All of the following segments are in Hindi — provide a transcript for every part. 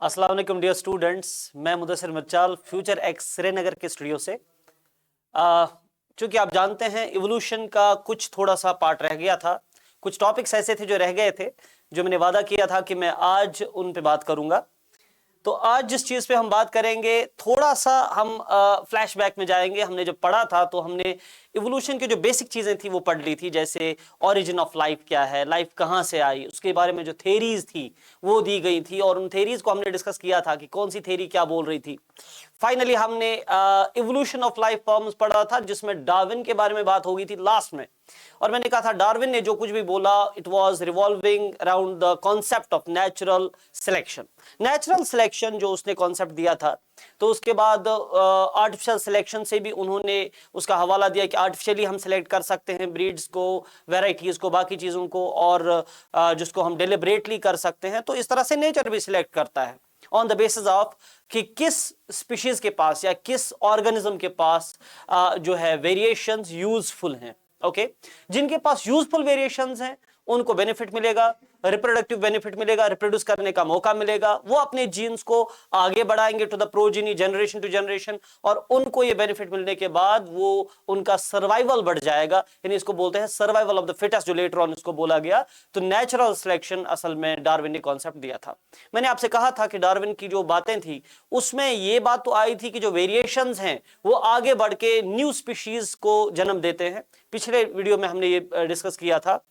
अस्सलाम वालेकुम डियर स्टूडेंट्स, मैं मुदस्सिर मच्चाल फ्यूचर एक्स श्रीनगर के स्टूडियो से। चूंकि आप जानते हैं इवोल्यूशन का कुछ थोड़ा सा पार्ट रह गया था, कुछ टॉपिक्स ऐसे थे जो रह गए थे, जो मैंने वादा किया था कि मैं आज उन पे बात करूंगा। तो आज जिस चीज पे हम बात करेंगे, थोड़ा सा हम फ्लैशबैक में जाएंगे। हमने जब पढ़ा था तो हमने इवोल्यूशन की जो बेसिक चीजें थी वो पढ़ ली थी, जैसे ओरिजिन ऑफ लाइफ क्या है, लाइफ कहाँ से आई, उसके बारे में जो थेरीज थी वो दी गई थी और उन थेरीज को हमने डिस्कस किया था कि कौन सी थेरी क्या बोल रही थी। फाइनली हमने इवोल्यूशन ऑफ लाइफ फॉर्म्स पढ़ा था, जिसमें डार्विन के बारे में बात हो गई थी लास्ट में। और मैंने कहा था डार्विन ने जो कुछ भी बोला, it was revolving around the concept of natural selection. Natural selection जो उसने कॉन्सेप्ट दिया था, तो उसके बाद आर्टिफिशियल सिलेक्शन से भी उन्होंने उसका हवाला दिया कि आर्टिफिशियली हम सिलेक्ट कर सकते हैं ब्रीड्स को, वेराइटीज को, बाकी चीजों को, और जिसको हम डिलिबरेटली कर सकते हैं। तो इस तरह से नेचर भी सिलेक्ट करता है ऑन द बेसिस ऑफ कि किस स्पीशीज के पास या किस ऑर्गेनिज्म के पास जो है वेरिएशंस यूजफुल हैं। ओके, जिनके पास यूजफुल वेरिएशंस हैं उनको बेनिफिट मिलेगा, रिप्रोडक्टिव बेनिफिट मिलेगा, रिप्रोड्यूस करने का मौका मिलेगा, वो अपने जीन्स को आगे बढ़ाएंगे to the progeny, generation to generation, और उनको ये बेनिफिट मिलने के बाद वो उनका सर्वाइवल बढ़ जाएगा। यानी इसको बोलते हैं सर्वाइवल ऑफ द फिटेस्ट, जो लेटर ऑन इसको बोला गया। तो नेचुरल सिलेक्शन असल में डार्विन ने कॉन्सेप्ट दिया था। मैंने आपसे कहा था कि डार्विन की जो बातें थी उसमें ये बात तो आई थी कि जो वेरिएशंस हैं वो आगे बढ़ के न्यू स्पीशीज को जन्म देते हैं। पिछले वीडियो में हमने ये डिस्कस किया था,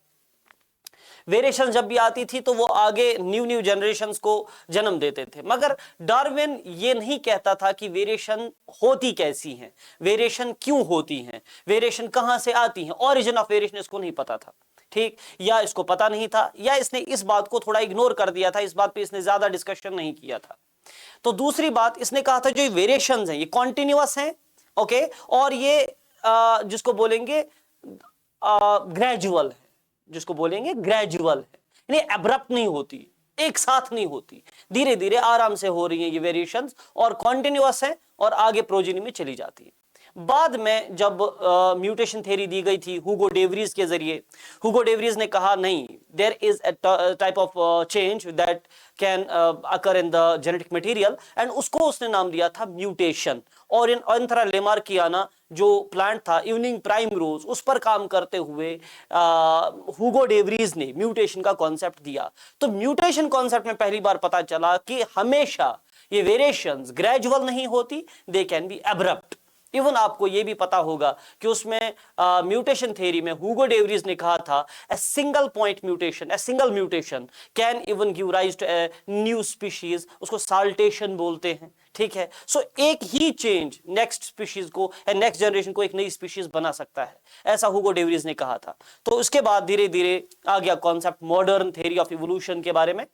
वेरिएशन जब भी आती थी तो वो आगे न्यू जनरेशंस को जन्म देते थे। मगर डार्विन ये नहीं कहता था कि वेरिएशन होती कैसी हैं, वेरिएशन क्यों होती हैं, वेरिएशन कहां से आती हैं। ओरिजिन ऑफ वेरिएशन इसको नहीं पता था, ठीक, या इसको पता नहीं था, या इसने इस बात को थोड़ा इग्नोर कर दिया था, इस बात पे इसने ज्यादा डिस्कशन नहीं किया था। तो दूसरी बात इसने कहा था जो वेरिएशंस हैं ये कॉन्टिन्यूअस हैं, ओके, और ये जिसको बोलेंगे ग्रेजुअल है, जिसको बोलेंगे ग्रेजुअल है, यानी एब्रप्ट नहीं होती, एक साथ नहीं होती, धीरे धीरे आराम से हो रही है ये वेरिएशंस, और कॉन्टिन्यूअस है और आगे प्रोजेनी में चली जाती है। बाद में जब म्यूटेशन थ्योरी दी गई थी हुगो डेवरीज के जरिए, हुगो डेवरीज ने कहा नहीं, there is a type of change that can occur in the genetic material, and उसको उसने नाम दिया था म्यूटेशन। और इन एंथरा लेमार्कियाना जो प्लांट था, इवनिंग प्राइम रोज, उस पर काम करते हुए हुगो डेवरीज ने म्यूटेशन का कॉन्सेप्ट दिया। तो म्यूटेशन कॉन्सेप्ट में पहली बार पता चला कि हमेशा ये वेरिएशंस ग्रेजुअल नहीं होती, they can be abrupt. Even आपको यह भी पता होगा कि उसमें म्यूटेशन थ्योरी में हुगो डेवरीज ने कहा था a single point mutation, a single mutation can even give rise to a new species, उसको साल्टेशन बोलते हैं, ठीक है। सो एक ही चेंज नेक्स्ट स्पीशीज को, नेक्स्ट जनरेशन को एक नई स्पीशीज बना सकता है, ऐसा हुगो डेवरीज ने कहा था। तो उसके बाद धीरे धीरे आ गया concept modern theory of evolution के बारे में,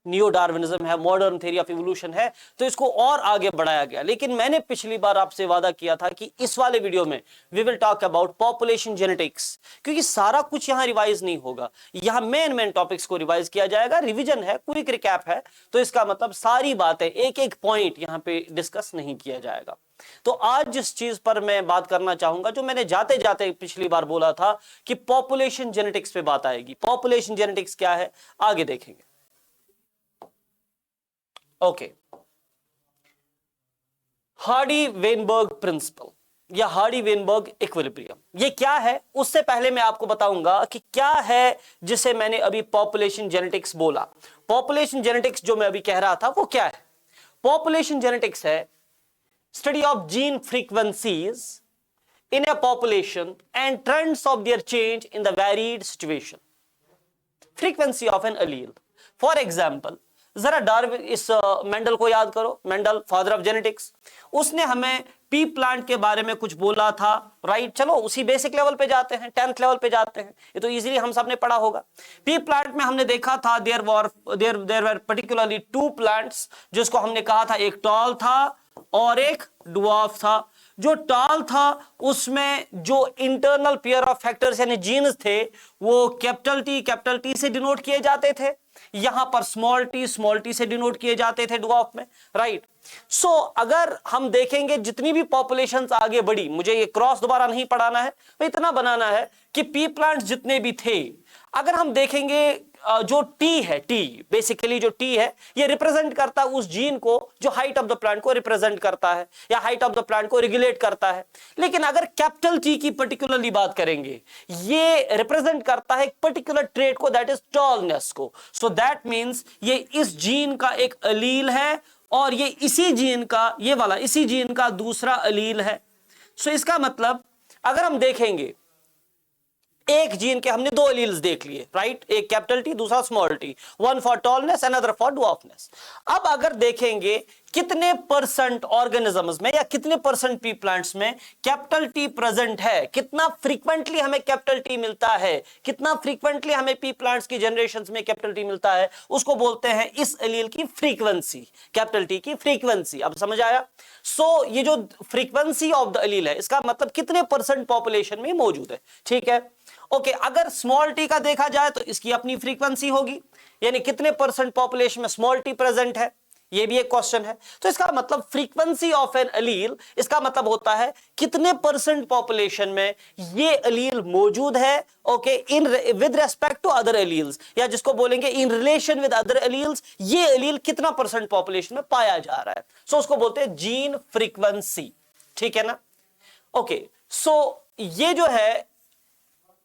नियो डार्विनिज्म है, मॉडर्न थ्योरी ऑफ इवोल्यूशन है, तो इसको और आगे बढ़ाया गया। लेकिन मैंने पिछली बार आपसे वादा किया था कि इस वाले वीडियो में we will talk about population genetics, क्योंकि सारा कुछ यहां रिवाइज नहीं होगा, यहां मेन टॉपिक्स को रिवाइज किया जाएगा। रिवीजन है, क्विक रिकैप है, तो इसका मतलब सारी बातें, एक एक पॉइंट यहां पे डिस्कस नहीं किया जाएगा। तो आज जिस चीज पर मैं बात करना चाहूंगा, जो मैंने जाते जाते पिछली बार बोला था कि पॉपुलेशन जेनेटिक्स पे बात आएगी। पॉपुलेशन जेनेटिक्स क्या है आगे देखेंगे। ओके, हार्डी-वेनबर्ग प्रिंसिपल या हार्डी-वेनबर्ग इक्विलिब्रियम, ये क्या है उससे पहले मैं आपको बताऊंगा कि क्या है जिसे मैंने अभी पॉपुलेशन जेनेटिक्स बोला। पॉपुलेशन जेनेटिक्स जो मैं अभी कह रहा था वो क्या है? पॉपुलेशन जेनेटिक्स है study of gene frequencies in a population and trends of their change in the varied situation, frequency of an allele. For example, जरा डार्विन, इस मेंडल को याद करो, मेंडल फादर ऑफ जेनेटिक्स, उसने हमें पी प्लांट के बारे में कुछ बोला था, राइट। चलो उसी बेसिक लेवल पे जाते हैं, 10th लेवल पे जाते हैं, ये तो इजीली हम सब ने पढ़ा होगा। पी प्लांट में हमने देखा था देयर वर पर्टिकुलरली 2 प्लांट्स, जिसको हमने कहा था एक टॉल था और एक ड्वार्फ था। जो टॉल था उसमें जो इंटरनल पेयर ऑफ फैक्टर्स यानी जीन्स थे वो कैपिटल टी से डिनोट किए जाते थे, यहां पर स्मॉल टी से डिनोट किए जाते थे ड्वार्फ में, राइट। सो अगर हम देखेंगे जितनी भी पॉपुलेशंस आगे बढ़ी, मुझे ये क्रॉस दोबारा नहीं पढ़ाना है, इतना बनाना है कि पी प्लांट्स जितने भी थे, अगर हम देखेंगे जो टी है, टी बेसिकली जो टी है ये रिप्रेजेंट करता है उस जीन को जो हाइट ऑफ द प्लांट को रिप्रेजेंट करता है या हाइट ऑफ द प्लांट को रेगुलेट करता है। लेकिन अगर कैपिटल टी की पर्टिकुलरली बात करेंगे, ये रिप्रेजेंट करता है एक पर्टिकुलर ट्रेट को, दैट इज टॉलनेस को। सो दैट मींस ये इस जीन का एक अलील है और ये इसी जीन का, ये वाला इसी जीन का दूसरा अलील है। सो इसका मतलब अगर हम देखेंगे एक जीन के हमने दो एलील्स देख लिए, राइट, एक कैपिटल टी दूसरा small T, one for tallness another for dwarfness. अब अगर देखेंगे कितने परसेंट ऑर्गेनिजम्स में या कितने परसेंट पी प्लांट्स में कैपिटल टी प्रेजेंट है, कितना फ्रीक्वेंटली हमें कैपिटल टी मिलता है, कितना फ्रीक्वेंटली हमें पी प्लांट्स की जनरेशंस में कैपिटल टी मिलता है, उसको बोलते हैं इस एलील की फ्रीक्वेंसी, कैपिटल टी की फ्रीक्वेंसी। अब समझ आया? सो ये जो फ्रीक्वेंसी ऑफ द एलील है इसका मतलब कितने परसेंट पॉपुलेशन में मौजूद है, ठीक है। ओके, अगर स्मॉल टी का देखा जाए तो इसकी अपनी फ्रीक्वेंसी होगी, यानी कितने परसेंट पॉपुलेशन में स्मॉल टी प्रेजेंट है, ये भी एक क्वेश्चन है। तो इसका मतलब फ्रीक्वेंसी ऑफ एन एलील, इसका मतलब होता है कितने परसेंट पॉपुलेशन में ये एलील मौजूद है, okay, in with respect to other alleles, या जिसको बोलेंगे in relation with other alleles, ये एलील कितना परसेंट पॉपुलेशन में पाया जा रहा है। सो उसको बोलते हैं जीन फ्रीक्वेंसी, ठीक है ना। ओके, सो ये जो है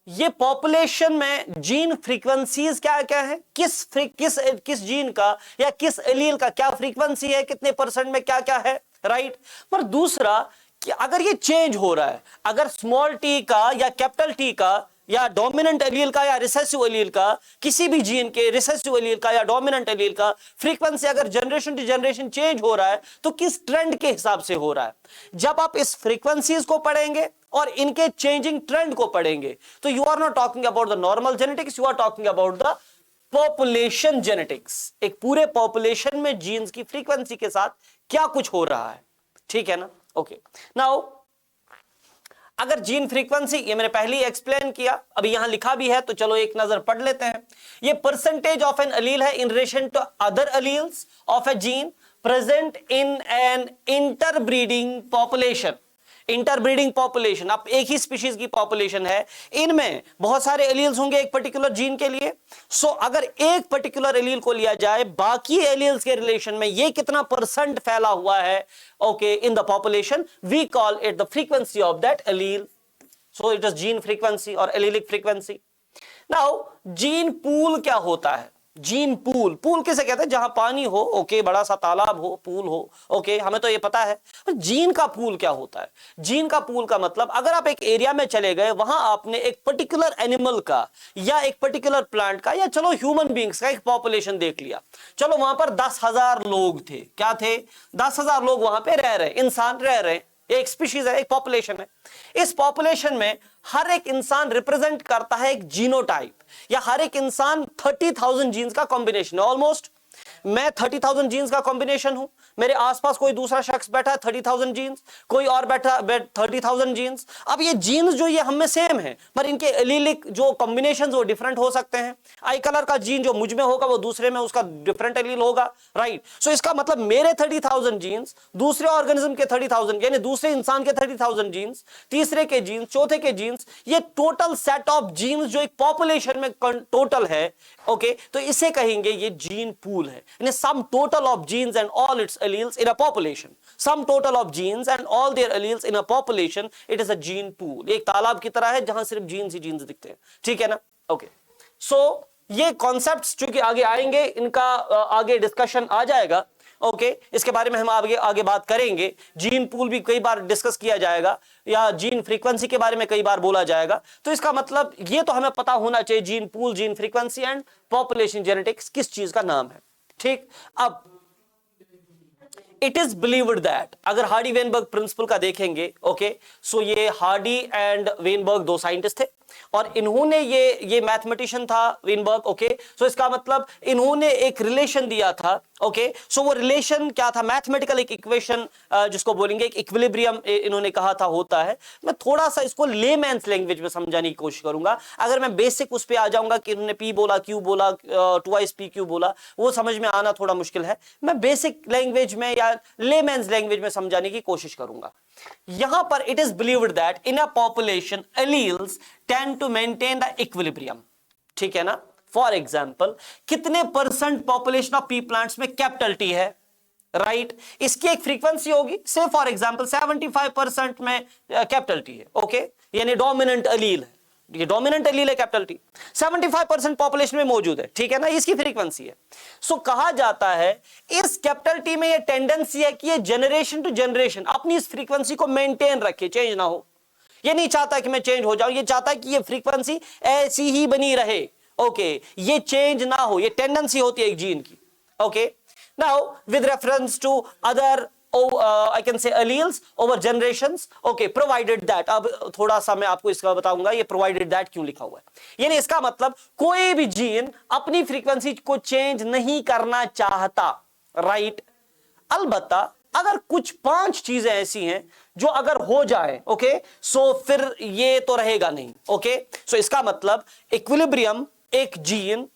ये पॉपुलेशन में जीन फ्रीक्वेंसीज क्या क्या है, किस जीन का या किस एलील का क्या फ्रीक्वेंसी है, कितने परसेंट में क्या क्या है, राइट। पर दूसरा कि अगर ये चेंज हो रहा है, अगर स्मॉल टी का या कैपिटल टी का या डोमिनेंट एलील का या रिसेसिव एलील का, किसी भी जीन के रिसेसिव एलील का या डोमिनेंट एलील का फ्रीक्वेंसी अगर जनरेशन टू जनरेशन चेंज हो रहा है तो किस ट्रेंड के हिसाब से हो रहा है। जब आप इस फ्रीक्वेंसीज को पढ़ेंगे और इनके चेंजिंग ट्रेंड को पढ़ेंगे तो you are not talking about the normal genetics, you are talking about the population genetics. एक पूरे पॉपुलेशन में जीन्स की फ्रीक्वेंसी के साथ क्या कुछ हो रहा है, ठीक है ना। ओके, नाउ अगर जीन फ्रीक्वेंसी, ये मैंने पहले ही एक्सप्लेन किया, अभी यहां लिखा भी है तो चलो एक नजर पढ़ लेते हैं। ये परसेंटेज ऑफ एन एलील है in relation to other alleles of a gene present in an interbreeding population. Interbreeding population, अब एक ही स्पीशीज की पॉपुलेशन है, इनमें बहुत सारे एलील्स होंगे एक पर्टिकुलर जीन के लिए। सो अगर एक पर्टिकुलर एलील को लिया जाए, बाकी एलील्स के रिलेशन में ये कितना परसेंट फैला हुआ है, okay, in the population, we call it the frequency of that allele. So it is gene frequency और allelic frequency. Now gene pool क्या होता है? जीन पूल, पूल किसे कहते हैं? जहां पानी हो, ओके, बड़ा सा तालाब हो, पूल हो, ओके, हमें तो ये पता है। जीन का पूल क्या होता है? जीन का पूल का मतलब अगर आप एक एरिया में चले गए, वहां आपने एक पर्टिकुलर एनिमल का या एक पर्टिकुलर प्लांट का या चलो ह्यूमन बींग्स का एक पॉपुलेशन देख लिया। चलो वहां पर 10,000 लोग थे, क्या थे? 10,000 लोग वहां पे रह रहे, इंसान रह रहे, एक स्पीशीज है, एक पॉपुलेशन है। इस पॉपुलेशन में हर एक इंसान रिप्रेजेंट करता है एक जीनोटाइप, या हर एक इंसान 30,000 जीन्स का कॉम्बिनेशन है। ऑलमोस्ट मैं 30,000 जीन्स का कॉम्बिनेशन हूं, मेरे आसपास कोई दूसरा शख्स बैठा है 30,000 जीन्स, कोई और बैठा 30,000 जीन्स। अब ये जीन्स जो ये हम में सेम है, पर इनके एलीलिक जो कॉम्बिनेशंस वो डिफरेंट हो सकते हैं। आई कलर का जीन जो मुझ में होगा वो दूसरे में उसका डिफरेंट एलील होगा, राइट। सो इसका मतलब मेरे 30,000 जीन्स, दूसरे ऑर्गेनिज्म के 30,000, यानी दूसरे इंसान के 30,000 जीन्स, तीसरे के जीन्स, चौथे के जीन्स, ये टोटल सेट ऑफ जीन्स जो एक पॉपुलेशन में टोटल है, ओके, तो इसे कहेंगे ये जीन पूल है। यानी sum total of genes and all its alleles in a population, sum total of genes and all their alleles in a population, it is a gene pool। एक तालाब की तरह है जहां सिर्फ जीन्स ही जीन्स दिखते हैं, ठीक है ना। ओके, सो ये कॉन्सेप्ट्स चूंकि आगे आएंगे, इनका आगे डिस्कशन आ जाएगा, ओके, इसके बारे में हम आगे बात करेंगे। जीन पूल भी कई बार डिस्कस किया जाएगा, या जीन फ्रीक्वेंसी के बारे में कई बार बोला जाएगा। तो इसका मतलब ये तो हमें पता होना चाहिए, gene pool, gene frequency and population genetics किस चीज का नाम है, ठीक। अब इट इज बिलीव्ड दैट, अगर हार्डी वेनबर्ग प्रिंसिपल का देखेंगे, ओके, सो ये हार्डी एंड वेनबर्ग दो साइंटिस्ट थे और इन्होंने ये मैथमेटिशियन था वेनबर्ग, ओके, सो इसका मतलब इन्होंने एक रिलेशन दिया था, ओके, सो वो रिलेशन क्या था? मैथमेटिकल एक इक्वेशन जिसको बोलेंगे एक इक्विलिब्रियम, इन्होंने कहा था होता है। मैं थोड़ा सा इसको लेमैन्स लैंग्वेज में समझाने की कोशिश करूंगा। अगर मैं बेसिक उस पे आ जाऊंगा कि इन्होंने पी बोला, क्यू बोला, ट्वाइस पी क्यू बोला, वो समझ में आना थोड़ा मुश्किल है। मैं बेसिक लैंग्वेज में या लेमैन्स लैंग्वेज में समझाने की कोशिश करूंगा। यहां पर it is believed that in a population alleles tend to maintain the equilibrium, ठीक है ना। फॉर एग्जाम्पल कितने percent population of pea plants में कैपिटल टी है, राइट इसकी एक फ्रीक्वेंसी होगी, से फॉर एग्जांपल 75% में कैपिटल टी है, ओके यानी डोमिनेंट अलील है, ये डोमिनेंट अलील है कैपिटल टी, 75% पॉपुलेशन में मौजूद है, ठीक है ना, इसकी फ्रीक्वेंसी है। सो कहा जाता है इस कैपिटल टी में ये टेंडेंसी है कि ये जनरेशन टू जनरेशन अपनी इस फ्रीक्वेंसी को मेंटेन रखे, चेंज ना हो, ये नहीं चाहता कि मैं चेंज हो जाऊं, ये चाहता है कि ये फ्रीक्वेंसी ऐसी ही बनी रहे, ओके ये चेंज ना हो, ये टेंडेंसी होती है एक जीन की, okay. Now, with reference to other, I can say alleles over generations, okay, provided that, अब थोड़ा सा मैं आपको इसका बताऊंगा ये provided that क्यों लिखा हुआ है, यानी इसका मतलब कोई भी जीन अपनी फ्रीक्वेंसी को चेंज नहीं करना चाहता, राइट। अलबत्ता अगर कुछ 5 चीजें ऐसी हैं जो अगर हो जाए, ओके सो फिर ये तो रहेगा नहीं, ओके सो इसका मतलब इक्विलिब्रियम एक जीन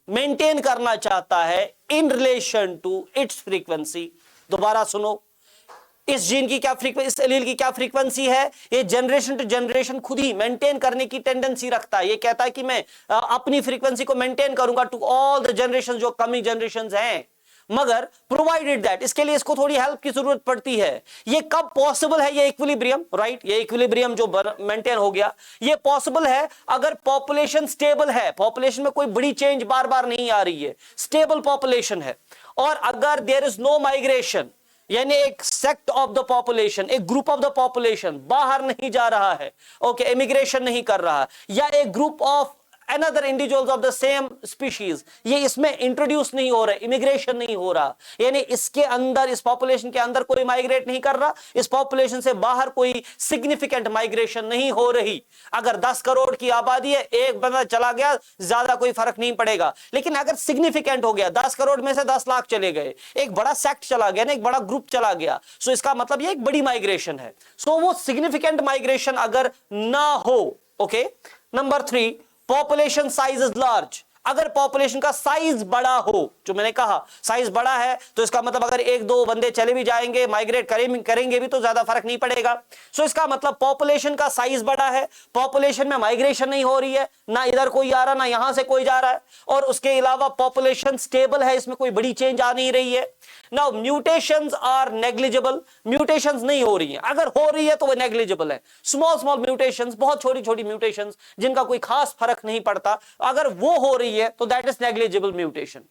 मेंटेन करना चाहता है in relation to its frequency. दोबारा सुनो, इस जीन की क्या फ्रीक्वेंसी, इस एलील की क्या फ्रीक्वेंसी है, ये जनरेशन टू जनरेशन खुद ही मेंटेन करने की टेंडेंसी रखता है, ये कहता है कि मैं अपनी फ्रीक्वेंसी को मेंटेन करूंगा टू ऑल द जनरेशन जो कमिंग जनरेशन हैं, मगर प्रोवाइडेड दैट इसके लिए इसको थोड़ी हेल्प की जरूरत पड़ती है। ये कब पॉसिबल है, ये इक्विलिब्रियम, राइट ये इक्विलिब्रियम जो मेंटेन हो गया, ये पॉसिबल है अगर पॉपुलेशन स्टेबल है, पॉपुलेशन में कोई बड़ी चेंज बार बार नहीं आ रही है, स्टेबल पॉपुलेशन है, और अगर देयर इज नो माइग्रेशन, यानी एक सेक्ट ऑफ द पॉपुलेशन, एक ग्रुप ऑफ द पॉपुलेशन बाहर नहीं जा रहा है, ओके इमिग्रेशन नहीं कर रहा, या एक group of another individuals of the same species ये इसमें इंट्रोड्यूस नहीं हो रहा, इमिग्रेशन नहीं हो रहा, यानी इसके अंदर, इस पॉपुलेशन के अंदर कोई माइग्रेट नहीं कर रहा, इस पॉपुलेशन से बाहर कोई सिग्निफिकेंट माइग्रेशन नहीं हो रही। अगर 10 करोड़ की आबादी है, एक बंदा चला गया, ज्यादा कोई फर्क नहीं पड़ेगा, लेकिन अगर सिग्निफिकेंट हो गया, 10 करोड़ में से 10 लाख चले गए, एक बड़ा सेक्ट चला गया ना, एक बड़ा ग्रुप चला गया, सो इसका मतलब ये एक बड़ी माइग्रेशन है। सो वो सिग्निफिकेंट माइग्रेशन अगर ना हो, okay. Number 3, population size is large, अगर पॉपुलेशन का साइज बड़ा हो, जो मैंने कहा साइज बड़ा है तो इसका मतलब अगर 1-2 बंदे चले भी जाएंगे, माइग्रेट करेंगे भी तो ज्यादा फर्क नहीं पड़ेगा। सो इसका मतलब पॉपुलेशन का साइज बड़ा है, पॉपुलेशन में माइग्रेशन नहीं हो रही है, ना इधर कोई आ रहा ना यहां से कोई जा रहा है, और उसके अलावा पॉपुलेशन स्टेबल है, इसमें कोई बड़ी चेंज आ नहीं रही है। Now mutations are negligible, mutations नहीं हो रही है, अगर हो रही है तो वो नेग्लिजिबल है, स्मॉल म्यूटेशंस, बहुत छोटी म्यूटेशंस जिनका कोई खास फर्क नहीं पड़ता, अगर वो हो रही है तो दैट इज नेग्लिजिबल म्यूटेशन।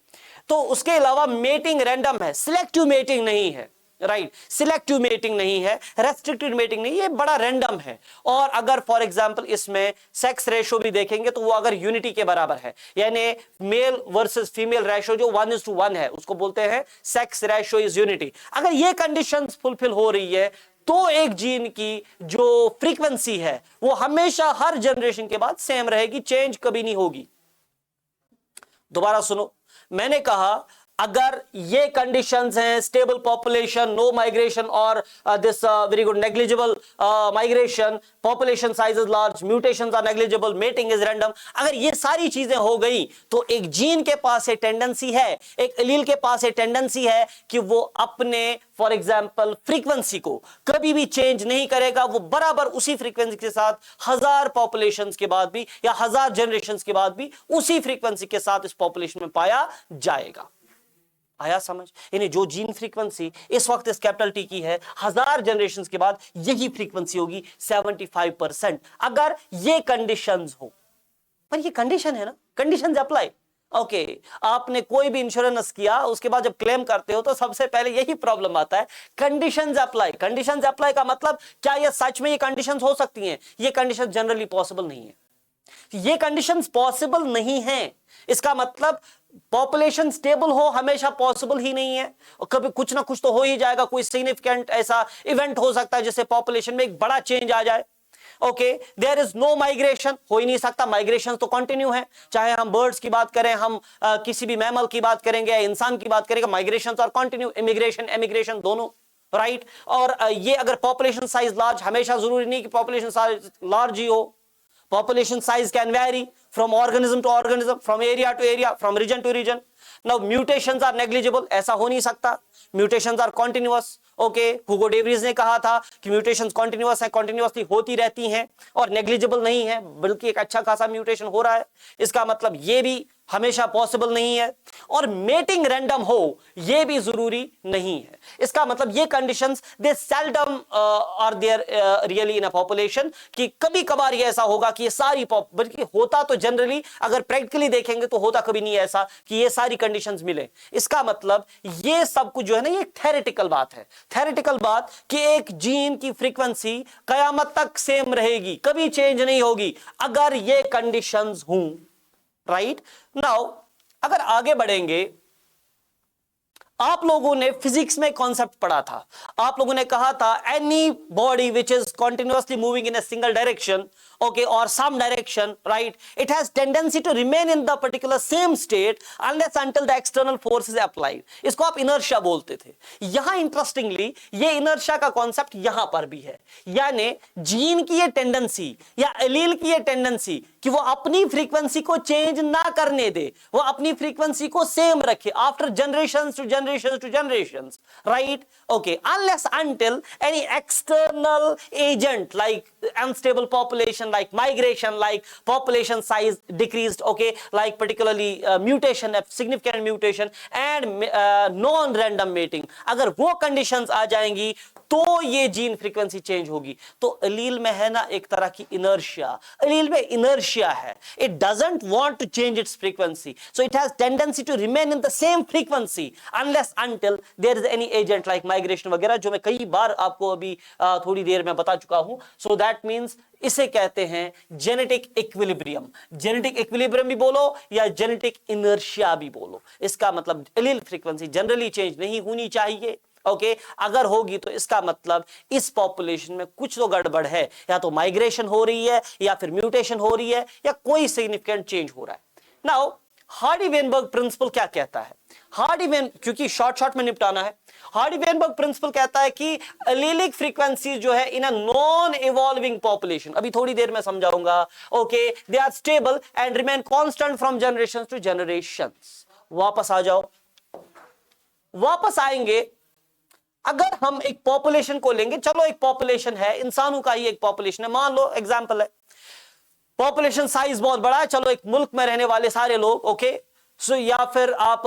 तो उसके अलावा मेटिंग रैंडम है, सिलेक्टिव मेटिंग नहीं है, राइट सिलेक्टिव मेटिंग नहीं है, रेस्ट्रिक्टेड मेटिंग नहीं, ये बड़ा रैंडम है। और अगर फॉर एग्जांपल इसमें सेक्स रेशो भी देखेंगे तो वो अगर यूनिटी के बराबर है, यानी मेल वर्सेस फीमेल रेशो जो 1:1 है, उसको बोलते हैं सेक्स रेशो इज यूनिटी। अगर ये कंडीशंस फुलफिल हो रही है तो एक जीन की जो फ्रीक्वेंसी है वो हमेशा हर जनरेशन के बाद सेम रहेगी, चेंज कभी नहीं होगी। दोबारा सुनो, मैंने कहा अगर ये कंडीशंस हैं, स्टेबल पॉपुलेशन, नो माइग्रेशन और this very good negligible migration, population size is large, mutations are negligible, mating is random, अगर ये सारी चीजें हो गई तो एक जीन के पास एक टेंडेंसी है, एक एलील के पास एक टेंडेंसी है कि वो अपने फॉर एग्जाम्पल फ्रीक्वेंसी को कभी भी चेंज नहीं करेगा, वो बराबर उसी फ्रीक्वेंसी के साथ 1000 पॉपुलेशन के बाद भी या 1000 जनरेशन के बाद भी उसी फ्रीक्वेंसी के साथ इस पॉपुलेशन में पाया जाएगा। आया समझ? यानी जो जीन फ्रीक्वेंसी इस वक्त इस कैपिटल टी की है, 1000 जनरेशन के बाद यही फ्रीक्वेंसी होगी 75%, अगर ये कंडीशंस हो। पर ये कंडीशन है ना, कंडीशंस अप्लाई, ओके आपने कोई भी इंश्योरेंस किया, उसके बाद जब क्लेम करते हो तो सबसे पहले यही प्रॉब्लम आता है, कंडीशंस अप्लाई। कंडीशंस अप्लाई का मतलब क्या ये सच में ये कंडीशंस हो सकती हैं? ये कंडीशंस जनरली पॉसिबल नहीं है, ये कंडीशंस पॉसिबल नहीं है, इसका मतलब पॉपुलेशन स्टेबल हो हमेशा पॉसिबल ही नहीं है, और कभी कुछ ना कुछ तो हो ही जाएगा, कोई सिग्निफिकेंट ऐसा इवेंट हो सकता है जिससे पॉपुलेशन में एक बड़ा चेंज आ जाए। Okay, there is no migration, हो ही नहीं सकता, माइग्रेशन तो कंटिन्यू है, चाहे हम बर्ड्स की बात करें, हम किसी भी मैमल की बात करेंगे, इंसान की बात करेंगे, माइग्रेशन और कंटिन्यू, इमिग्रेशन एमिग्रेशन दोनों, राइट। और ये अगर पॉपुलेशन साइज लार्ज, हमेशा जरूरी नहीं कि पॉपुलेशन साइज लार्ज ही हो, population size can vary from organism to organism, from area to area, from region to region, now mutations are negligible, ऐसा हो नहीं सकता। Mutations are continuous. Okay, Hugo de Vries ने कहा था कि म्यूटेशंस कॉन्टिन्यूअस है, कॉन्टिन्यूअसली होती रहती हैं और नेग्लिजिबल नहीं है, बल्कि एक अच्छा खासा म्यूटेशन हो रहा है। इसका मतलब ये भी हमेशा पॉसिबल नहीं है। और मेटिंग रैंडम हो ये भी जरूरी नहीं है। इसका मतलब ये conditions they seldom are there really in a population, कि कभी कभार ये ऐसा होगा कि ये सारी बल्कि होता तो जनरली अगर प्रैक्टिकली देखेंगे तो होता कभी नहीं ऐसा कि ये सारी कंडीशंस मिले। इसका मतलब ये सब कुछ जो है ना, ये थ्योरेटिकल बात है। थ्योरेटिकल बात कि एक जीन की फ्रीक्वेंसी कयामत तक सेम रहेगी, कभी चेंज नहीं होगी अगर ये कंडीशंस हों। राइट नाउ अगर आगे बढ़ेंगे, आप लोगों ने फिजिक्स में कॉन्सेप्ट पढ़ा था। आप लोगों ने कहा था any body which is continuously moving in a single direction, okay, or some direction, right, it has tendency to remain in the particular same state unless until the external force is applied. इसको आप inertia बोलते थे। यहां इंटरेस्टिंगली ये inertia का कॉन्सेप्ट यहां पर भी है, यानी जीन की ये टेंडेंसी या एलील की ये टेंडेंसी कि वो अपनी फ्रीक्वेंसी को चेंज ना करने दे, वो अपनी फ्रीक्वेंसी को सेम रखे after generations to generations to generations, right. Okay, unless until any external agent like unstable population, like migration, like population size decreased, okay, like particularly mutation, significant mutation and non-random mating, अगर वो conditions आ जाएंगी तो ये जीन फ्रीक्वेंसी चेंज होगी। तो अलील में है ना एक तरह की इनर्शिया, अलील में इनर्शिया है, it doesn't want to change its frequency, so it has tendency to remain in the same frequency unless until there is any agent like migration वगैरह, जो मैं कई बार आपको अभी थोड़ी देर में बता चुका हूं। सो दैट मींस इसे कहते हैं जेनेटिक इक्विलिब्रियम। जेनेटिक इक्विलिब्रियम भी बोलो या जेनेटिक इनर्शिया भी बोलो, इसका मतलब एलील फ्रीक्वेंसी जनरली चेंज नहीं होनी चाहिए। ओके, अगर होगी तो इसका मतलब इस पॉपुलेशन में कुछ तो गड़बड़ है, या तो माइग्रेशन हो रही है या फिर म्यूटेशन हो रही है या कोई सिग्निफिकेंट चेंज हो रहा है। नाउ हार्डी-वेनबर्ग प्रिंसिपल क्या कहता है? क्योंकि शॉर्ट में निपटाना है। हार्डी-वेनबर्ग प्रिंसिपल कहता है कि एलीलिक फ्रीक्वेंसी जो है in a non evolving population, अभी थोड़ी देर में समझाऊंगा, okay, they are stable and remain constant from generation to generation. वापस आ जाओ, वापस आएंगे। अगर हम एक पॉपुलेशन को लेंगे, चलो एक पॉपुलेशन है, इंसानों का ही एक पॉपुलेशन है, मान लो एग्जांपल है, पॉपुलेशन साइज बहुत बड़ा है, चलो एक मुल्क में रहने वाले सारे लोग, ओके, सो या फिर आप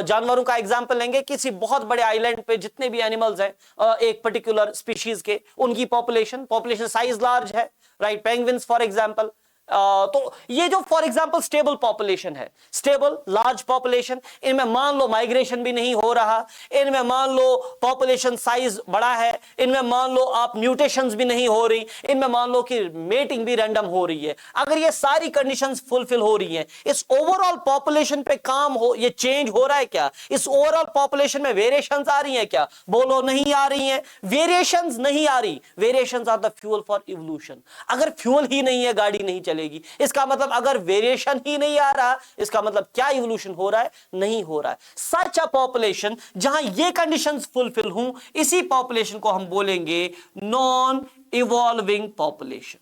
जानवरों का एग्जांपल लेंगे, किसी बहुत बड़े आइलैंड पे जितने भी एनिमल्स हैं एक पर्टिकुलर स्पीशीज के, उनकी पॉपुलेशन साइज लार्ज है, राइट, पेंगुइन्स फॉर एग्जांपल। तो ये जो फॉर एग्जांपल स्टेबल पॉपुलेशन है, स्टेबल लार्ज पॉपुलेशन, इनमें मान लो माइग्रेशन भी नहीं हो रहा, इनमें मान लो पॉपुलेशन साइज बड़ा है, इनमें मान लो आप म्यूटेशंस भी नहीं हो रही, इनमें मान लो कि मेटिंग भी रैंडम हो रही है। अगर ये सारी कंडीशंस फुलफिल हो रही हैं, इस ओवरऑल पॉपुलेशन पे काम हो, ये चेंज हो रहा है क्या? इस ओवरऑल पॉपुलेशन में वेरिएशंस आ रही हैं क्या? बोलो नहीं आ रही हैं। वेरिएशंस नहीं आ रही, variations are the fuel for evolution. अगर फ्यूल ही नहीं है गाड़ी नहीं चलेगी। इसका मतलब अगर वेरिएशन ही नहीं आ रहा, इसका मतलब क्या इवोल्यूशन हो रहा है? नहीं हो रहा है। सच अ पॉपुलेशन जहां ये कंडीशंस फुलफिल हों, इसी पॉपुलेशन को हम बोलेंगे non evolving population.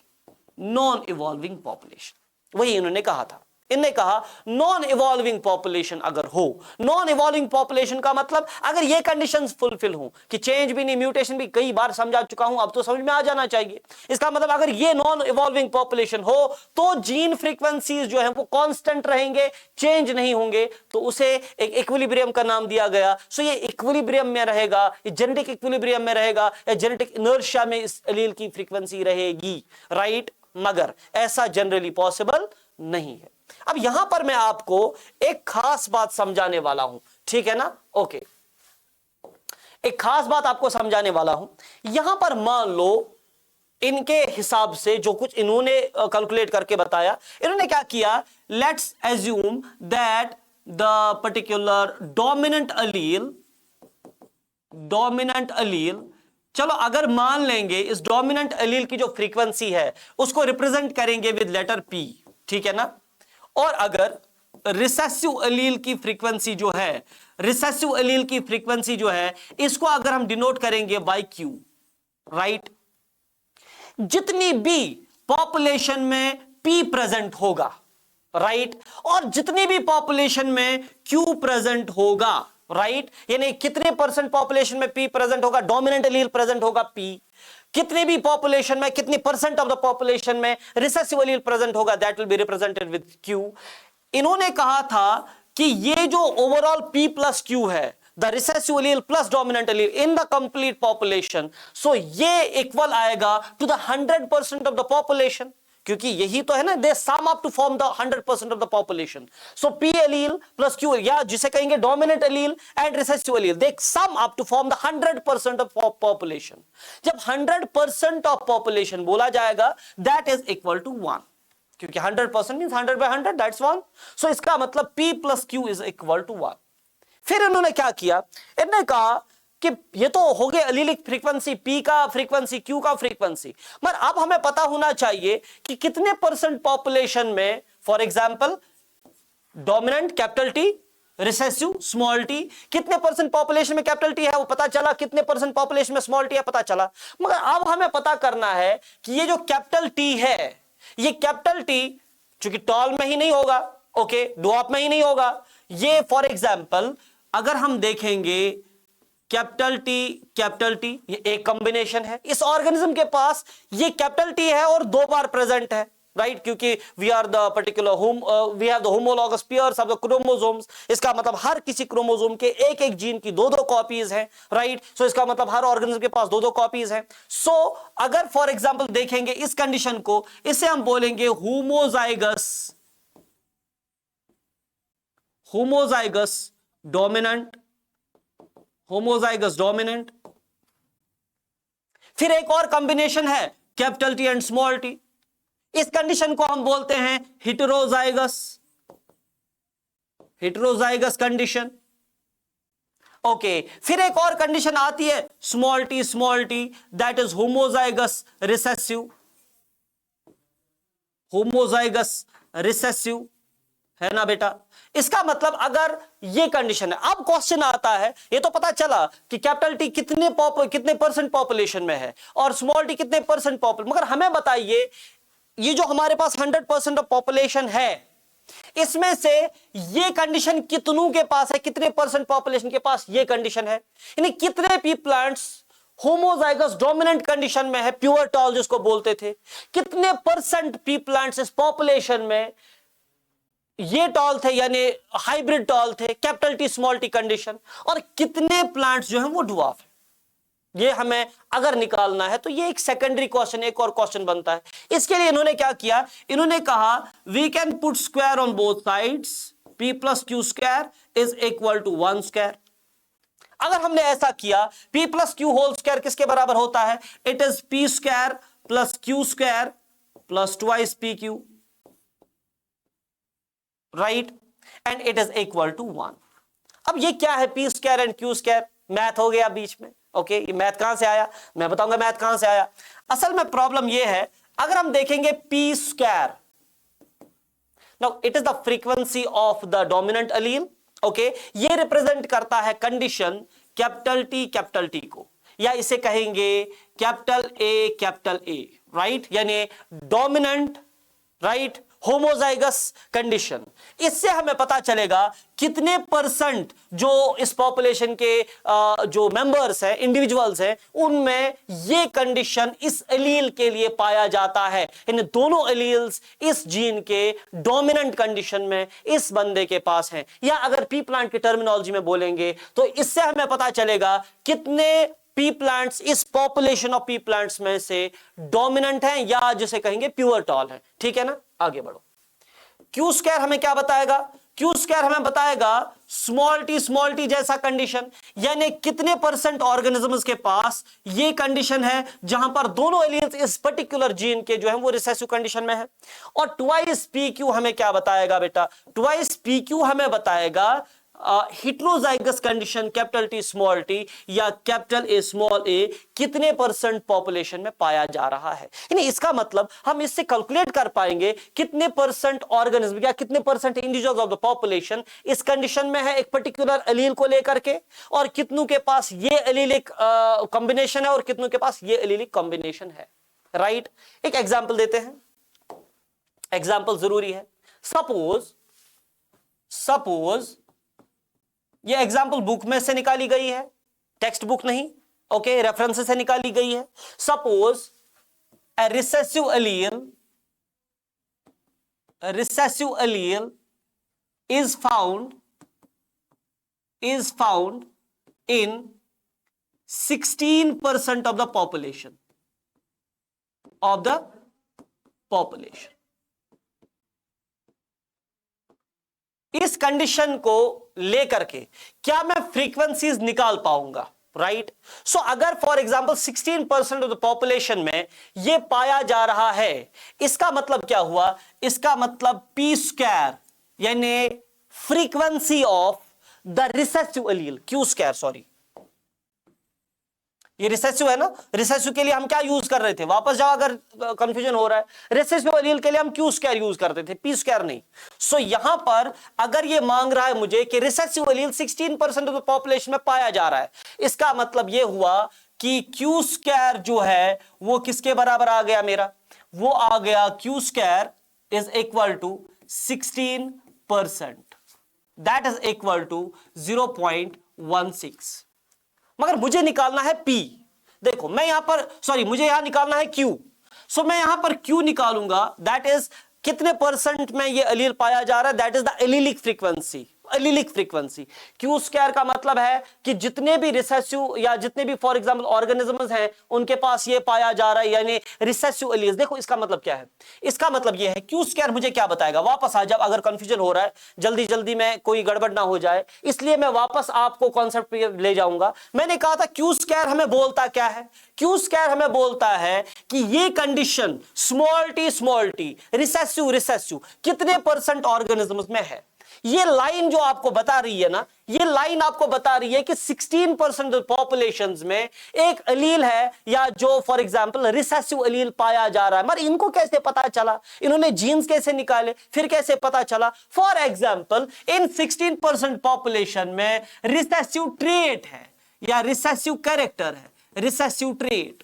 Non evolving population, वही इन्होंने कहा था। इन्होंने कहा नॉन इवॉल्विंग पॉपुलेशन अगर हो, नॉन इवॉल्विंग पॉपुलेशन का मतलब अगर ये कंडीशंस फुलफिल हो कि चेंज भी नहीं, म्यूटेशन भी, कई बार समझा चुका हूं, अब तो समझ में आ जाना चाहिए। इसका मतलब अगर ये नॉन इवॉल्विंग पॉपुलेशन हो तो जीन फ्रीक्वेंसीज जो है वो कांस्टेंट रहेंगे, चेंज नहीं होंगे, तो उसे एक इक्विलिब्रियम का नाम दिया गया। सो ये इक्विलिब्रियम में रहेगा, ये जेनेटिक इक्विलिब्रियम में रहेगा या जेनेटिक इनर्शिया में इस एलील की फ्रीक्वेंसी रहेगी, राइट। मगर ऐसा जनरली पॉसिबल नहीं है। अब यहां पर मैं आपको एक खास बात समझाने वाला हूं, ठीक है ना? ओके, एक खास बात आपको समझाने वाला हूं। यहां पर मान लो इनके हिसाब से जो कुछ इन्होंने कैलकुलेट करके बताया, इन्होंने क्या किया, let's assume that the particular dominant अलील, चलो अगर मान लेंगे इस डोमिनेंट अलील की जो फ्रीक्वेंसी है उसको रिप्रेजेंट करेंगे विद लेटर P, ठीक है ना? और अगर रिसेसिव अलील की फ्रीक्वेंसी जो है, रिसेसिव अलील की फ्रीक्वेंसी जो है, इसको अगर हम डिनोट करेंगे बाय Q, राइट। जितनी भी पॉपुलेशन में P प्रेजेंट होगा, राइट और जितनी भी पॉपुलेशन में Q प्रेजेंट होगा, राइट यानी कितने परसेंट पॉपुलेशन में P प्रेजेंट होगा, डोमिनेंट एलील प्रेजेंट होगा P, कितनी भी पॉपुलेशन में कितनी परसेंट ऑफ द पॉपुलेशन में रिसेसिव एलील प्रेजेंट होगा, that will be represented with Q। इन्होंने कहा था कि ये जो ओवरऑल P प्लस Q है, the recessive allele plus dominant allele in the complete population, so ये इक्वल आएगा to the 100% of the population, क्योंकि यही तो है ना, they sum up to form the 100% of the population. So P allele plus Q, या जिसे कहेंगे dominant allele and recessive allele, they sum up to form the 100% of population. जब 100% ऑफ पॉपुलेशन बोला जाएगा, दैट इज इक्वल टू 1, क्योंकि 100% मींस 100/100, दैट्स 1। सो इसका मतलब P plus Q is equal to 1। फिर इन्होंने क्या किया, इन्होंने कहा कि ये तो हो गए एलीलिक फ्रीक्वेंसी, P का फ्रीक्वेंसी, Q का फ्रीक्वेंसी, मगर अब हमें पता होना चाहिए कि कितने परसेंट पॉपुलेशन में, for example dominant capital T, recessive small t, कितने परसेंट पॉपुलेशन में कैपिटल T है वो पता चला, कितने परसेंट पॉपुलेशन में स्मॉल t है पता चला, मगर अब हमें पता करना है कि ये जो कैपिटल T है, ये कैपिटल T चूंकि टॉल में ही नहीं होगा, ओके, ड्वार्फ में ही नहीं होगा, ये फॉर एग्जांपल अगर हम देखेंगे कैपिटल टी ये एक कॉम्बिनेशन है, इस ऑर्गेनिज्म के पास ये कैपिटल T है और 2 बार प्रेजेंट है, राइट, क्योंकि we are the particular we have the homologous pairs of the chromosomes, इसका मतलब हर किसी क्रोमोसोम के एक एक जीन की 2-2 कॉपीज हैं, राइट। सो इसका मतलब हर ऑर्गेनिज्म के पास 2-2 कॉपीज हैं। सो अगर फॉर एग्जांपल देखेंगे इस कंडीशन को, इसे हम बोलेंगे होमोजाइगस डोमिनेंट। फिर एक और कॉम्बिनेशन है capital T and small t, इस कंडीशन को हम बोलते हैं हेटेरोजाइगस कंडीशन, ओके। फिर एक और कंडीशन आती है small t, that is homozygous recessive, है ना बेटा। इसका मतलब अगर ये कंडीशन है, अब क्वेश्चन आता है, ये तो पता चला कि कैपिटल T कितने परसेंट पॉपुलेशन में है और स्मॉल t कितने परसेंट पॉपुलेशन, मगर हमें बताइए ये जो हमारे पास 100% ऑफ पॉपुलेशन है, इसमें से ये कंडीशन कितनों के पास है, कितने परसेंट पॉपुलेशन के पास ये कंडीशन है, यानी कितने P plants homozygous dominant condition में है, प्योर टॉल जिसको बोलते थे, कितने परसेंट पी प्लांट्स इस पॉपुलेशन में ये टॉल थे यानी हाइब्रिड टॉल थे, capital T small t condition, और कितने प्लांट्स जो हैं वो ड्वार्फ है। ये हमें अगर निकालना है तो ये एक सेकेंडरी क्वेश्चन, एक और क्वेश्चन बनता है। इसके लिए इन्होंने क्या किया, इन्होंने कहा we can put square on both sides, P plus Q square is equal to 1 square. अगर हमने ऐसा किया, P plus Q whole square किसके बराबर होता है, it is P square plus Q square plus twice PQ, right, and it is equal to 1। अब ये क्या है, P square and Q square, math हो गया बीच में, ओके। ये मैथ कहां से आया, मैं बताऊंगा मैथ कहां से आया। असल में प्रॉब्लम ये है, अगर हम देखेंगे P square, now it is the frequency of the dominant allele, okay, ये रिप्रेजेंट करता है कंडीशन कैपिटल T को, या इसे कहेंगे कैपिटल A, राइट, यानी डोमिनेंट, राइट, होमोजाइगस कंडीशन। इससे हमें पता चलेगा कितने परसेंट जो इस पॉपुलेशन के जो मेंबर्स हैं, इंडिविजुअल्स हैं, उनमें ये कंडीशन इस एलील के लिए पाया जाता है। इन दोनों एलील्स इस जीन के डोमिनेंट कंडीशन में इस बंदे के पास हैं, या अगर पी प्लांट की टर्मिनोलॉजी में बोलेंगे तो इससे हमें पता चलेगा कितने पी प्लांट्स इस पॉपुलेशन ऑफ पी प्लांट्स में से डोमिनेंट हैं, या जिसे कहेंगे प्योर टॉल है, ठीक है ना। आगे बढ़ो, क्यू स्क्वायर हमें क्या बताएगा, क्यू स्क्वायर हमें बताएगा स्मॉल t जैसा कंडीशन, यानी कितने परसेंट ऑर्गेनिजम्स के पास ये कंडीशन है जहां पर दोनों एलियंस इस पर्टिकुलर जीन के जो है वो रिसेसिव कंडीशन में है। और ट्वाइस PQ हमें क्या बताएगा बेटा, ट्वाइस PQ हमें बताएगा heterozygous condition capital T small t या कैपिटल A स्मॉल a कितने परसेंट पॉपुलेशन में पाया जा रहा है। यानी इसका मतलब हम इससे कैलकुलेट कर पाएंगे कितने परसेंट ऑर्गेनिज्म या कितने percent individuals of the population इस कंडीशन में है एक पर्टिकुलर एलील को लेकर के, और कितनों के पास ये एलीलिक कॉम्बिनेशन है और कितनों के पास ये एलीलिक कॉम्बिनेशन है, राइट। एक एग्जांपल देते हैं, एग्जांपल जरूरी है। सपोज ये एग्जाम्पल बुक में से निकाली गई है, टेक्स्ट बुक नहीं, ओके, रेफरेंस से निकाली गई है। Suppose a recessive allele is found in 16% of the population इस कंडीशन को लेकर के क्या मैं फ्रीक्वेंसीज निकाल पाऊंगा, राइट? सो अगर for example 16% of the population में ये पाया जा रहा है, इसका मतलब क्या हुआ? इसका मतलब पी स्क्वायर यानी frequency of the recessive allele, Q square, sorry ये रिसेसिव है ना, रिसेसिव के लिए हम क्या यूज कर रहे थे, वापस जाओ अगर कंफ्यूजन हो रहा है, रिसेसिव एलील के लिए हम क्यू स्क्वायर यूज करते थे, पी स्क्वायर नहीं। सो यहां पर अगर ये मांग रहा है मुझे कि recessive allele 16% of the population में पाया जा रहा है, इसका मतलब ये हुआ कि क्यू स्क्वायर जो है वो किसके बराबर आ गया मेरा, वो आ गया Q square is equal to 16%, that is equal to 0.16। मगर मुझे निकालना है P। देखो मैं यहां पर, सॉरी मुझे यहां निकालना है Q। सो मैं यहां पर Q निकालूंगा, दैट इज कितने परसेंट में ये एलील पाया जा रहा है, that is the allelic frequency. Allelic frequency Q square का मतलब है कि जितने भी रिसेसिव या जितने भी फॉर एग्जांपल ऑर्गेनिजम्स हैं उनके पास ये पाया जा रहा है, यानी रिसेसिव एलील्स। देखो इसका मतलब क्या है, इसका मतलब ये है क्यू स्क्वायर मुझे क्या बताएगा, वापस आ जाओ अगर कंफ्यूजन हो रहा है, जल्दी जल्दी में कोई गड़बड़ ना हो जाए, इसलिए मैं वापस आपको कॉन्सेप्ट पे ले जाऊंगा। मैंने कहा था क्यू स्क्वायर हमें बोलता क्या है, क्यू स्क्वायर हमें बोलता है कि ये कंडीशन स्मॉल टी रिसेसिव कितने परसेंट ऑर्गेनिजम्स में है। ये लाइन जो आपको बता रही है ना, ये लाइन आपको बता रही है कि 16% पॉपुलेशंस में एक एलील है या जो फॉर एग्जांपल रिसेसिव एलील पाया जा रहा है। मगर इनको कैसे पता चला, इन्होंने जीन्स कैसे निकाले, फिर कैसे पता चला? फॉर एग्जांपल इन 16% पॉपुलेशन में रिसेसिव ट्रेट है या रिसेसिव कैरेक्टर है, रिसेसिव ट्रेट,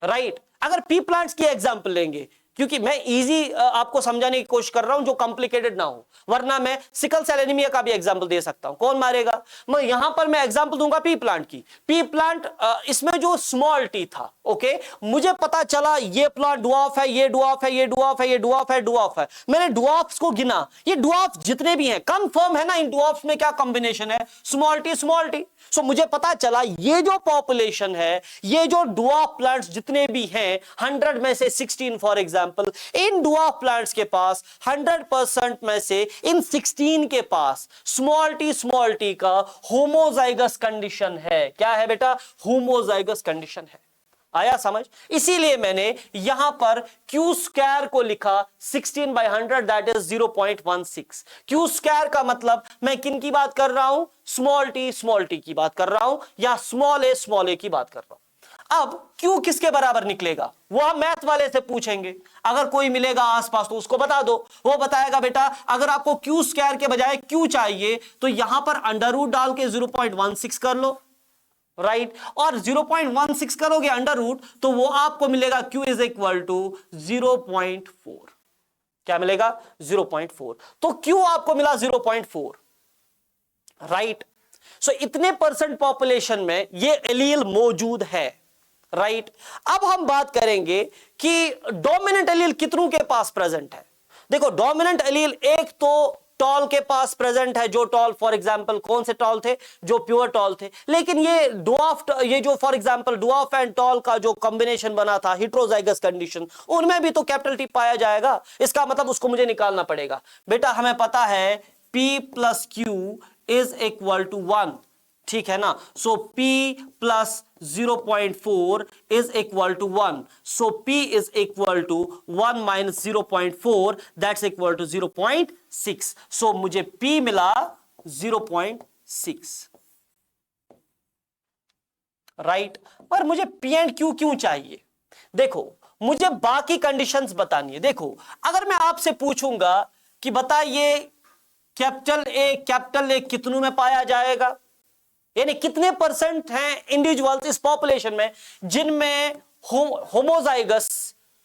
राइट? अगर पी प्लांट्स की एग्जांपल लेंगे, क्योंकि मैं इजी आपको समझाने की कोशिश कर रहा हूं जो कॉम्प्लिकेटेड ना हो, वरना मैं सिकल सेल एनीमिया का भी एग्जांपल दे सकता हूं, कौन मारेगा? मैं यहां पर मैं एग्जांपल दूंगा पी प्लांट की। पी प्लांट इसमें जो स्मॉल टी था, ओके, मुझे पता चला ये प्लांट डुआफ है, ये डुआफ है, ये डुआफ है, ये डुआफ है, डुआफ है। मैंने डुआफ्स को गिना, ये डुआफ जितने भी हैं, कंफर्म है ना इन डुआफ्स में क्या कॉम्बिनेशन है, स्मॉल टी स्मॉल टी। सो मुझे पता चला ये जो पॉपुलेशन है, ये जो डुआफ प्लांट्स जितने भी हैं 100 में से 16 फॉर एग्जांपल, इन डुआफ प्लांट्स के पास 100% में से इन 16 के पास स्मॉल टी का होमोजाइगस कंडीशन है। क्या है बेटा? होमोजाइगस कंडीशन है। आया समझ? इसीलिए मैंने यहां पर क्यू स्क्वायर को लिखा 16/100, दैट इज 0.16। क्यू स्क्वायर का मतलब मैं किन की बात कर रहा हूं? स्मॉल टी की बात कर रहा हूं या स्मॉल ए की बात कर रहा हूं। अब क्यू किसके बराबर निकलेगा वो हम मैथ वाले से पूछेंगे, अगर कोई मिलेगा आसपास तो उसको बता दो, वो बताएगा बेटा अगर आपको क्यू स्क्वायर के बजाय क्यू चाहिए तो यहां पर अंडर रूट डाल के 0.16 कर लो, राइट? और 0.16 करोगे अंडर रूट तो वो आपको मिलेगा Q इज इक्वल टू 0.4। क्या मिलेगा? 0.4। तो Q आपको मिला 0.4, राइट? सो इतने परसेंट पॉपुलेशन में ये एलील मौजूद है, राइट? अब हम बात करेंगे कि डोमिनेंट एलील कितनों के पास प्रेजेंट है। देखो डोमिनेंट एलील एक तो टॉल के पास प्रेजेंट है, जो टॉल फॉर एग्जांपल कौन से टॉल थे? जो प्योर टॉल थे। लेकिन ये डुआफ, ये जो फॉर एग्जांपल डुआफ एंड टॉल का जो कॉम्बिनेशन बना था हेटेरोजाइगस कंडीशन, उनमें भी तो कैपिटल टी पाया जाएगा। इसका मतलब उसको मुझे निकालना पड़ेगा। बेटा हमें पता है P plus Q is equal to 1, ठीक है ना? So P plus 0.4 is equal to 1, so P is equal to 1 minus 0.4, that's equal to 0.6। So मुझे P मिला 0.6, राइट? पर मुझे P एंड Q क्यों चाहिए? देखो मुझे बाकी कंडीशंस बतानी है। देखो अगर मैं आपसे पूछूंगा कि बताइए कैपिटल ए कितनों में पाया जाएगा, यानी कितने परसेंट हैं इंडिविजुअल्स इस पॉपुलेशन में जिनमें होमोजाइगस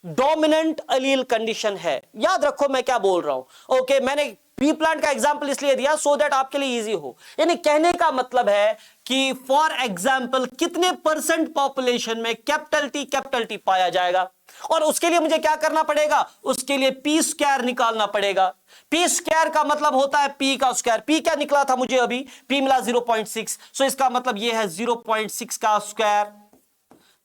डोमिनेंट अलील कंडीशन है। याद रखो मैं क्या बोल रहा हूं। ओके, मैंने पी प्लांट का एग्जांपल इसलिए दिया सो दैट आपके लिए इजी हो। यानी कहने का मतलब है कि फॉर एग्जांपल कितने परसेंट पॉपुलेशन में कैपिटल टी पाया जाएगा, और उसके लिए मुझे क्या करना पड़ेगा, उसके लिए पी स्क्वायर निकालना पड़ेगा। पी स्क्वायर का मतलब होता है पी का स्क्वायर। पी क्या निकला था मुझे अभी, पी मिला 0.6, सो इसका मतलब यह है 0.6 का स्क्वायर।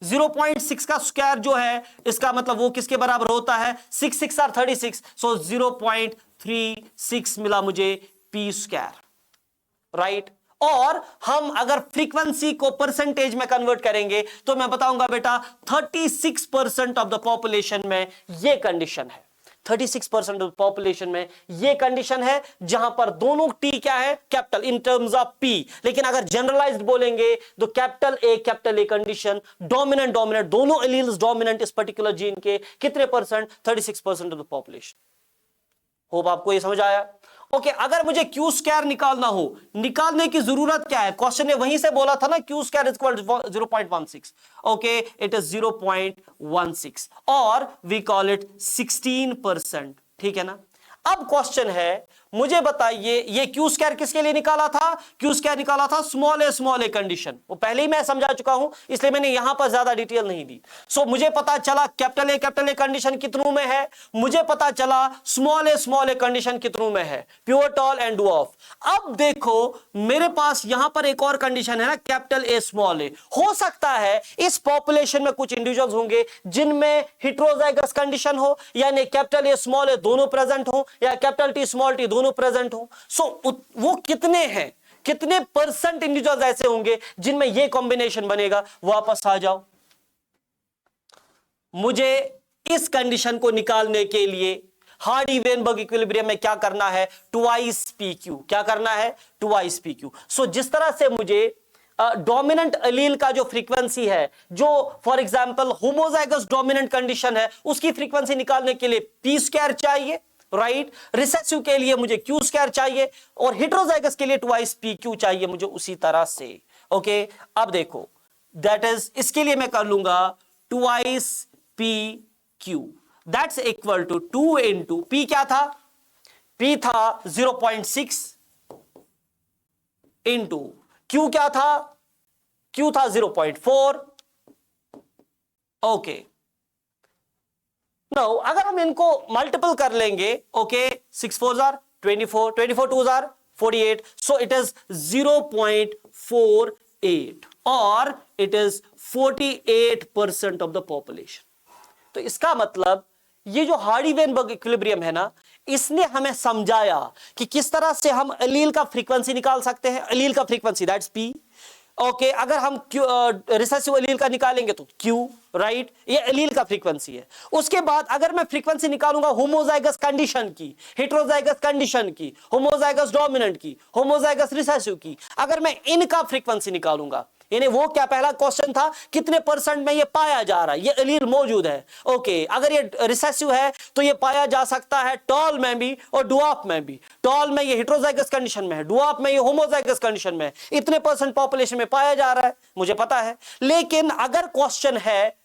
0.6 का स्क्वायर जो है इसका मतलब वो किसके बराबर होता है, 6 6 आर 36, सो 0.36 मिला मुझे पी स्क्वायर, राइट। और हम अगर फ्रीक्वेंसी को परसेंटेज में कन्वर्ट करेंगे तो मैं बताऊंगा बेटा 36% ऑफ द पॉपुलेशन में ये कंडीशन है। 36% ऑफ पॉपुलेशन में ये कंडीशन है जहां पर दोनों टी क्या है, capital in terms of P. लेकिन अगर जनरलाइज्ड बोलेंगे तो कैपिटल ए कंडीशन, डोमिनेंट दोनों एलील्स डोमिनेंट इस पर्टिकुलर जीन के कितने percent, 36% of the population. Hope आपको ये समझ आया। ओके, अगर मुझे क्यू स्क्वायर निकालना हो, निकालने की जरूरत क्या है, क्वेश्चन ने वहीं से बोला था ना, Q square is equal to 0.16। Okay, it is 0.16 और वी कॉल इट 16%, ठीक है ना। अब क्वेश्चन है, मुझे बताइए ये क्यू स्क्वायर किसके लिए निकाला था, क्यू स्क्वायर निकाला था स्मॉल ए कंडीशन। वो पहले ही मैं समझा चुका हूं, इसलिए मैंने यहां पर ज्यादा डिटेल नहीं दी। सो मुझे पता चला कैपिटल ए कंडीशन कितनों में है, मुझे पता चला स्मॉल ए कंडीशन कितनों में है, प्योर, टॉल एंड डवार्फ। अब देखो मेरे पास यहां पर एक और कंडीशन है ना, कैपिटल ए स्मॉल ए। हो सकता है इस पॉपुलेशन में कुछ इंडिविजुअल्स होंगे जिनमें हेटेरोजाइगस कंडीशन हो, यानी कैपिटल ए स्मॉल ए दोनों प्रेजेंट हो, या कैपिटल टी स्मॉल टी दोनों प्रेजेंट हो। सो वो कितने हैं, कितने परसेंट इंडिविजुअल्स ऐसे होंगे जिनमें ये कॉम्बिनेशन बनेगा। वापस आ जाओ, मुझे इस कंडीशन को निकालने के लिए हार्डी-वेनबर्ग इक्विलिब्रियम में क्या करना है, ट्वाइस पी क्यू। क्या करना है, ट्वाइस पी क्यू। सो जिस तरह से मुझे डोमिनेंट अलील का जो फ्रीक्वेंसी है, जो for example homozygous dominant condition है, उसकी फ्रीक्वेंसी निकालने के लिए पी स्क्वायर चाहिए, राइट। रिसेसिव के लिए मुझे क्यू स्क्वायर चाहिए, और हेटेरोजाइगस के लिए ट्वाइस पी क्यू चाहिए मुझे उसी तरह से। ओके, अब देखो दैट इज, इसके लिए मैं कर लूंगा twice P Q, that's equal to 2 into P. क्या था, पी था 0.6 इंटू क्यू क्या था, क्यू था 0.4। ओके, नाउ अगर हम इनको मल्टीपल कर लेंगे, okay, 6 4 jar 24, 24 2 jar 48, so it is 0.48 और it is 48% of the population. तो इसका मतलब ये जो हार्डी-वेनबर्ग इक्विलिब्रियम है ना, इसने हमें समझाया कि किस तरह से हम एलील का फ्रीक्वेंसी निकाल सकते हैं। एलील का फ्रीक्वेंसी दैट्स पी। ओके, अगर हम रिसेसिव एलील का निकालेंगे तो क्यू, राइट। ये एलील का फ्रीक्वेंसी है। उसके बाद अगर मैं फ्रीक्वेंसी निकालूंगा होमोजाइगस कंडीशन की, हेटेरोजाइगस कंडीशन की, होमोजाइगस डोमिनेंट की, होमोजाइगस रिसेसिव की, अगर मैं इनका फ्रीक्वेंसी निकालूंगा, यानी वो क्या, पहला क्वेश्चन था कितने परसेंट में ये पाया जा रहा है, ये एलील मौजूद है। ओके, अगर ये रिसेसिव है तो ये पाया जा सकता है टॉल में भी और डवार्फ में भी। टॉल में ये हेटेरोजाइगस कंडीशन में है, डवार्फ में ये होमोजाइगस कंडीशन में है। इतने परसेंट पॉपुलेशन में पाया जा रहा है, मुझे पता है। लेकिन अगर क्वेश्चन है,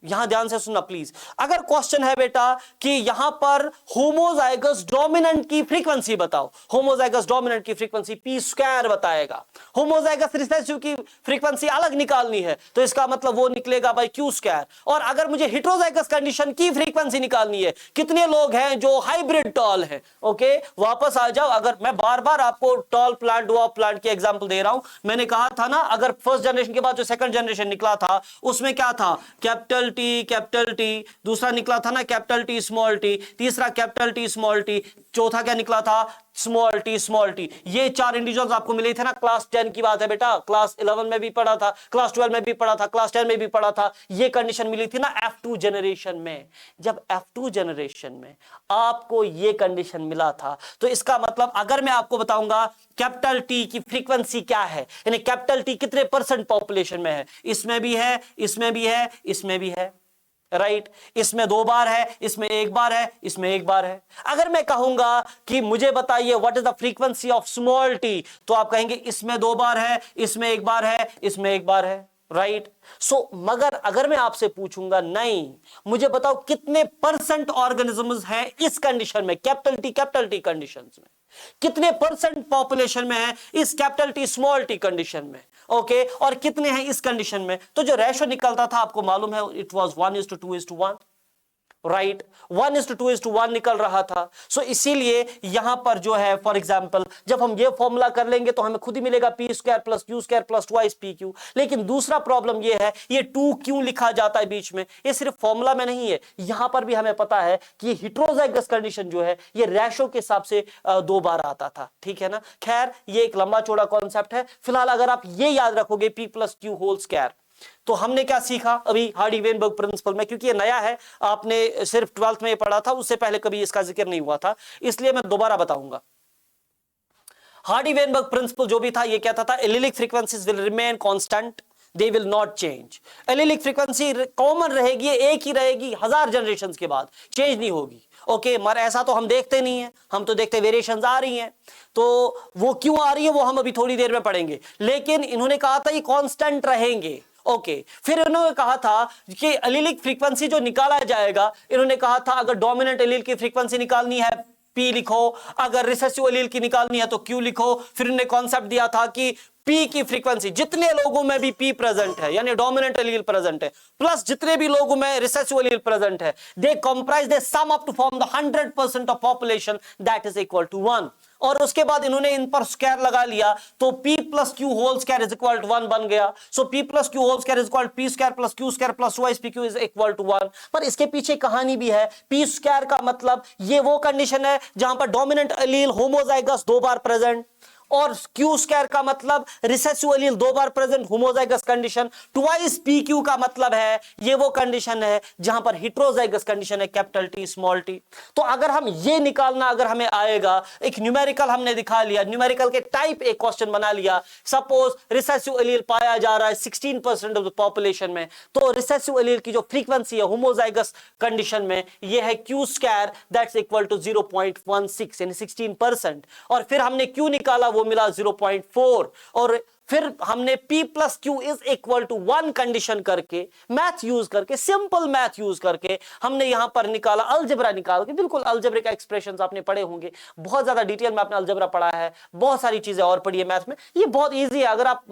यहां ध्यान से सुनना प्लीज, अगर क्वेश्चन है बेटा कि यहां पर होमोजाइगस डोमिनेंट की फ्रीक्वेंसी बताओ, होमोजाइगस डोमिनेंट की फ्रीक्वेंसी पी स्क्वायर बताएगा, होमोजाइगस रिसेसिव की फ्रीक्वेंसी अलग निकालनी है तो इसका मतलब वो निकलेगा बाय क्यू स्क्वायर। और अगर मुझे हेटेरोजाइगस कंडीशन की फ्रीक्वेंसी निकालनी है, कितने लोग हैं जो हाइब्रिड टॉल है। ओके, वापस आ जाओ। अगर मैं बार बार आपको टॉल प्लांट, डवार्फ प्लांट की एग्जांपल दे रहा हूं, मैंने कहा था ना, अगर फर्स्ट जनरेशन के बाद जो सेकंड जनरेशन निकला था उसमें क्या था, कैपिटल टी, दूसरा निकला था ना कैपिटल टी स्मॉल टी, तीसरा कैपिटल टी स्मॉल टी, चौथा क्या निकला था, स्मॉल टी। ये 4 इंडिविजुअल्स आपको मिले थे ना, क्लास 10 की बात है बेटा, क्लास 11 में भी पढ़ा था, क्लास 12 में भी पढ़ा था, क्लास 10 में भी पढ़ा था। ये कंडीशन मिली थी ना F2 जनरेशन में। जब F2 जनरेशन में आपको ये कंडीशन मिला था तो इसका मतलब अगर मैं आपको बताऊंगा कैपिटल टी की फ्रीक्वेंसी क्या है, यानी कैपिटल टी कितने परसेंट पॉपुलेशन में है, इसमें भी है, इसमें भी है, इसमें भी है, राइट। इसमें 2 बार है, इसमें 1 बार है, इसमें 1 बार है। अगर मैं कहूंगा कि मुझे बताइए what is the frequency of small T, तो आप कहेंगे इसमें 2 बार है, इसमें 1 बार है, इसमें 1 बार है, राइट। सो मगर अगर मैं आपसे पूछूंगा नहीं, मुझे बताओ कितने परसेंट ऑर्गेनिजम्स हैं इस कंडीशन में, कैपिटल टी कंडीशन में, कितने परसेंट पॉपुलेशन में है इस capital T small T condition में, ओके, और कितने हैं इस कंडीशन में। तो जो रेशो निकलता था आपको मालूम है, इट वाज 1:2:1, राइट, 1:2:1 निकल रहा था। सो इसीलिए यहां पर जो है फॉर एग्जांपल जब हम ये फॉर्मूला कर लेंगे तो हमें खुद ही मिलेगा p² + q² + twice pq। लेकिन दूसरा प्रॉब्लम ये है, ये 2 क्यों लिखा जाता है बीच में, ये सिर्फ फॉर्मूला में नहीं है, यहां पर भी हमें पता है कि ये हेटेरोजाइगस कंडीशन जो है ये रेशो के हिसाब से 2 बार आता था, ठीक है ना। खैर ये एक लंबा चौड़ा कॉन्सेप्ट है। फिलहाल अगर आप ये याद रखोगे p + q², तो हमने क्या सीखा अभी हार्डी-वेनबर्ग प्रिंसिपल में, क्योंकि ये नया है, आपने सिर्फ 12th में ये पढ़ा था, उससे पहले कभी इसका जिक्र नहीं हुआ था, इसलिए मैं दोबारा बताऊंगा। हार्डी-वेनबर्ग प्रिंसिपल जो भी था ये कहता था allylic frequencies will remain constant, they will not change. Allylic frequency common रहेगी, एक ही रहेगी 1000 जनरेशंस के बाद, चेंज नहीं होगी, ओके। मगर ऐसा तो हम देखते नहीं है, हम तो देखते वेरिएशंस आ रही हैं, तो वो क्यों आ रही है वो हम अभी थोड़ी देर में पढ़ेंगे। लेकिन इन्होंने कहा था ये कांस्टेंट रहेंगे, ओके। फिर इन्होंने कहा था कि एलिलिक फ्रीक्वेंसी जो निकाला जाएगा, इन्होंने कहा था अगर डोमिनेंट एलील की फ्रीक्वेंसी निकालनी है P लिखो, अगर रिसेसिव एलील की निकालनी है तो Q लिखो। फिर इन्होंने कॉन्सेप्ट दिया था कि P की फ्रीक्वेंसी जितने लोगों में भी P प्रेजेंट है, यानी डोमिनेंट एलील प्रेजेंट है, प्लस जितने भी लोगों में रिसेसिव एलील प्रेजेंट है, they comprise, they sum up to form the 100% of population that is equal to 1। और उसके बाद इन्होंने इन पर स्क्वायर लगा लिया, तो P + Q² is equal to 1 बन गया। So P + Q² is equal to P² + Q² + twice PQ is equal to 1। पर इसके पीछे कहानी भी है। P² का मतलब ये वो कंडीशन है जहां पर डोमिनेंट एलील होमोजाइगस 2 बार प्रेजेंट, और Q² का मतलब रिसेसिव एलील 2 बार present, homozygous condition. Twice PQ का मतलब है ये वो कंडीशन है जहां पर हेटेरोजाइगस कंडीशन है, कैपिटल T स्मॉल t। तो अगर हम ये निकालना अगर हमें आएगा, एक न्यूमेरिकल हमने दिखा लिया, न्यूमेरिकल के टाइप एक क्वेश्चन बना लिया, सपोज रिसेसिव एलील पाया जा रहा है 16% ऑफ द पॉपुलेशन में, तो रिसेसिव एलील की जो फ्रीक्वेंसी है होमोजाइगस कंडीशन में ये है Q² दैट्स इक्वल टू 0.16 यानी 16%। और फिर हमने Q निकाला, वो मिला 0.4, और फिर हमने P + Q is equal to 1 condition करके, मैथ यूज करके, सिंपल मैथ यूज करके हमने यहां पर निकाला, अलजेब्रा निकाल के, बिल्कुल अलजेब्रिक एक्सप्रेशंस आपने पढ़े होंगे, बहुत ज्यादा डिटेल में आपने अलजेब्रा पढ़ा है, बहुत सारी चीजें और पढ़ी है मैथ में, ये बहुत इजी है। अगर आप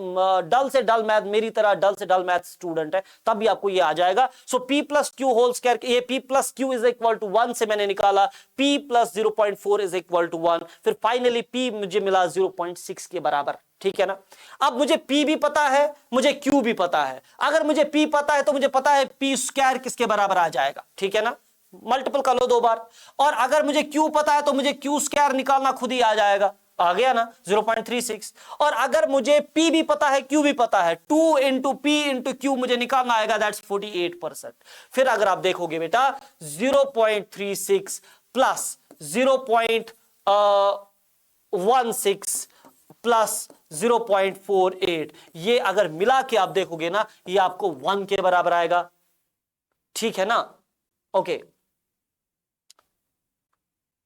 डल से डल मैथ, मेरी तरह डल से डल मैथ स्टूडेंट है, तब भी आपको ये आ जाएगा। सो P + Q² ये P + Q is equal to 1 से मैंने निकाला, P + 0.4 इज इक्वल टू 1, फिर फाइनली P मुझे मिला 0.6 के बराबर, ठीक है ना। अब मुझे P भी पता है, मुझे Q भी पता है। अगर मुझे P पता है तो मुझे पता है P² किसके बराबर आ जाएगा, ठीक है ना, मल्टीपल कर लो 2 बार। और अगर मुझे Q पता है तो मुझे Q² निकालना खुद ही आ जाएगा, आ गया ना 0.36। और अगर मुझे P भी पता है, Q भी पता है, 2 × P × Q मुझे निकालना आएगा, दैट्स 48%। फिर अगर आप देखोगे बेटा 0.36 प्लस 0.16 प्लस 0.48, ये अगर मिला के आप देखोगे ना, ये आपको 1 के बराबर आएगा, ठीक है ना। ओके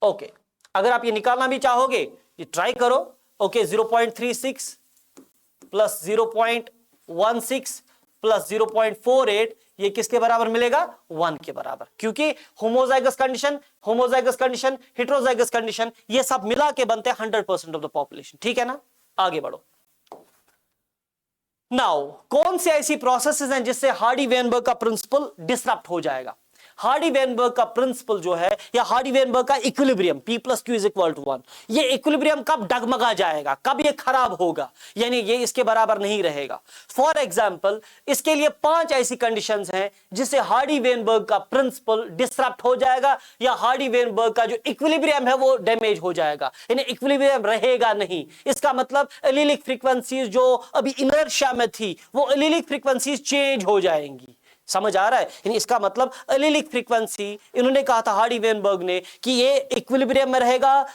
ओके, अगर आप ये निकालना भी चाहोगे ये ट्राई करो, ओके। 0.36 प्लस 0.16 प्लस 0.48 ये किसके बराबर मिलेगा, 1 के बराबर, क्योंकि होमोजाइगस कंडीशन, हेटेरोजाइगस कंडीशन, ये सब मिला के बनते हैं 100% ऑफ द पॉपुलेशन, ठीक है ना। आगे बढ़ो। नाउ कौन सी ऐसी प्रोसेसेस हैं जिससे हार्डी-वेनबर्ग का प्रिंसिपल डिसरप्ट हो जाएगा। हार्डी-वेनबर्ग का प्रिंसिपल जो है, या हार्डी-वेनबर्ग का equilibrium P + Q is equal to 1, ये इक्विलिब्रियम कब डगमगा जाएगा, कब ये खराब होगा, यानी ये इसके बराबर नहीं रहेगा। फॉर एग्जांपल इसके लिए 5 ऐसी कंडीशंस हैं जिससे हार्डी-वेनबर्ग का प्रिंसिपल डिसरप्ट हो जाएगा, या हार्डी-वेनबर्ग का जो इक्विलिब्रियम है वो डैमेज हो जाएगा, यानी इक्विलिब्रियम रहेगा नहीं। इसका मतलब एलिलिक फ्रीक्वेंसीज जो अभी इनर्शिया में थी वो एलिलिक फ्रीक्वेंसीज चेंज हो जाएंगी, समझ आ रहा है। यानी इसका मतलब एलिलिक फ्रीक्वेंसी, इन्होंने कहा था हार्डी-वेनबर्ग ने कि ये इक्विलिब्रियम में रहेगा,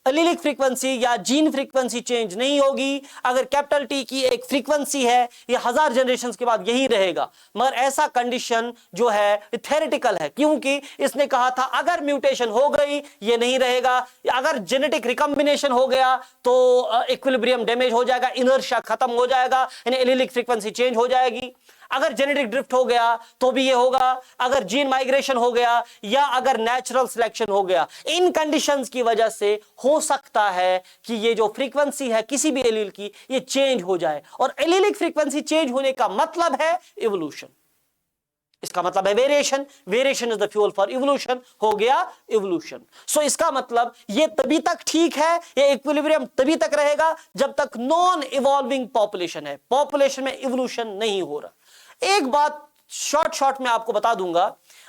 एलीलिक फ्रीक्वेंसी या जीन फ्रीक्वेंसी चेंज नहीं होगी। अगर कैपिटल टी की एक फ्रीक्वेंसी है ये 1000 जनरेशन के बाद यही रहेगा, मगर ऐसा कंडीशन जो है थ्योरेटिकल है, क्योंकि इसने कहा था अगर म्यूटेशन हो गई ये नहीं रहेगा, अगर जेनेटिक रिकॉम्बिनेशन हो गया तो इक्विलिब्रियम डैमेज हो जाएगा, इनर्शिया खत्म हो जाएगा, यानी एलीलिक फ्रीक्वेंसी चेंज हो जाएगी। अगर जेनेटिक ड्रिफ्ट हो गया तो भी ये होगा, अगर जीन माइग्रेशन हो गया या अगर नेचुरल सिलेक्शन हो गया, इन कंडीशंस की वजह से हो सकता है कि ये जो फ्रीक्वेंसी है किसी भी एलील की ये चेंज हो जाए। और एलीलिक फ्रीक्वेंसी चेंज होने का मतलब है इवोल्यूशन, इसका मतलब है variation. Variation is the fuel for evolution, हो गया इवोल्यूशन। सो इसका मतलब ये तभी तक ठीक है, ये इक्विलिब्रियम तभी तक रहेगा जब तक नॉन इवॉल्विंग पॉपुलेशन है, पॉपुलेशन में इवोल्यूशन नहीं हो रहा। एक बात शॉर्ट में आपको बता दूंगा,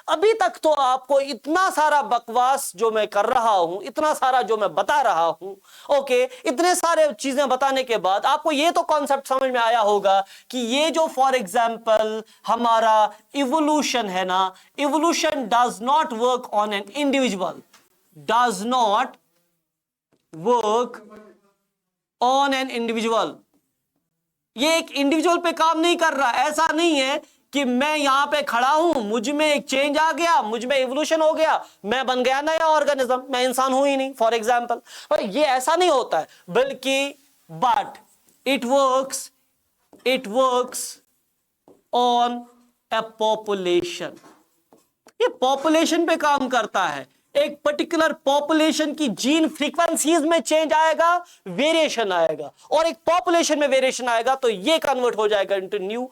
अभी तक तो आपको इतना सारा बकवास जो मैं कर रहा हूं, इतना सारा जो मैं बता रहा हूं, ओके, इतने सारे चीजें बताने के बाद आपको ये तो कॉन्सेप्ट समझ में आया होगा कि ये जो फॉर एग्जांपल हमारा इवोल्यूशन है ना, evolution does not work on an individual, does not work on an individual. ये एक इंडिविजुअल पे काम नहीं कर रहा। ऐसा नहीं है कि मैं यहां पे खड़ा हूं, मुझ में एक चेंज आ गया, मुझ में इवोल्यूशन हो गया, मैं बन गया नया ऑर्गेनिज्म, मैं इंसान हूं ही नहीं फॉर एग्जांपल। ये ऐसा नहीं होता है, बल्कि but it works on A population. ये पॉपुलेशन पे काम करता है। एक पर्टिकुलर पॉपुलेशन की जीन फ्रीक्वेंसीज में चेंज आएगा, वेरिएशन आएगा, और एक पॉपुलेशन में वेरिएशन आएगा तो ये कन्वर्ट हो जाएगा इनटू न्यू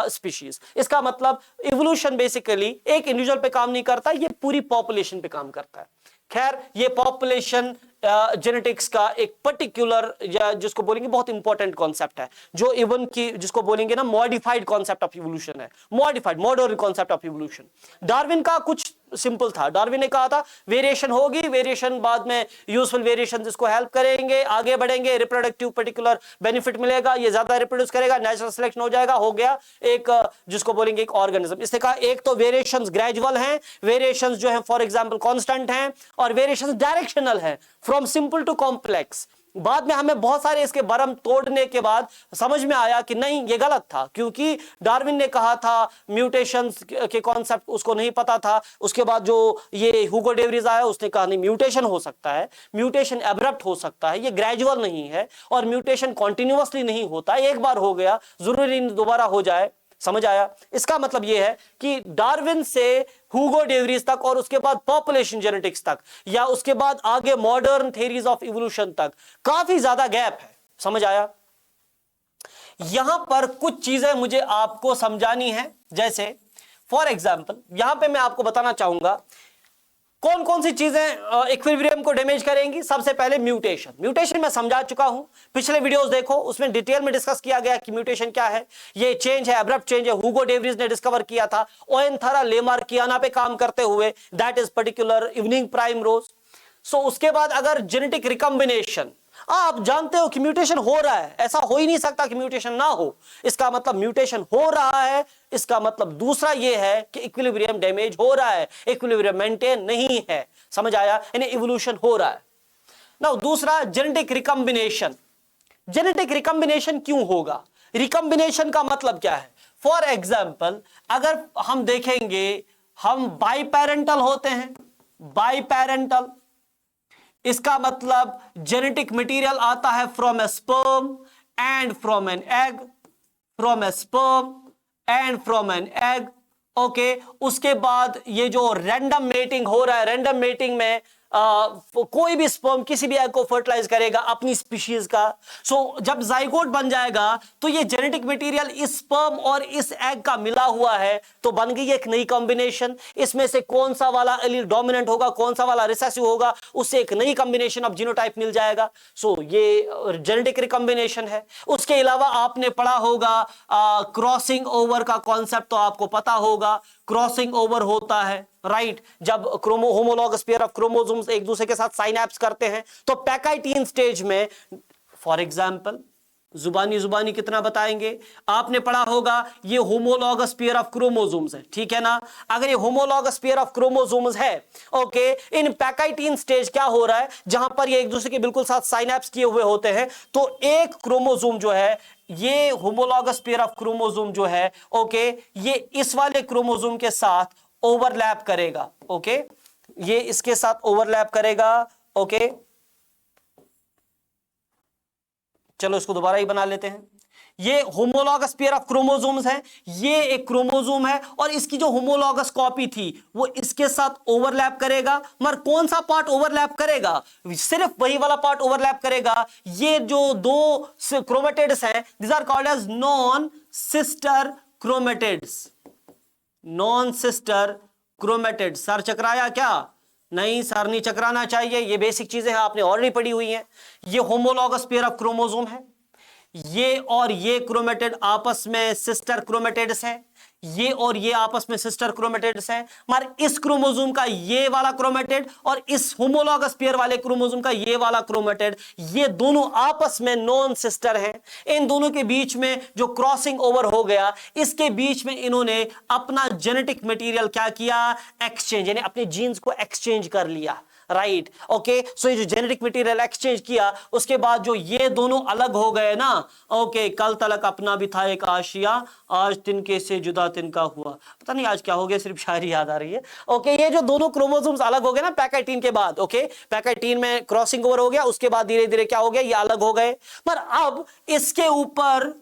स्पीशीज। इसका मतलब इवोल्यूशन बेसिकली एक इंडिविजुअल पे काम नहीं करता, ये पूरी पॉपुलेशन पे काम करता है। खैर, ये पॉपुलेशन जेनेटिक्स का एक पर्टिकुलर या जिसको बोलेंगे बहुत इंपॉर्टेंट कॉन्सेप्ट है, जो इवन की जिसको बोलेंगे ना मॉडिफाइड कॉन्सेप्ट ऑफ इवोल्यूशन है, modified modern concept of evolution. Darwin का कुछ सिंपल था, डार्विन ने कहा था वेरिएशन होगी, वेरिएशन बाद में यूजफुल वेरिएशन जिसको हेल्प करेंगे, आगे बढ़ेंगे, रिप्रोडक्टिव पर्टिकुलर बेनिफिट मिलेगा, ये ज्यादा रिप्रोड्यूस करेगा, नेचुरल सिलेक्शन हो जाएगा, हो गया एक जिसको बोलेंगे एक ऑर्गेनिज्म। इसने कहा एक तो वेरिएशंस ग्रेजुअल हैं, वेरिएशंस जो हैं फॉर एग्जांपल कांस्टेंट हैं, और वेरिएशंस डायरेक्शनल हैं फ्रॉम सिंपल टू कॉम्प्लेक्स। बाद में हमें बहुत सारे इसके भरम तोड़ने के बाद समझ में आया कि नहीं ये गलत था, क्योंकि डार्विन ने कहा था म्यूटेशंस के कॉन्सेप्ट उसको नहीं पता था। उसके बाद जो ये ह्यूगो डे व्रीज आया उसने कहा नहीं म्यूटेशन हो सकता है, म्यूटेशन एब्रप्ट हो सकता है, ये ग्रेजुअल नहीं है, और म्यूटेशन कॉन्टिन्यूअसली नहीं होता, एक बार हो गया जरूरी दोबारा हो जाए। समझ आया? इसका मतलब यह है कि डार्विन से ह्यूगो डे व्रीज तक और उसके बाद पॉपुलेशन जेनेटिक्स तक या उसके बाद आगे मॉडर्न थ्योरीज ऑफ इवोल्यूशन तक काफी ज्यादा गैप है। समझ आया? यहां पर कुछ चीजें मुझे आपको समझानी है, जैसे फॉर एग्जांपल यहां पे मैं आपको बताना चाहूंगा कौन कौन सी चीजें इक्विलिब्रियम को डैमेज करेंगी। सबसे पहले म्यूटेशन। म्यूटेशन मैं समझा चुका हूं, पिछले वीडियोस देखो, उसमें डिटेल में डिस्कस किया गया कि म्यूटेशन क्या है। ये चेंज है, एब्रप्ट चेंज है, ह्यूगो डे व्रीज ने डिस्कवर किया था ओएनथरा लेमार्कियाना पे काम करते हुए, that is particular evening primrose. So उसके बाद अगर जेनेटिक रिकॉम्बिनेशन, आप जानते हो कि म्यूटेशन हो रहा है, ऐसा हो ही नहीं सकता कि म्यूटेशन ना हो, इसका मतलब म्यूटेशन हो रहा है, इसका मतलब दूसरा यह है कि इक्विलिब्रियम डैमेज हो रहा है, इक्विलिब्रियम मेंटेन नहीं है। समझ आया? यानी इवोल्यूशन हो रहा है। नाउ दूसरा जेनेटिक रिकॉम्बिनेशन। जेनेटिक रिकॉम्बिनेशन क्यों होगा? रिकॉम्बिनेशन का मतलब क्या है? फॉर एग्जांपल अगर हम देखेंगे, हम बाइपेरेंटल होते हैं, बाइपेरेंटल, इसका मतलब जेनेटिक मटेरियल आता है from A sperm and from an egg, from A sperm and from an egg. Okay, उसके बाद ये जो रैंडम मेटिंग हो रहा है, रैंडम मेटिंग में कोई भी स्पर्म किसी भी एग को फर्टिलाइज करेगा अपनी स्पीशीज का। सो जब जाइगोट बन जाएगा तो ये जेनेटिक मटेरियल इस स्पर्म और इस एग का मिला हुआ है, तो बन गई एक नई कॉम्बिनेशन। इसमें से कौन सा वाला एलील डोमिनेंट होगा, कौन सा वाला रिसेसिव होगा, उससे एक नई कॉम्बिनेशन ऑफ जीनोटाइप मिल जाएगा। सो ये जेनेटिक रिकॉम्बिनेशन है। उसके अलावा आपने पढ़ा होगा क्रॉसिंग ओवर का कॉन्सेप्ट, तो आपको पता होगा क्रॉसिंग ओवर होता है, राइट, जब होमोलॉगस पेयर ऑफ क्रोमोसोम्स एक दूसरे के साथ साइनैप्स करते हैं, तो पैकाइटीन स्टेज में फॉर एग्जांपल जुबानी जुबानी कितना बताएंगे? आपने पढ़ा होगा ये होमोलॉगस पेयर ऑफ क्रोमोसोम्स है, ठीक है ना? अगर ये होमोलॉगस पेयर ऑफ क्रोमोसोम्स है, ओके, इन पैकाइटीन स्टेज क्या हो रहा है, जहां पर ये एक दूसरे के बिल्कुल साथ साइनैप्स किए हुए होते हैं, तो एक क्रोमोसोम जो है, ये होमोलॉगस पेयर ऑफ क्रोमोसोम जो है, ओके, ये इस वाले क्रोमोसोम के साथ ओवरलैप करेगा, ओके, ये इसके साथ ओवरलैप करेगा, ओके। चलो इसको दोबारा ही बना लेते हैं। ये होमोलॉगस पेयर ऑफ क्रोमोसोम्स है, ये एक क्रोमोसोम है और इसकी जो होमोलॉगस कॉपी थी वो इसके साथ ओवरलैप करेगा, मगर कौन सा पार्ट ओवरलैप करेगा? सिर्फ वही वाला पार्ट ओवरलैप करेगा। ये जो दो क्रोमेटिड्स हैं, these are called as non sister chromatids, non sister chromatids. Sir चकराया क्या? नहीं सर, नहीं चकराना चाहिए, ये बेसिक चीजें हैं, आपने ऑलरेडी पढ़ी हुई हैं। ये होमोलॉगस पेयर ऑफ क्रोमोसोम है, ये और ये क्रोमेटिड आपस में सिस्टर क्रोमेटिड्स हैं, ये और ये आपस में सिस्टर क्रोमेटिड्स हैं, मगर इस क्रोमोसोम का ये वाला क्रोमेटिड और इस होमोलॉगस पेयर वाले क्रोमोसोम का ये वाला क्रोमेटिड, ये दोनों आपस में नॉन सिस्टर हैं। इन दोनों के बीच में जो क्रॉसिंग ओवर हो गया, इसके बीच में इन्होंने अपना जेनेटिक मटेरियल क्या किया? एक्सचेंज, यानी अपने जीन्स को एक्सचेंज कर लिया, राइट, ओके। सो ये जो जेनेटिक मटेरियल एक्सचेंज किया, उसके बाद जो ये दोनों अलग हो गए ना, ओके, कल तलक अपना भी था एक आशिया, आज तिनके से जुदा तिनका हुआ। पता नहीं आज क्या हो गया, सिर्फ शायरी याद आ रही है, ओके। ये जो दोनों क्रोमोसोम्स अलग हो गए ना पैकाइटीन के बाद, ओके, पैकाइटीन में क्रॉसिंग ओवर हो गया, उसके बाद धीरे धीरे क्या हो गया, ये अलग हो गए, पर अब इसके ऊपर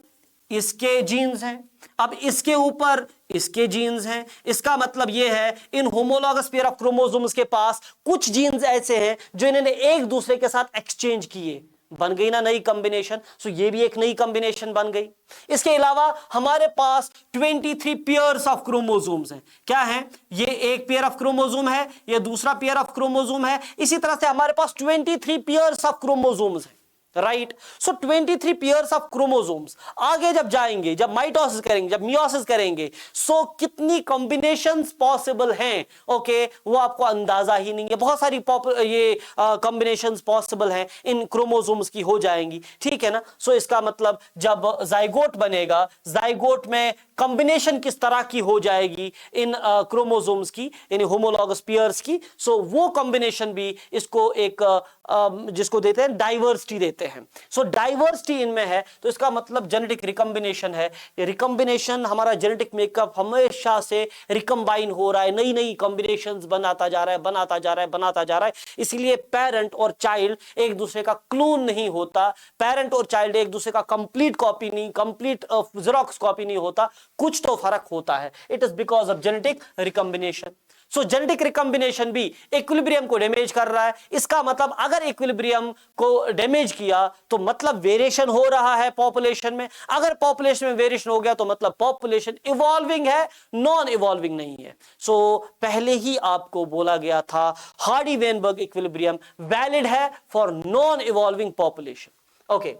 इसके जीन्स हैं, अब इसके ऊपर इसके जीन्स हैं। इसका मतलब यह है इन होमोलॉगस पेयर ऑफ क्रोमोसोम्स के पास कुछ जीन्स ऐसे हैं जो इन्होंने एक दूसरे के साथ एक्सचेंज किए, बन गई ना नई कॉम्बिनेशन। सो ये भी एक नई कॉम्बिनेशन बन गई। इसके अलावा हमारे पास 23 पेयर्स ऑफ क्रोमोसोम्स हैं। क्या है? ये एक पेयर ऑफ क्रोमोसोम है, ये दूसरा पेयर ऑफ क्रोमोसोम है, इसी तरह से हमारे पास 23 पेयर्स ऑफ क्रोमोसोम्स हैं, right. So 23 pairs of chromosomes. आगे जब जाएंगे, जब माइटोसिस करेंगे, जब मियोसिस करेंगे, सो कितनी कॉम्बिनेशंस पॉसिबल हैं, ओके, वो आपको अंदाजा ही नहीं है। बहुत सारी ये कॉम्बिनेशंस पॉसिबल हैं इन क्रोमोसोम्स की हो जाएंगी, ठीक है ना। सो इसका मतलब जब जाइगोट बनेगा, जाइगोट में कॉम्बिनेशन किस तरह की हो जाएगी इन क्रोमोसोम्स की, यानी होमोलॉगस पेयर्स की, सो वो कॉम्बिनेशन भी इसको एक जिसको देते हैं डाइवर्सिटी देते हैं। सो डाइवर्सिटी इनमें है, तो इसका मतलब जेनेटिक रिकॉम्बिनेशन है। ये रिकॉम्बिनेशन, हमारा जेनेटिक मेकअप हमेशा से रिकम्बाइन हो रहा है, नई नई कॉम्बिनेशंस बनाता जा रहा है, बनाता जा रहा है, बनाता जा रहा है। इसीलिए पेरेंट और चाइल्ड एक दूसरे का क्लोन नहीं होता, पेरेंट और चाइल्ड एक दूसरे का कंप्लीट कॉपी नहीं, कंप्लीट जेरोक्स कॉपी नहीं होता, कुछ तो फर्क होता है। It is because of genetic recombination. So genetic recombination भी इक्विलिब्रियम को डैमेज कर रहा है। इसका मतलब अगर इक्विलिब्रियम को डैमेज किया तो मतलब वेरिएशन हो रहा है पॉपुलेशन में। अगर पॉपुलेशन में वेरिएशन हो गया तो मतलब पॉपुलेशन इवॉल्विंग है, नॉन इवॉल्विंग नहीं है। सो पहले ही आपको बोला गया था हार्डी-वेनबर्ग इक्विलिब्रियम वैलिड है for non evolving population. Okay,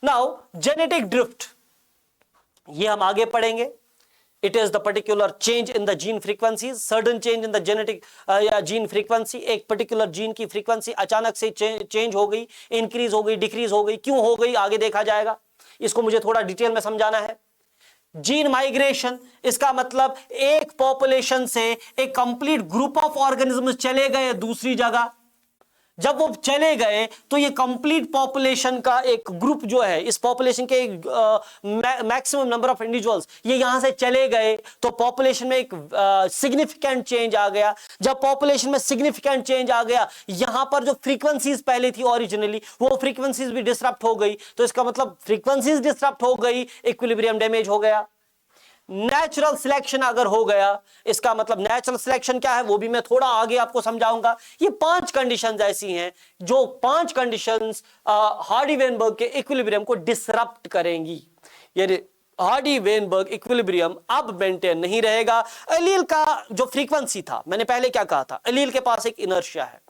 now genetic drift, ये हम आगे पढ़ेंगे। It is the particular change in the gene frequencies, certain change in the genetic gene frequency। एक particular gene की frequency अचानक से change हो गई, increase हो गई, decrease हो गई, क्यों हो गई आगे देखा जाएगा। इसको मुझे थोड़ा डिटेल में समझाना है। जीन माइग्रेशन, इसका मतलब एक पॉपुलेशन से एक कंप्लीट ग्रुप ऑफ ऑर्गेनिज्म चले गए दूसरी जगह। जब वो चले गए तो ये कंप्लीट पॉपुलेशन का एक ग्रुप जो है, इस पॉपुलेशन के मैक्सिमम नंबर ऑफ इंडिविजुअल्स ये यहां से चले गए, तो पॉपुलेशन में एक सिग्निफिकेंट चेंज आ गया। जब पॉपुलेशन में सिग्निफिकेंट चेंज आ गया, यहां पर जो फ्रीक्वेंसीज पहले थी ओरिजिनली, वो फ्रीक्वेंसीज भी डिसरप्ट हो गई। तो इसका मतलब फ्रीक्वेंसीज डिसरप्ट हो गई, इक्विलिब्रियम डैमेज हो गया। नेचुरल सिलेक्शन अगर हो गया, इसका मतलब नेचुरल सिलेक्शन क्या है वो भी मैं थोड़ा आगे आपको समझाऊंगा। ये 5 कंडीशंस ऐसी हैं जो 5 कंडीशंस हार्डी-वेनबर्ग के इक्विलिब्रियम को डिसरप्ट करेंगी। ये हार्डी वेनबर्ग इक्विलिब्रियम अब मेंटेन नहीं रहेगा। एलील का जो फ्रीक्वेंसी था, मैंने पहले क्या कहा था, एलील के पास एक इनर्शिया है।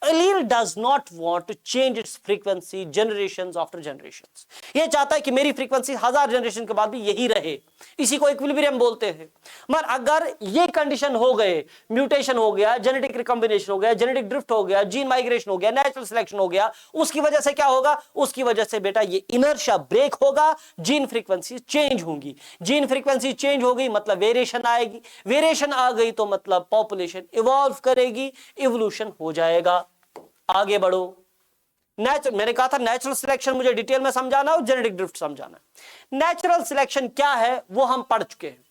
Allele does not want to change its frequency generations after generations. ये चाहता है कि मेरी फ्रीक्वेंसी 1000 जनरेशन के बाद भी यही रहे, इसी को इक्विलिब्रियम बोलते हैं। मगर अगर ये कंडीशन हो गए, म्यूटेशन हो गया, जेनेटिक रिकॉम्बिनेशन हो गया, जेनेटिक ड्रिफ्ट हो गया, जीन माइग्रेशन हो गया, नेचुरल सिलेक्शन हो गया, उसकी वजह से क्या होगा, उसकी वजह से बेटा ये इनर्शिया ब्रेक होगा, जीन फ्रीक्वेंसी चेंज होंगी। जीन फ्रीक्वेंसी चेंज हो गई मतलब वेरिएशन आएगी, वेरिएशन आ गई तो मतलब पॉपुलेशन इवॉल्व करेगी, इवोल्यूशन हो जाएगा। आगे बढ़ो। मैंने कहा था नेचुरल सिलेक्शन मुझे डिटेल में समझाना और जेनेटिक ड्रिफ्ट समझाना। नेचुरल सिलेक्शन क्या है वो हम पढ़ चुके हैं।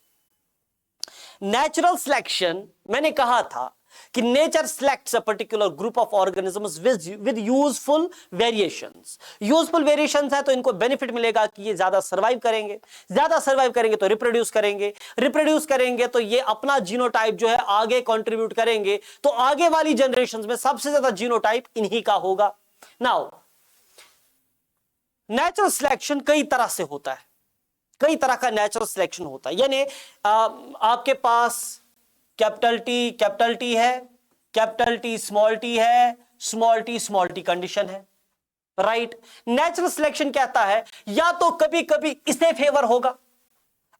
नेचुरल सिलेक्शन मैंने कहा था कि nature selects a particular group of organisms with useful variations. Useful variations है तो इनको बेनिफिट मिलेगा कि ये ज्यादा सर्वाइव करेंगे, ज्यादा सर्वाइव करेंगे तो रिप्रोड्यूस करेंगे, रिप्रोड्यूस करेंगे तो ये अपना जीनोटाइप जो है आगे कंट्रीब्यूट करेंगे, तो आगे वाली जनरेशंस में सबसे ज्यादा जीनोटाइप इन्हीं का होगा। नाउ नेचुरल सिलेक्शन कई तरह से होता है, कई तरह का नेचुरल सिलेक्शन होता है। यानी आपके पास कैपिटल टी है, कैपिटल टी है, स्मॉल टी कंडीशन है, राइट। नेचुरल सिलेक्शन कहता है या तो कभी कभी इसे फेवर होगा,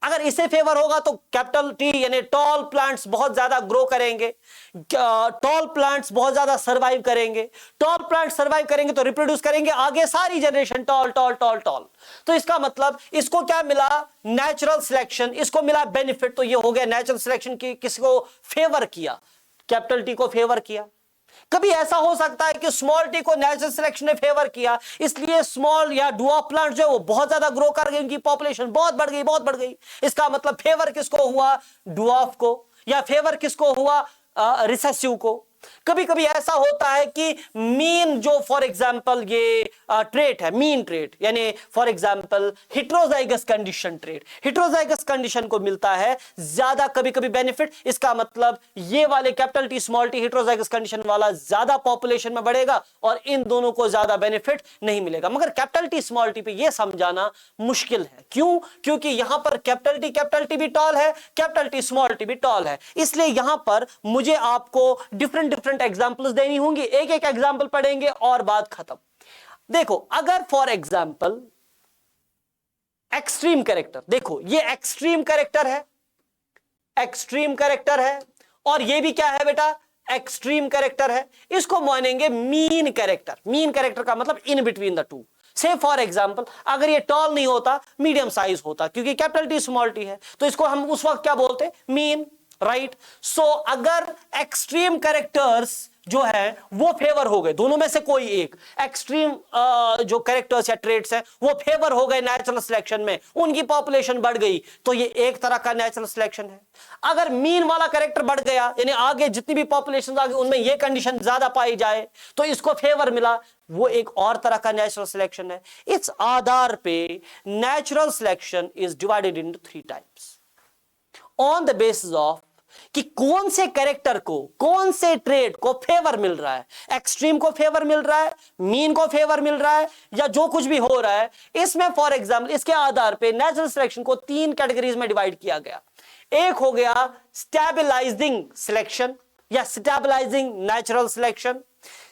अगर इसे फेवर होगा तो कैपिटल टी यानी टॉल प्लांट्स बहुत ज्यादा ग्रो करेंगे, टॉल प्लांट्स बहुत ज्यादा सर्वाइव करेंगे, टॉल प्लांट्स सर्वाइव करेंगे तो रिप्रोड्यूस करेंगे आगे सारी generation toll toll toll toll. तो इसका मतलब इसको क्या मिला, नेचुरल सिलेक्शन, इसको मिला बेनिफिट, तो ये हो गया नेचुरल सिलेक्शन की किसको फेवर किया, कैपिटल टी को फेवर किया। कभी ऐसा हो सकता है कि स्मॉल टी को नेचुरल सिलेक्शन ने फेवर किया, इसलिए स्मॉल या डुआफ प्लांट जो है वो बहुत ज्यादा ग्रो कर गए, उनकी पॉपुलेशन बहुत बढ़ गई, बहुत बढ़ गई। इसका मतलब फेवर किसको हुआ, डुआफ को, या फेवर किसको हुआ, रिसेसिव को। कभी कभी ऐसा होता है कि मीन जो फॉर एग्जांपल ये ट्रेट है, मीन ट्रेट यानी for example heterozygous condition trait, heterozygous condition को मिलता है ज्यादा कभी कभी बेनिफिट। इसका मतलब ये वाले capital T small T heterozygous condition वाला ज्यादा पॉपुलेशन में बढ़ेगा और इन दोनों को ज्यादा बेनिफिट नहीं मिलेगा। मगर कैपिटल टी स्मॉल टी पे ये समझाना मुश्किल है। क्यों? क्योंकि यहां पर कैपिटल टी भी टॉल है, कैपिटल टी स्मॉल टी भी टॉल है, इसलिए यहां पर मुझे आपको डिफरेंट एग्जांपल्स देनी होंगी। एक एक एग्जांपल पढ़ेंगे और बात खत्म। देखो अगर फॉर एग्जांपल एक्सट्रीम कैरेक्टर, देखो ये एक्सट्रीम कैरेक्टर है, एक्सट्रीम कैरेक्टर है, और ये भी क्या है बेटा, एक्सट्रीम कैरेक्टर है। इसको मानेंगे मीन कैरेक्टर। मीन कैरेक्टर का मतलब इन बिटवीन द टू। से फॉर एग्जांपल अगर ये टॉल नहीं होता, मीडियम साइज होता, क्योंकि कैपिटल टी स्मॉल टी है, तो इसको हम उस वक्त क्या बोलते, मीन, राइट। सो अगर एक्सट्रीम कैरेक्टर्स जो है वो फेवर हो गए, दोनों में से कोई एक एक्सट्रीम जो कैरेक्टर्स या ट्रेड्स हैं वो फेवर हो गए नेचुरल सिलेक्शन में, उनकी पॉपुलेशन बढ़ गई, तो ये एक तरह का नेचुरल सिलेक्शन है। अगर मीन वाला कैरेक्टर बढ़ गया, यानी आगे जितनी भी पॉपुलेशन आ गई उनमें ये कंडीशन ज्यादा पाई जाए तो इसको फेवर मिला, वो एक और तरह का नेचुरल सिलेक्शन है। इस आधार पे natural selection is divided into 3 types on the basis of कि कौन से कैरेक्टर को, कौन से ट्रेड को फेवर मिल रहा है, एक्सट्रीम को फेवर मिल रहा है, मीन को फेवर मिल रहा है, या जो कुछ भी हो रहा है इसमें। फॉर एग्जांपल इसके आधार पे नेचुरल सिलेक्शन को 3 कैटेगरीज में डिवाइड किया गया। एक हो गया स्टेबलाइजिंग सिलेक्शन या stabilising natural selection.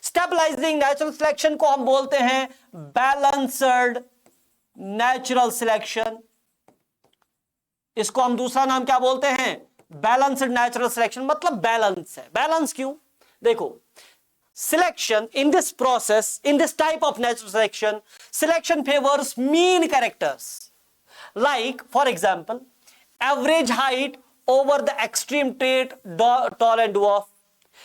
Stabilising natural selection को हम बोलते हैं बैलेंस्ड नेचुरल सिलेक्शन। इसको हम दूसरा नाम क्या बोलते हैं, बैलेंस्ड नेचुरल सिलेक्शन। मतलब बैलेंस है। बैलेंस क्यों? देखो selection in this process, in this type of natural selection, selection favours mean characters like for example average height over the extreme trait tall and dwarf.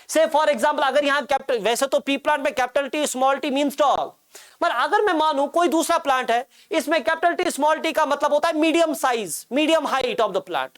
Say for example अगर यहां कैपिटल, वैसे तो पी प्लांट में capital T small T means tall, पर अगर मैं मानूं कोई दूसरा प्लांट है, इसमें कैपिटल टी स्मॉल टी का मतलब होता है medium size, medium height of the plant.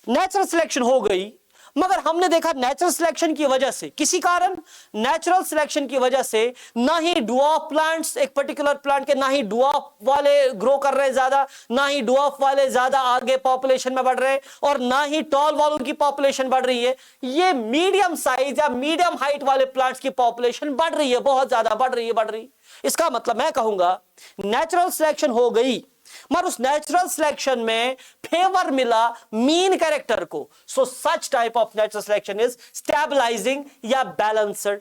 Natural selection हो गई, मगर हमने देखा नेचुरल सिलेक्शन की वजह से, किसी कारण नेचुरल सिलेक्शन की वजह से ना ही डुआफ प्लांट्स, एक पर्टिकुलर प्लांट के ना ही डुआफ वाले ग्रो कर रहे ज्यादा, ना ही डुआफ वाले ज्यादा आगे पॉपुलेशन में बढ़ रहे, और ना ही टॉल वालों की पॉपुलेशन बढ़ रही है। ये मीडियम साइज या मीडियम हाइट वाले प्लांट्स की पॉपुलेशन बढ़ रही है, बहुत ज्यादा बढ़ रही है, बढ़ रही। इसका मतलब मैं कहूंगा नेचुरल सिलेक्शन हो गई, मगर उस नेचुरल सिलेक्शन में फेवर मिला मीन कैरेक्टर को। So such type of natural selection is stabilising या बैलेंस्ड,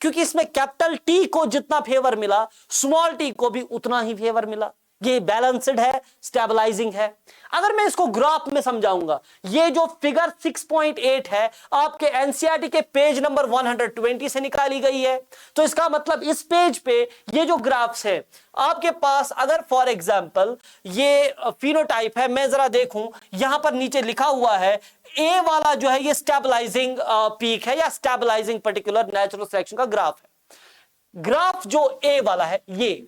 क्योंकि इसमें कैपिटल टी को जितना फेवर मिला स्मॉल टी को भी उतना ही फेवर मिला। ये बैलेंस्ड है, स्टेबलाइजिंग है। अगर मैं इसको ग्राफ में समझाऊंगा, ये जो फिगर 6.8 है आपके एनसीईआरटी के पेज नंबर 120 से निकाली गई है। तो इसका मतलब इस पेज पे ये जो ग्राफ्स है आपके पास, अगर फॉर एग्जांपल ये फिनोटाइप है, मैं जरा देखूं, यहां पर नीचे लिखा हुआ है ए वाला जो है ये स्टेबलाइजिंग पीक है या स्टेबलाइजिंग पर्टिकुलर नेचुरल सिलेक्शन का ग्राफ है। ग्राफ जो ए वाला है ये,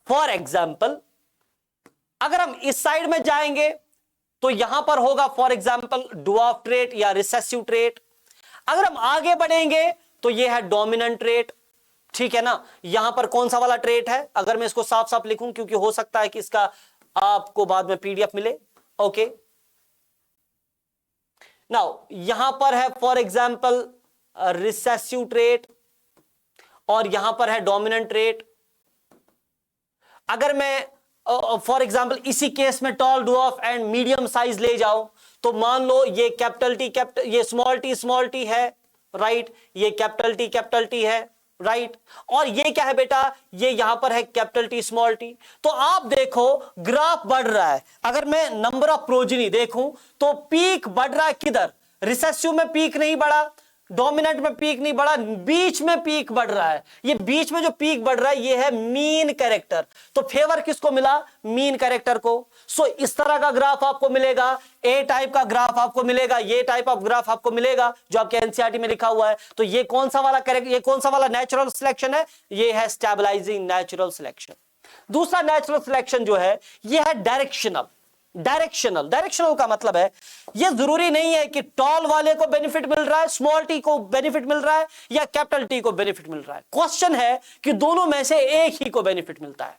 फॉर एग्जाम्पल अगर हम इस साइड में जाएंगे तो यहां पर होगा फॉर एग्जाम्पल ड्वार्फ ट्रेट या रिसेसिव ट्रेट। अगर हम आगे बढ़ेंगे तो यह है डोमिनेंट ट्रेट, ठीक है ना। यहां पर कौन सा वाला ट्रेट है, अगर मैं इसको साफ साफ लिखूं, क्योंकि हो सकता है कि इसका आपको बाद में पीडीएफ मिले। ओके, नाउ यहां पर है फॉर एग्जाम्पल रिसेसिव ट्रेट और यहां पर है डोमिनेंट ट्रेट। अगर मैं फॉर एग्जाम्पल इसी केस में tall, dwarf and medium size ले जाओ तो मान लो ये कैपिटल टी ये स्मॉल टी है, राइट, ये कैपिटल टी है, राइट, और ये क्या है बेटा, ये यहां पर है कैपिटल टी स्मॉल टी। तो आप देखो ग्राफ बढ़ रहा है। अगर मैं नंबर ऑफ प्रोजेनी देखूं तो पीक बढ़ रहा है किधर, रिसेसिव में पीक नहीं बढ़ा, डोमिनेंट में पीक नहीं बढ़ा, बीच में पीक बढ़ रहा है। ये बीच में जो पीक बढ़ रहा है ये है मीन कैरेक्टर। तो फेवर किसको मिला, मीन कैरेक्टर को। सो इस तरह का ग्राफ आपको मिलेगा, ए टाइप का ग्राफ आपको मिलेगा, ये टाइप ऑफ ग्राफ आपको मिलेगा जो आपके एनसीईआरटी में लिखा हुआ है। तो ये कौन सा वाला कैरेक्टर, ये कौन सा वाला नेचुरल सिलेक्शन है, ये है स्टेबलाइजिंग नेचुरल सिलेक्शन। दूसरा नेचुरल सिलेक्शन जो है ये है डायरेक्शनल। डायरेक्शनल का मतलब है ये जरूरी नहीं है कि टॉल वाले को बेनिफिट मिल रहा है, स्मॉल टी को बेनिफिट मिल रहा है या कैपिटल टी को बेनिफिट मिल रहा है। क्वेश्चन है कि दोनों में से एक ही को बेनिफिट मिलता है।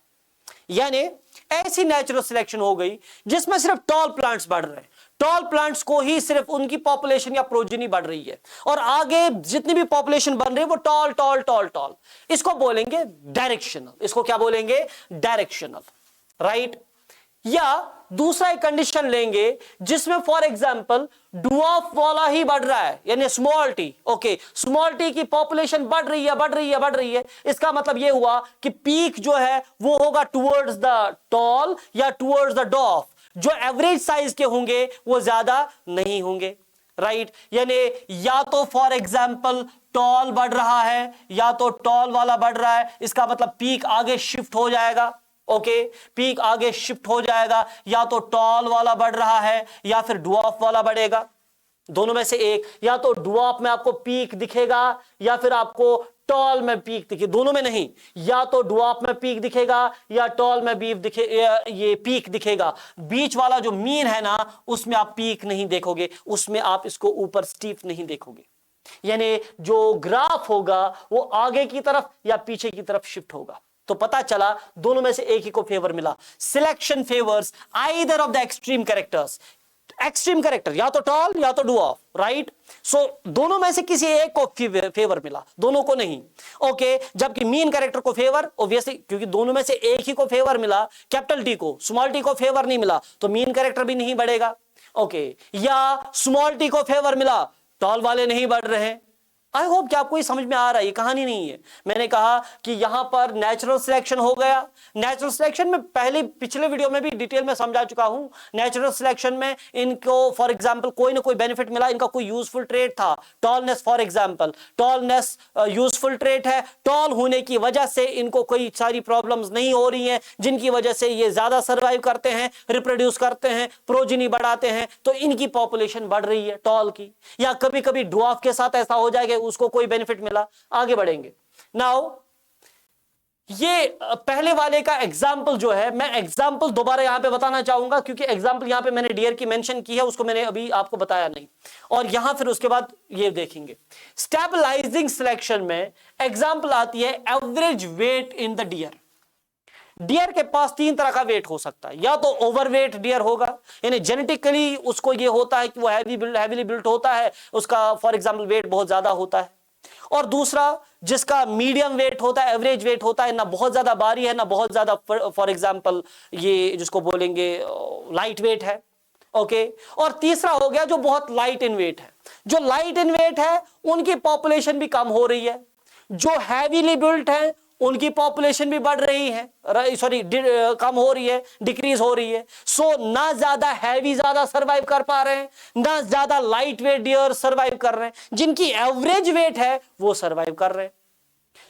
यानी ऐसी नेचुरल सिलेक्शन हो गई जिसमें सिर्फ टॉल प्लांट्स बढ़ रहे हैं, टॉल प्लांट्स को ही सिर्फ उनकी पॉपुलेशन या प्रोजेनी बढ़ रही है और आगे जितनी भी पॉपुलेशन बन रही है वो टॉल टॉल टॉल टॉल, इसको बोलेंगे डायरेक्शनल। इसको क्या बोलेंगे, डायरेक्शनल, राइट। या दूसरा एक कंडीशन लेंगे जिसमें फॉर एग्जांपल ड्वार्फ वाला ही बढ़ रहा है, यानी small T. Okay, small T की पॉपुलेशन बढ़ रही है। इसका मतलब यह हुआ कि पीक जो है वो होगा टुवर्ड्स द टॉल या टुवर्ड्स द डॉर्फ। जो एवरेज साइज के होंगे वो ज्यादा नहीं होंगे, राइट। यानी या तो फॉर एग्जांपल टॉल बढ़ रहा है या तो टॉल वाला बढ़ रहा है, इसका मतलब पीक आगे शिफ्ट हो जाएगा। ओके, पीक आगे शिफ्ट हो जाएगा, या तो टॉल वाला बढ़ रहा है या फिर ड्वार्फ वाला बढ़ेगा, दोनों में से एक। या तो ड्वार्फ में आपको पीक दिखेगा या फिर आपको टॉल में पीक दिखे, दोनों में नहीं। या तो ड्वार्फ में पीक दिखेगा या टॉल में ये पीक दिखेगा। बीच वाला जो मीन है ना उसमें आप पीक नहीं देखोगे, उसमें आप इसको ऊपर स्टीप नहीं देखोगे। यानी जो ग्राफ होगा वो आगे की तरफ या पीछे की तरफ शिफ्ट होगा। तो पता चला दोनों में से एक ही को फेवर मिला। Selection favours either of the extreme characters, extreme character या तो टॉल या तो ड्वार्फ, राइट। सो दोनों में से किसी एक को फेवर मिला, दोनों को नहीं। ओके, जबकि मीन कैरेक्टर को फेवर, ऑब्वियसली क्योंकि दोनों में से एक ही को फेवर मिला, कैपिटल टी को, स्मॉल टी को फेवर नहीं मिला तो मीन कैरेक्टर भी नहीं बढ़ेगा। ओके, या स्मॉल टी को फेवर मिला, टॉल वाले नहीं बढ़ रहे हैं। आई होप कि आपको ये समझ में आ रहा है, ये कहानी नहीं है। मैंने कहा कि यहां पर नेचुरल सिलेक्शन हो गया। नेचुरल सिलेक्शन में पहले पिछले वीडियो में भी डिटेल में समझा चुका हूं। नेचुरल सिलेक्शन में इनको फॉर एग्जांपल कोई ना कोई बेनिफिट मिला, इनका कोई यूजफुल ट्रेट था। Tallness for example, tallness useful trait है, टॉल होने की वजह से इनको कोई सारी प्रॉब्लम्स नहीं हो रही हैं जिनकी वजह से ये ज्यादा सर्वाइव करते हैं, रिप्रोड्यूस करते हैं, प्रोजेनी बढ़ाते हैं, तो इनकी पॉपुलेशन बढ़ रही है टॉल की। या कभी कभी ड्वार्फ के साथ ऐसा हो जाएगा उसको कोई बेनिफिट मिला, आगे बढ़ेंगे। नाउ ये पहले वाले का एग्जाम्पल जो है, मैं एग्जाम्पल दोबारा यहां पे बताना चाहूंगा क्योंकि एग्जाम्पल यहां पे मैंने डियर की मेंशन की है, उसको मैंने अभी आपको बताया नहीं। और यहां फिर उसके बाद ये देखेंगे स्टेबलाइजिंग सिलेक्शन में एग्जाम्पल आती है average weight in the deer. Deer के पास तीन तरह का वेट हो सकता है, या तो ओवरवेट डियर होगा, यानी जेनेटिकली उसको ये होता है कि वो हैवीली बिल्ट होता है, उसका फॉर एग्जांपल वेट बहुत ज्यादा होता है। और दूसरा जिसका मीडियम वेट होता है, एवरेज वेट होता है, ना बहुत ज्यादा भारी है ना बहुत ज्यादा, फॉर एग्जांपल ये जिसको बोलेंगे लाइट वेट है। ओके, और तीसरा हो गया जो बहुत लाइट इन वेट है। जो लाइट इन वेट है उनकी पॉपुलेशन भी कम हो रही है, जो हैवीली बिल्ट है उनकी पॉपुलेशन भी बढ़ रही है, सॉरी कम हो रही है, डिक्रीज हो रही है। सो ना ज्यादा हैवी ज्यादा सरवाइव कर पा रहे हैं, ना ज्यादा लाइट वेट डियर सरवाइव कर रहे हैं, जिनकी एवरेज वेट है वो सरवाइव कर रहे हैं।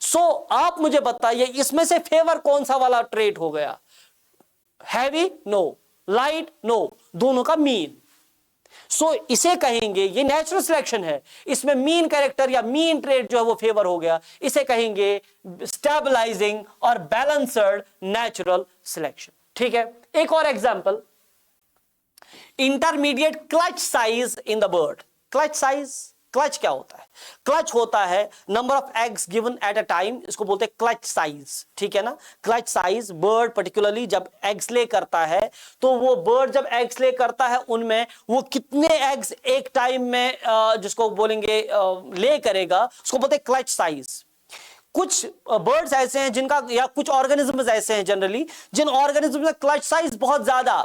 सो आप मुझे बताइए इसमें से फेवर कौन सा वाला ट्रेट हो गया? हैवी नो, लाइट नो, दोनों का मीन। सो इसे कहेंगे, ये नेचुरल सिलेक्शन है, इसमें मीन कैरेक्टर या मीन ट्रेट जो है वो फेवर हो गया, इसे कहेंगे स्टेबलाइजिंग और बैलेंस्ड नेचुरल सिलेक्शन। ठीक है, एक और example, intermediate clutch size in the bird. Clutch size, clutch क्या होता है? क्लच होता है number of eggs given at a time, इसको बोलते हैं क्लच साइज। ठीक है ना, क्लच साइज, बर्ड पर्टिकुलरली जब एग्स ले करता है तो वो बर्ड जब एग्स ले करता है उनमें वो कितने एग्स एक टाइम में जिसको बोलेंगे ले करेगा, उसको बोलते हैं क्लच साइज। कुछ बर्ड्स ऐसे हैं जिनका, या कुछ ऑर्गेनिज्म्स ऐसे हैं जनरली जिन ऑर्गेनिज्म में क्लच साइज बहुत ज्यादा,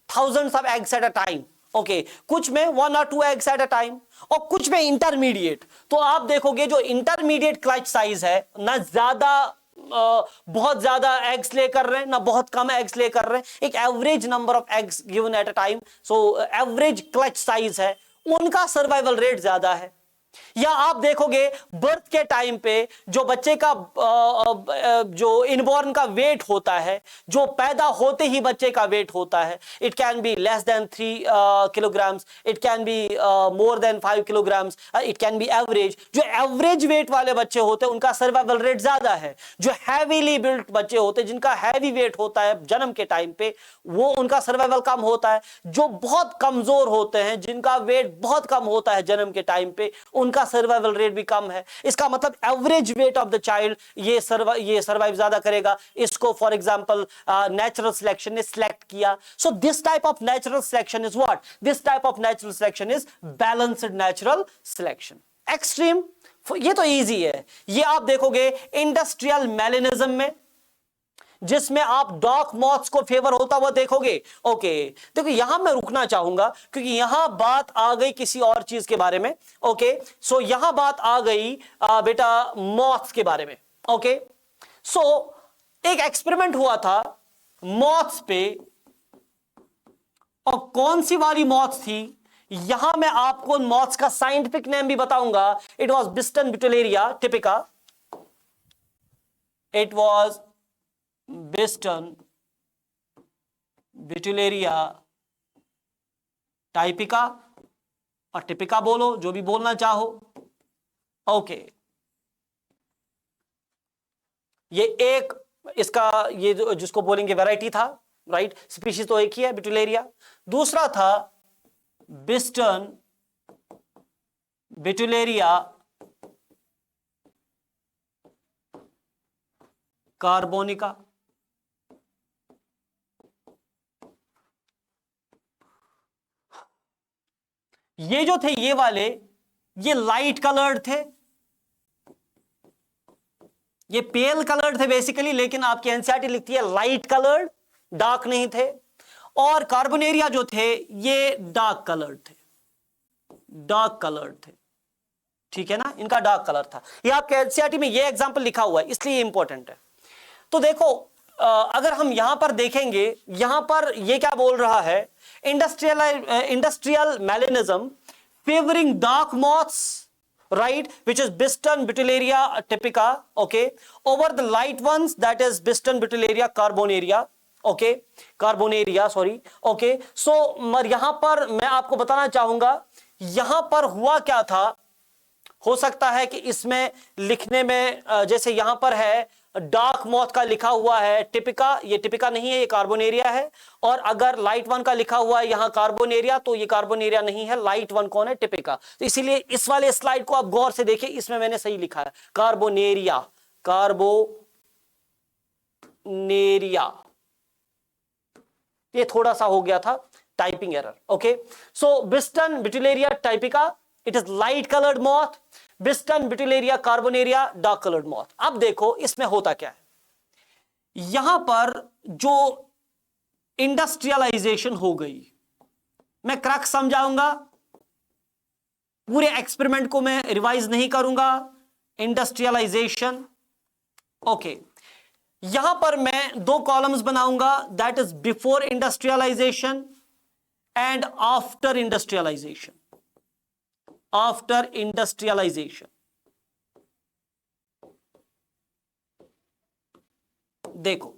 thousands of eggs at a time. Okay, कुछ में 1 or 2 eggs at a time, और कुछ में इंटरमीडिएट। तो आप देखोगे जो इंटरमीडिएट क्लच साइज है, ना ज्यादा बहुत ज्यादा एग्स ले कर रहे हैं ना बहुत कम एग्स ले कर रहे हैं, एक average number of eggs given at a time, so average clutch size है, उनका सर्वाइवल रेट ज्यादा है। या आप देखोगे बर्थ के टाइम पे जो बच्चे का जो इनबॉर्न का वेट होता है, जो पैदा होते ही बच्चे का वेट होता है, it can be less than 3 kilograms, it can be more than 5 kilograms, it can be average. जो एवरेज वेट वाले बच्चे होते हैं उनका सर्वाइवल रेट ज्यादा है। जो हैवीली बिल्ट बच्चे होते हैं, जिनका हैवी वेट होता है जन्म के टाइम पे, वो उनका सर्वाइवल कम होता है। जो बहुत कमजोर होते हैं, जिनका वेट बहुत कम होता है जन्म के टाइम पे, उनका सर्वाइवल रेट भी कम है। इसका मतलब average weight of the child ये सर्वाइव ज्यादा करेगा। इसको फॉर एग्जांपल नेचुरल सिलेक्शन ने सिलेक्ट किया। So this type of natural selection is what? This type of natural selection is balanced natural selection. Extreme, ये तो इजी है। ये आप देखोगे इंडस्ट्रियल मेलेनिज्म में, जिसमें आप डॉक मॉथ्स को फेवर होता हुआ देखोगे। ओके, देखो यहां मैं रुकना चाहूंगा क्योंकि यहां बात आ गई किसी और चीज के बारे में। ओके, सो यहां बात आ गई बेटा मॉथ्स के बारे में। ओके, सो एक एक्सपेरिमेंट हुआ था मॉथ्स पे, और कौन सी वाली मॉथ्स थी, यहां मैं आपको मॉथ्स का साइंटिफिक नेम भी बताऊंगा। It was Biston betularia typica, it was Biston betularia typica, और टिपिका बोलो, जो भी बोलना चाहो। ओके, ये एक इसका ये जिसको बोलेंगे वैरायटी था, राइट? स्पीशीज तो एक ही है ब्यूटेलेरिया। दूसरा था बिस्टन ब्यूटेलेरिया कार्बोनिका। ये जो थे ये वाले, ये लाइट कलर्ड थे, ये पेल कलर्ड थे बेसिकली, लेकिन आपकी एनसीईआरटी लिखती है लाइट कलर्ड, डार्क नहीं थे। और कार्बोनेरिया जो थे ये डार्क कलर्ड थे, डार्क कलर्ड थे। ठीक है ना, इनका डार्क कलर था। ये आपके एनसीईआरटी में ये एग्जांपल लिखा हुआ है, इसलिए इंपॉर्टेंट है। तो देखो अगर हम यहां पर देखेंगे, यहां पर ये क्या बोल रहा है, industrial melanism favouring dark moths, right, which is Biston Butyleria typica, okay, over the light ones, that is Biston Butyleria carbonaria, okay, carbonaria, sorry, okay. So यहां पर मैं आपको बताना चाहूंगा, यहां पर हुआ क्या था। हो सकता है कि इसमें लिखने में जैसे यहां पर है डार्क मॉथ का लिखा हुआ है टिपिका, ये टिपिका नहीं है, ये कार्बोनेरिया है। और अगर लाइट वन का लिखा हुआ है यहां कार्बोनेरिया, तो ये कार्बोनेरिया नहीं है, लाइट वन कौन है? टिपिका। तो इसीलिए इस वाले स्लाइड को आप गौर से देखिए, इसमें मैंने सही लिखा है कार्बोनेरिया, कार्बोनेरिया। ये थोड़ा सा हो गया था typing error. Okay, so Biston betularia typica it is light coloured moth, Biston, betularia, carbonaria dark coloured moth. अब देखो इसमें होता क्या है, यहां पर जो इंडस्ट्रियलाइजेशन हो गई, मैं क्रक्स समझाऊंगा, पूरे एक्सपेरिमेंट को मैं रिवाइज नहीं करूंगा। इंडस्ट्रियलाइजेशन, ओके, यहां पर मैं दो कॉलम्स बनाऊंगा, that is before industrialisation and after industrialisation. After industrialisation, देखो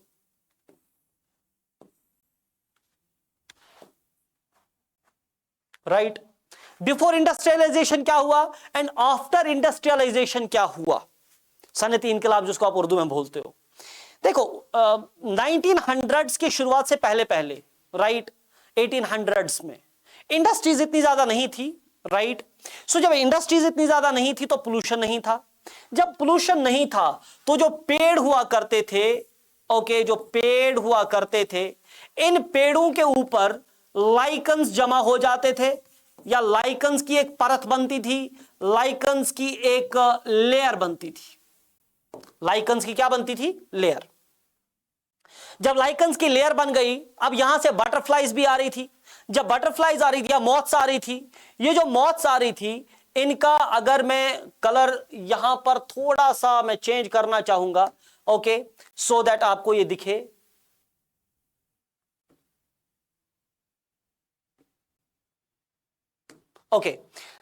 राइट, बिफोर इंडस्ट्रियलाइजेशन क्या हुआ एंड आफ्टर इंडस्ट्रियलाइजेशन क्या हुआ, सनती इनकलाब जिसको आप उर्दू में बोलते हो। देखो 1900s की शुरुआत से पहले पहले, राइट, 1800s में इंडस्ट्रीज इतनी ज्यादा नहीं थी, राइट। सो जब इंडस्ट्रीज इतनी ज्यादा नहीं थी तो पोल्यूशन नहीं था। जब पोल्यूशन नहीं था तो जो पेड़ हुआ करते थे, ओके, जो पेड़ हुआ करते थे, इन पेड़ों के ऊपर लाइकन्स जमा हो जाते थे, या लाइकन्स की एक परत बनती थी, लाइकन्स की एक लेयर बनती थी। लाइकन्स की क्या बनती थी? लेयर। जब लाइकन्स की लेयर बन गई, अब यहां से बटरफ्लाइज भी आ रही थी। जब बटरफ्लाइज आ रही थी या मॉथ्स आ रही थी, ये जो मॉथ्स आ रही थी, इनका अगर मैं कलर यहां पर थोड़ा सा मैं चेंज करना चाहूंगा, ओके, सो दैट आपको ये दिखे, ओके,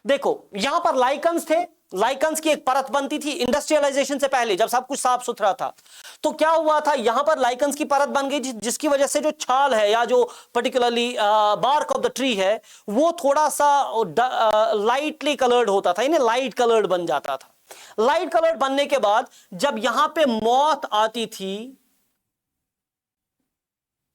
देखो यहां पर लाइकन्स थे, लाइकन्स की एक परत बनती थी इंडस्ट्रियलाइजेशन से पहले, जब सब कुछ साफ सुथरा था। तो क्या हुआ था, यहां पर लाइकन्स की परत बन गई जिसकी वजह से जो छाल है या जो particularly bark of the tree है वो थोड़ा सा लाइटली कलर्ड होता था, यानी लाइट कलर्ड बन जाता था। लाइट कलर्ड बनने के बाद जब यहां पे मॉथ आती थी,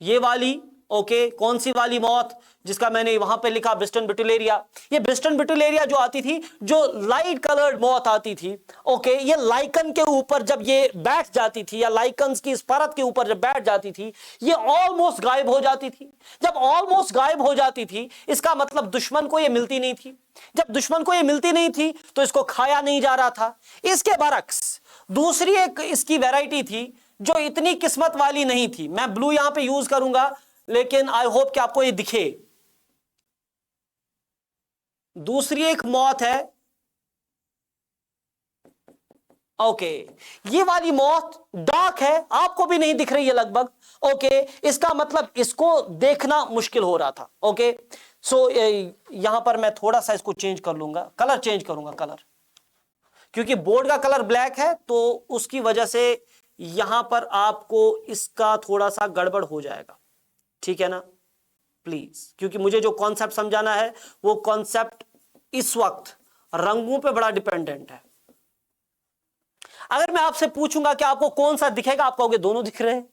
ये वाली, ओके, कौन सी वाली मॉथ, जिसका मैंने वहां पे लिखा ब्रिस्टन बिटुलेरिया, ये ब्रिस्टन बिटुलेरिया जो आती थी, जो लाइट कलर्ड मॉथ आती थी, ओके, ये लाइकन के ऊपर जब ये बैठ जाती थी या लाइकन्स की इस परत के ऊपर जब बैठ जाती थी, ये ऑलमोस्ट गायब हो जाती थी। जब ऑलमोस्ट गायब हो जाती थी, इसका मतलब दुश्मन को ये मिलती नहीं थी। जब दुश्मन को ये मिलती नहीं थी तो इसको खाया नहीं जा रहा था। इसके बरक्स दूसरी एक इसकी वैरायटी थी जो इतनी किस्मत वाली नहीं थी। मैं ब्लू यहां पे यूज करूंगा, लेकिन आई होप कि आपको ये दिखे। दूसरी एक मॉथ है, ओके, ये वाली मॉथ डार्क है, आपको भी नहीं दिख रही है लगभग, ओके, इसका मतलब इसको देखना मुश्किल हो रहा था, ओके। सो यहां पर मैं थोड़ा सा इसको चेंज कर लूंगा, कलर चेंज करूंगा, कलर, क्योंकि बोर्ड का कलर ब्लैक है तो उसकी वजह से यहां पर आपको इसका थोड़ा सा गड़बड़ हो जाएगा, ठीक है ना, प्लीज, क्योंकि मुझे जो कॉन्सेप्ट समझाना है वो कॉन्सेप्ट इस वक्त रंगों पे बड़ा डिपेंडेंट है। अगर मैं आपसे पूछूंगा कि आपको कौन सा दिखेगा, आप कहोगे दोनों दिख रहे हैं,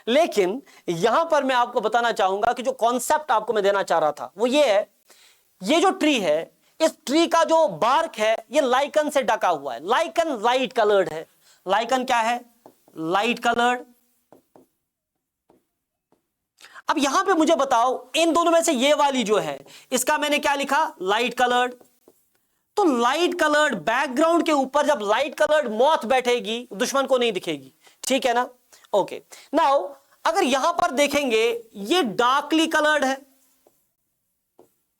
लेकिन यहां पर मैं आपको बताना चाहूंगा कि जो कॉन्सेप्ट आपको मैं देना चाह रहा था वो ये है, ये जो ट्री है, इस ट्री का जो बार्क है ये लाइकन से ढका हुआ है। लाइकन लाइट कलर्ड है। लाइकन क्या है? Light coloured. अब यहां पे मुझे बताओ, इन दोनों में से ये वाली जो है, इसका मैंने क्या लिखा? Light coloured. तो लाइट कलर्ड बैकग्राउंड के ऊपर जब लाइट कलर्ड मॉथ बैठेगी, दुश्मन को नहीं दिखेगी, ठीक है ना? ओके, नाउ अगर यहां पर देखेंगे, ये डार्कली कलर्ड है।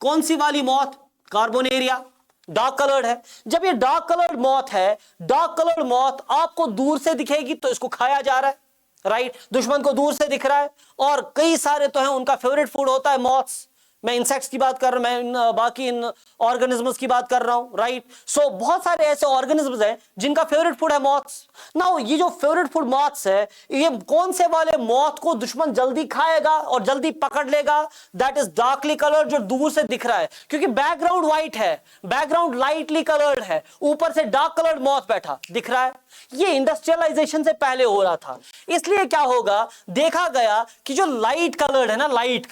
कौन सी वाली मॉथ? कार्बोनेरिया, डार्क कलर्ड है। जब ये डार्क कलर्ड मॉथ है, डार्क कलर्ड मॉथ आपको दूर से दिखेगी तो इसको खाया जा रहा है, राइट? दुश्मन को दूर से दिख रहा है। और कई सारे तो हैं, उनका फेवरेट फूड होता है मॉथ्स। मैं इंसेक्ट्स की बात कर रहा हूं, मैं बाकी इन ऑर्गेनिजम्स की बात कर रहा हूं, राइट? सो बहुत सारे ऐसे ऑर्गेनिजम्स हैं जिनका फेवरेट फूड है मॉथ्स। नाउ ये जो फेवरेट फूड मॉथ्स है, ये कौन से वाले मॉथ को दुश्मन जल्दी खाएगा और जल्दी पकड़ लेगा? दैट इज डार्कली कलर्ड, जो दूर से दिख रहा है, क्योंकि बैकग्राउंड व्हाइट है, बैकग्राउंड लाइटली कलर्ड है, ऊपर से डार्क कलर्ड मॉथ बैठा दिख रहा है। ये इंडस्ट्रियलाइजेशन से पहले हो रहा था। इसलिए क्या होगा, देखा गया कि जो लाइट कलर्ड है ना, लाइट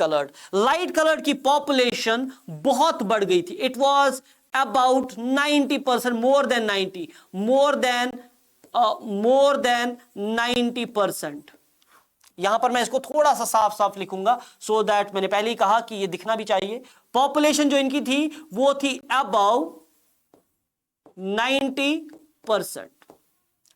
कलर्ड की पॉपुलेशन बहुत बढ़ गई थी। It was about 90%, more than 90%। यहां पर मैं इसको थोड़ा सा साफ साफ लिखूंगा, सो दैट, मैंने पहले ही कहा कि ये दिखना भी चाहिए। पॉपुलेशन जो इनकी थी वो थी अबाउ 90%,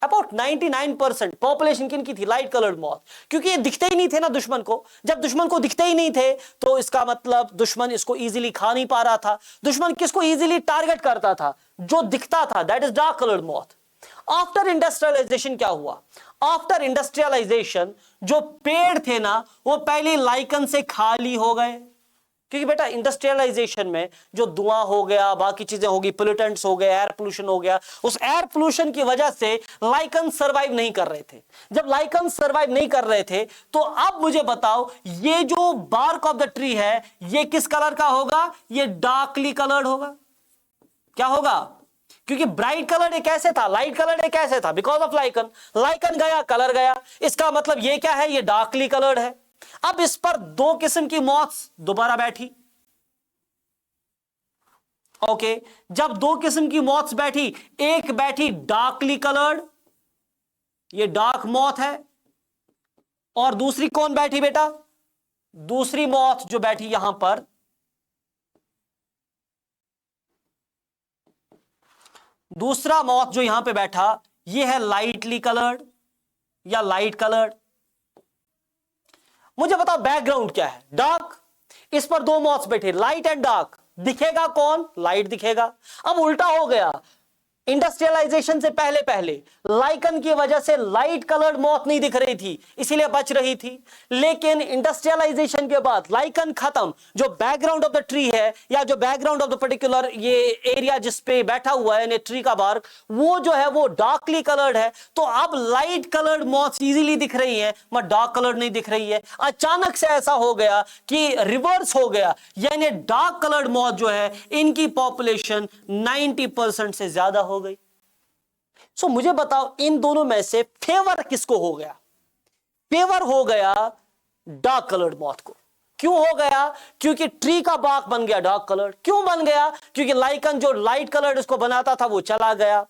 अबाउट 99% पॉपुलेशन किनकी थी? लाइट कलर्ड मॉथ, क्योंकि ये दिखते ही नहीं थे ना दुश्मन को। जब दुश्मन को दिखते ही नहीं थे तो इसका मतलब दुश्मन इसको इजीली खा नहीं पा रहा था। दुश्मन किसको इजीली टारगेट करता था? जो दिखता था, that is dark coloured moth. After industrialisation क्या हुआ? आफ्टर इंडस्ट्रियलाइजेशन जो पेड़ थे ना वो पहले लाइकन से खाली हो गए, क्योंकि बेटा इंडस्ट्रियलाइजेशन में जो धुआं हो गया, बाकी चीजें होगी, पोल्यूटेंट्स हो गए, एयर पोल्यूशन हो गया, उस एयर पोल्यूशन की वजह से लाइकन सर्वाइव नहीं कर रहे थे। जब लाइकन सर्वाइव नहीं कर रहे थे तो अब मुझे बताओ ये जो बार्क ऑफ द ट्री है ये किस कलर का होगा? ये डार्कली कलर्ड होगा। क्या होगा? क्योंकि ब्राइट कलर एक ऐसे था, लाइट कलर एक ऐसे था, बिकॉज ऑफ लाइकन। लाइकन गया, कलर गया, इसका मतलब ये क्या है? ये डार्कली कलर्ड है। अब इस पर दो किस्म की मॉथ्स दोबारा बैठी। ओके, जब दो किस्म की मॉथ्स बैठी, एक बैठी डार्कली कलर्ड, ये डार्क मॉथ है, और दूसरी कौन बैठी बेटा? दूसरी मॉथ जो बैठी यहां पर, दूसरा मॉथ जो यहां पे बैठा ये है लाइटली कलर्ड या लाइट कलर्ड। मुझे बताओ बैकग्राउंड क्या है? डार्क। इस पर दो मॉथ्स बैठे, लाइट एंड डार्क। दिखेगा कौन? लाइट दिखेगा। अब उल्टा हो गया, इंडस्ट्रियलाइजेशन से पहले पहले लाइकन की वजह से लाइट कलर्ड मॉथ नहीं दिख रही थी, इसीलिए बच रही थी। लेकिन इंडस्ट्रियलाइजेशन के बाद लाइकन खत्म, जो बैकग्राउंड ऑफ द ट्री है या जो बैकग्राउंड ऑफ द पर्टिकुलर ये एरिया जिस पे बैठा हुआ है ट्री का बार्क, वो जो है वो डार्कली कलर्ड है। तो अब लाइट कलर्ड मॉथ्स इजीली दिख रही है मगर डार्क कलर्ड नहीं दिख रही है। अचानक से ऐसा हो गया कि रिवर्स हो गया, यानी डार्क कलर्ड मॉथ जो है इनकी पॉपुलेशन 90% से ज्यादा हो गई। सो मुझे बताओ इन दोनों में से फेवर किसको हो गया? फेवर हो गया डार्क कलर्ड मॉथ को। क्यों हो गया? क्योंकि ट्री का बार्क बन गया डार्क कलर्ड। क्यों बन गया? क्योंकि लाइकन जो लाइट कलर्ड इसको बनाता था वो चला गया।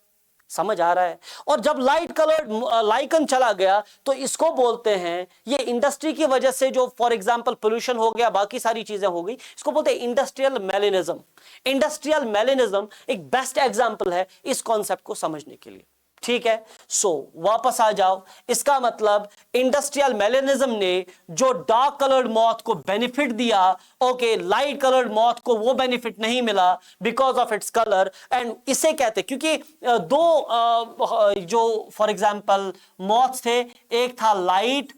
समझ आ रहा है? और जब लाइट कलर्ड लाइकन चला गया तो इसको बोलते हैं, ये इंडस्ट्री की वजह से जो फॉर एग्जांपल पोल्यूशन हो गया, बाकी सारी चीजें हो गई, इसको बोलते हैं इंडस्ट्रियल मेलेनिज्म। इंडस्ट्रियल मेलेनिज्म एक बेस्ट एग्जांपल है इस कॉन्सेप्ट को समझने के लिए। ठीक है, सो वापस आ जाओ। इसका मतलब इंडस्ट्रियल मेलेनिज्म ने जो डार्क कलर्ड मॉथ को बेनिफिट दिया, ओके, लाइट कलर्ड मॉथ को वो बेनिफिट नहीं मिला because of its colour. And इसे कहते क्योंकि दो जो फॉर एग्जांपल मॉथ्स थे, एक था लाइट,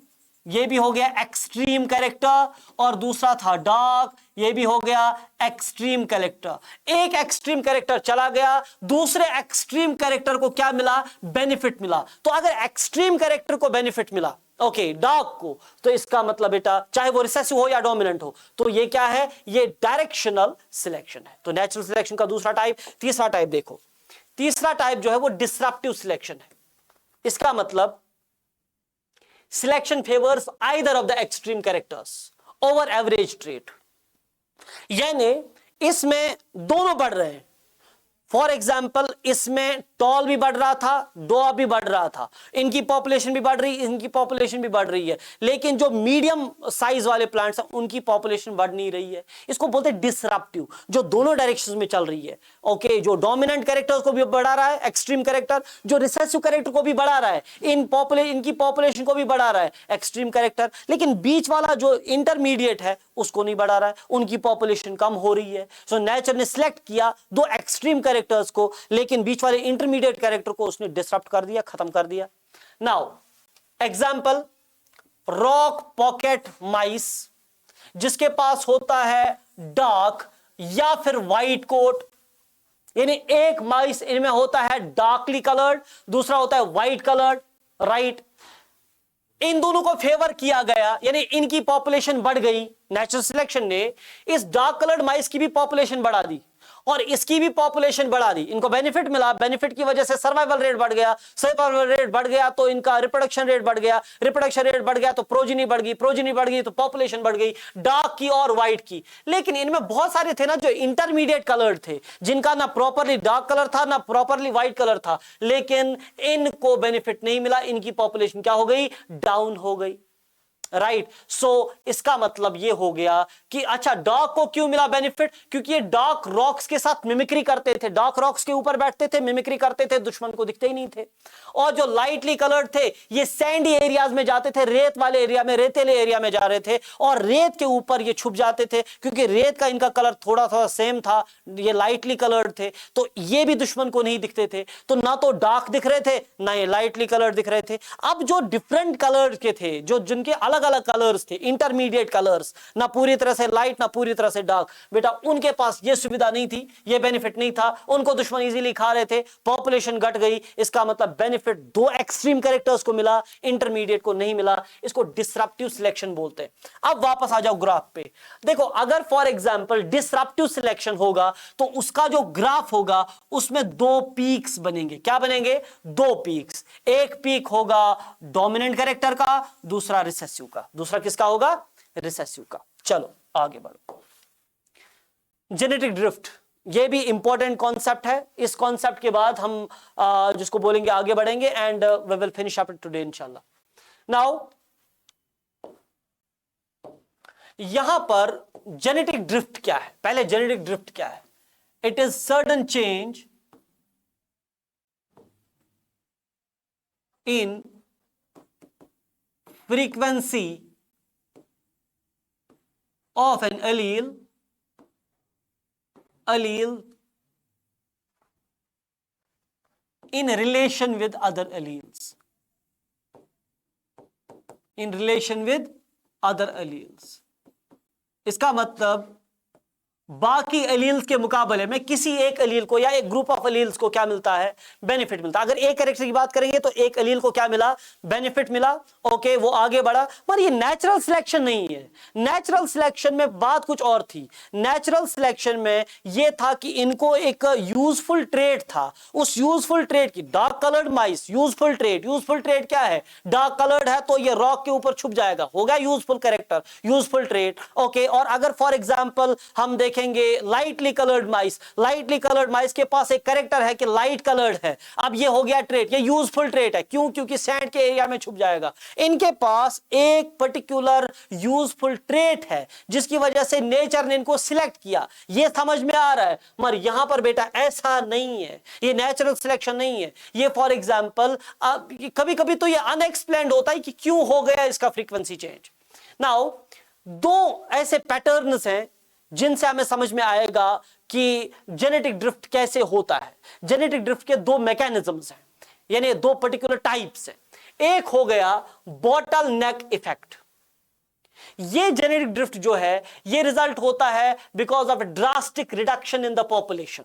ये भी हो गया एक्सट्रीम कैरेक्टर, और दूसरा था डार्क, ये भी हो गया एक्सट्रीम कैरेक्टर। एक एक्सट्रीम कैरेक्टर चला गया, दूसरे एक्सट्रीम कैरेक्टर को क्या मिला? बेनिफिट मिला। तो अगर एक्सट्रीम कैरेक्टर को बेनिफिट मिला, ओके, डार्क को, तो इसका मतलब बेटा चाहे वो रिसेसिव हो या डोमिनेंट हो, तो ये क्या है? ये डायरेक्शनल सिलेक्शन है। तो नेचुरल सिलेक्शन का दूसरा टाइप। तीसरा टाइप देखो, तीसरा टाइप जो है वो डिसरप्टिव सिलेक्शन है। इसका मतलब selection favors either of the extreme characters over average trait, यानी इसमें दोनों बढ़ रहे हैं। फॉर एग्जाम्पल इसमें टॉल भी बढ़ रहा था, डॉ भी बढ़ रहा था, इनकी पॉपुलेशन भी बढ़ रही, इनकी पॉपुलेशन भी बढ़ रही है, लेकिन जो मीडियम साइज वाले प्लांट्स हैं उनकी पॉपुलेशन बढ़ नहीं रही है। इसको बोलते हैं डिसरप्टिव, जो दोनों डायरेक्शंस में चल रही है। ओके, जो डोमिनेंट कैरेक्टर्स को भी बढ़ा रहा है एक्सट्रीम कैरेक्टर, जो रिसेसिव कैरेक्टर को भी बढ़ा रहा है, इनकी पॉपुलेशन को भी बढ़ा रहा है एक्सट्रीम कैरेक्टर, लेकिन बीच वाला जो इंटरमीडिएट है उसको नहीं बढ़ा रहा है, उनकी पॉपुलेशन कम हो रही है। सो नेचर ने सिलेक्ट किया दो एक्सट्रीम कैरेक्टर्स को, लेकिन बीच वाले इंटरमीडिएट कैरेक्टर को उसने डिसरप्ट कर दिया, खत्म कर दिया। नाउ एग्जांपल, रॉक पॉकेट माइस, जिसके पास होता है डार्क या फिर व्हाइट कोट, यानी एक माइस इनमें होता है डार्कली कलर्ड, दूसरा होता है व्हाइट कलर्ड, राइट। इन दोनों को फेवर किया गया, यानी इनकी पॉपुलेशन बढ़ गई। नेचुरल सिलेक्शन ने इस डार्क कलर्ड माइस की भी पॉपुलेशन बढ़ा दी और इसकी भी पॉपुलेशन बढ़ा दी। इनको बेनिफिट मिला, बेनिफिट की वजह से सर्वाइवल रेट बढ़ गया, सर्वाइवल रेट बढ़ गया तो इनका रिप्रोडक्शन रेट बढ़ गया, रिप्रोडक्शन रेट बढ़ गया तो प्रोजेनी बढ़ गई, प्रोजेनी बढ़ गई तो पॉपुलेशन बढ़ गई, डार्क की और व्हाइट की। लेकिन इनमें बहुत सारे थे ना जो इंटरमीडिएट कलर थे, जिनका ना प्रॉपरली डार्क कलर था ना प्रॉपरली व्हाइट कलर था, लेकिन इनको बेनिफिट नहीं मिला, इनकी पॉपुलेशन क्या हो गई? डाउन हो गई। राइट। सो इसका मतलब ये हो गया कि अच्छा डार्क को क्यों मिला बेनिफिट, क्योंकि ये डार्क रॉक्स के साथ मिमिक्री करते थे, डार्क रॉक्स के ऊपर बैठते थे, मिमिक्री करते थे, दुश्मन को दिखते ही नहीं थे। और जो लाइटली कलर्ड थे ये सैंडी एरियाज में जाते थे, रेत वाले एरिया में, रेतीले एरिया में जा रहे थे और रेत के ऊपर ये छुप जाते थे, क्योंकि रेत का इनका कलर थोड़ा थोड़ा सेम था, ये लाइटली कलर्ड थे, तो ये भी दुश्मन को नहीं दिखते थे। तो ना तो डार्क दिख रहे थे ना ये लाइटली कलर्ड दिख रहे थे। अब जो डिफरेंट कलर के थे, जो जिनके अलग अलग कलर्स थे, इंटरमीडिएट कलर्स, ना पूरी तरह से लाइट ना पूरी तरह से डार्क, बेटा उनके पास ये सुविधा नहीं थी, ये बेनिफिट नहीं था, उनको दुश्मन इजीली खा रहे थे, पॉपुलेशन घट गई। इसका मतलब बेनिफिट दो एक्सट्रीम कैरेक्टर्स को मिला, इंटरमीडिएट को नहीं मिला। इसको डिसरप्टिव सिलेक्शन बोलते हैं। अब वापस आ जाओ ग्राफ पे, देखो अगर फॉर एग्जांपल डिसरप्टिव सिलेक्शन होगा तो उसका जो ग्राफ होगा उसमें दो पीक्स बनेंगे। क्या बनेंगे? दो पीक्स। एक पीक होगा डोमिनेंट कैरेक्टर का, दूसरा रिसेसिव का। दूसरा किसका होगा? रिसेसिव का। चलो आगे बढ़ो। जेनेटिक ड्रिफ्ट, ये भी इंपॉर्टेंट कॉन्सेप्ट है। इस कॉन्सेप्ट के बाद हम जिसको बोलेंगे आगे बढ़ेंगे and we will finish up today इंशाल्लाह। नाउ यहां पर जेनेटिक ड्रिफ्ट क्या है? पहले जेनेटिक ड्रिफ्ट क्या है? It is sudden change in frequency of an allele in relation with other alleles, in relation with other alleles। इसका मतलब बाकी एलील्स के मुकाबले में किसी एक एलील को या एक ग्रुप ऑफ एलील्स को क्या मिलता है? बेनिफिट मिलता है। अगर एक कैरेक्टर की बात करेंगे तो एक एलील को क्या मिला? बेनिफिट मिला। ओके, वो आगे बढ़ा। पर ये नेचुरल सिलेक्शन नहीं है। नेचुरल सिलेक्शन में बात कुछ और थी। नेचुरल सिलेक्शन में ये था कि इनको एक यूजफुल ट्रेट था, उस यूजफुल ट्रेट की, डार्क कलर्ड माइस, यूजफुल ट्रेट। यूजफुल ट्रेट क्या है? डार्क कलर्ड है तो ये रॉक के ऊपर छुप जाएगा, हो गया useful character, useful trait. Okay, और अगर फॉर एग्जांपल हम देखेंगे लाइटली कलर्ड माइस, लाइटली कलर्ड माइस के पास एक कैरेक्टर है कि लाइट कलर्ड है, अब ये हो गया ट्रेट, ये यूजफुल ट्रेट है। क्यों? क्योंकि सैंड के एरिया में छुप जाएगा। इनके पास एक पर्टिकुलर यूजफुल ट्रेट है जिसकी वजह से नेचर ने इनको सिलेक्ट किया। ये समझ में आ रहा है? मगर यहां पर बेटा ऐसा नहीं है, ये नेचुरल सिलेक्शन नहीं है। ये फॉर एग्जांपल कभी कभी तो ये अनएक्सप्लेन्ड होता है कि क्यों हो गया इसका फ्रीक्वेंसी चेंज। नाउ दो ऐसे पैटर्न्स हैं जिनसे हमें समझ में आएगा कि जेनेटिक ड्रिफ्ट कैसे होता है। जेनेटिक ड्रिफ्ट के दो मैकेनिज्म्स हैं, यानी दो पर्टिकुलर टाइप्स हैं। एक हो गया बॉटल नेक इफेक्ट। ये जेनेटिक ड्रिफ्ट जो है ये रिजल्ट होता है because of drastic reduction in the population.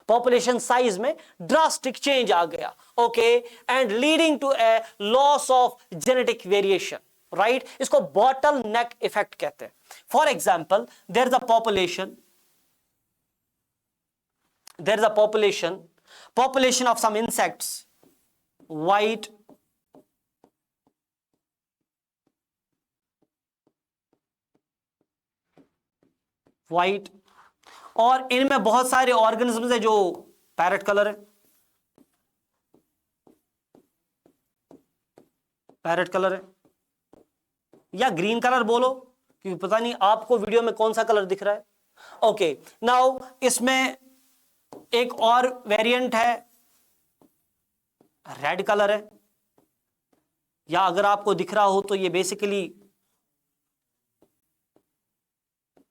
Population size में ड्रास्टिक चेंज आ गया, okay, and leading to a loss of genetic variation, right. इसको बॉटल नेक इफेक्ट कहते हैं। For example there is a population of some insects, white, और इनमें बहुत सारे ऑर्गेनिजम्स है जो पैरेट कलर है, या ग्रीन कलर बोलो, क्योंकि पता नहीं आपको वीडियो में कौन सा कलर दिख रहा है। ओके, नाउ इसमें एक और वेरिएंट है, रेड कलर है, या अगर आपको दिख रहा हो तो ये बेसिकली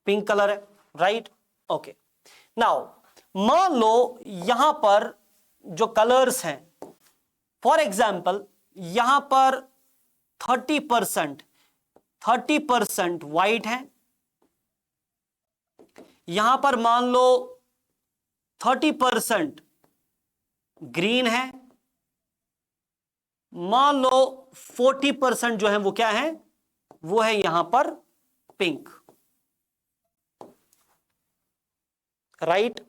पिंक कलर है, राइट। ओके, नाउ मान लो यहां पर जो कलर्स हैं, फॉर एग्जाम्पल यहां पर 30% व्हाइट है, यहां पर मान लो 30% ग्रीन है, मान लो 40% जो है वो क्या है, वो है यहां पर पिंक, राइट।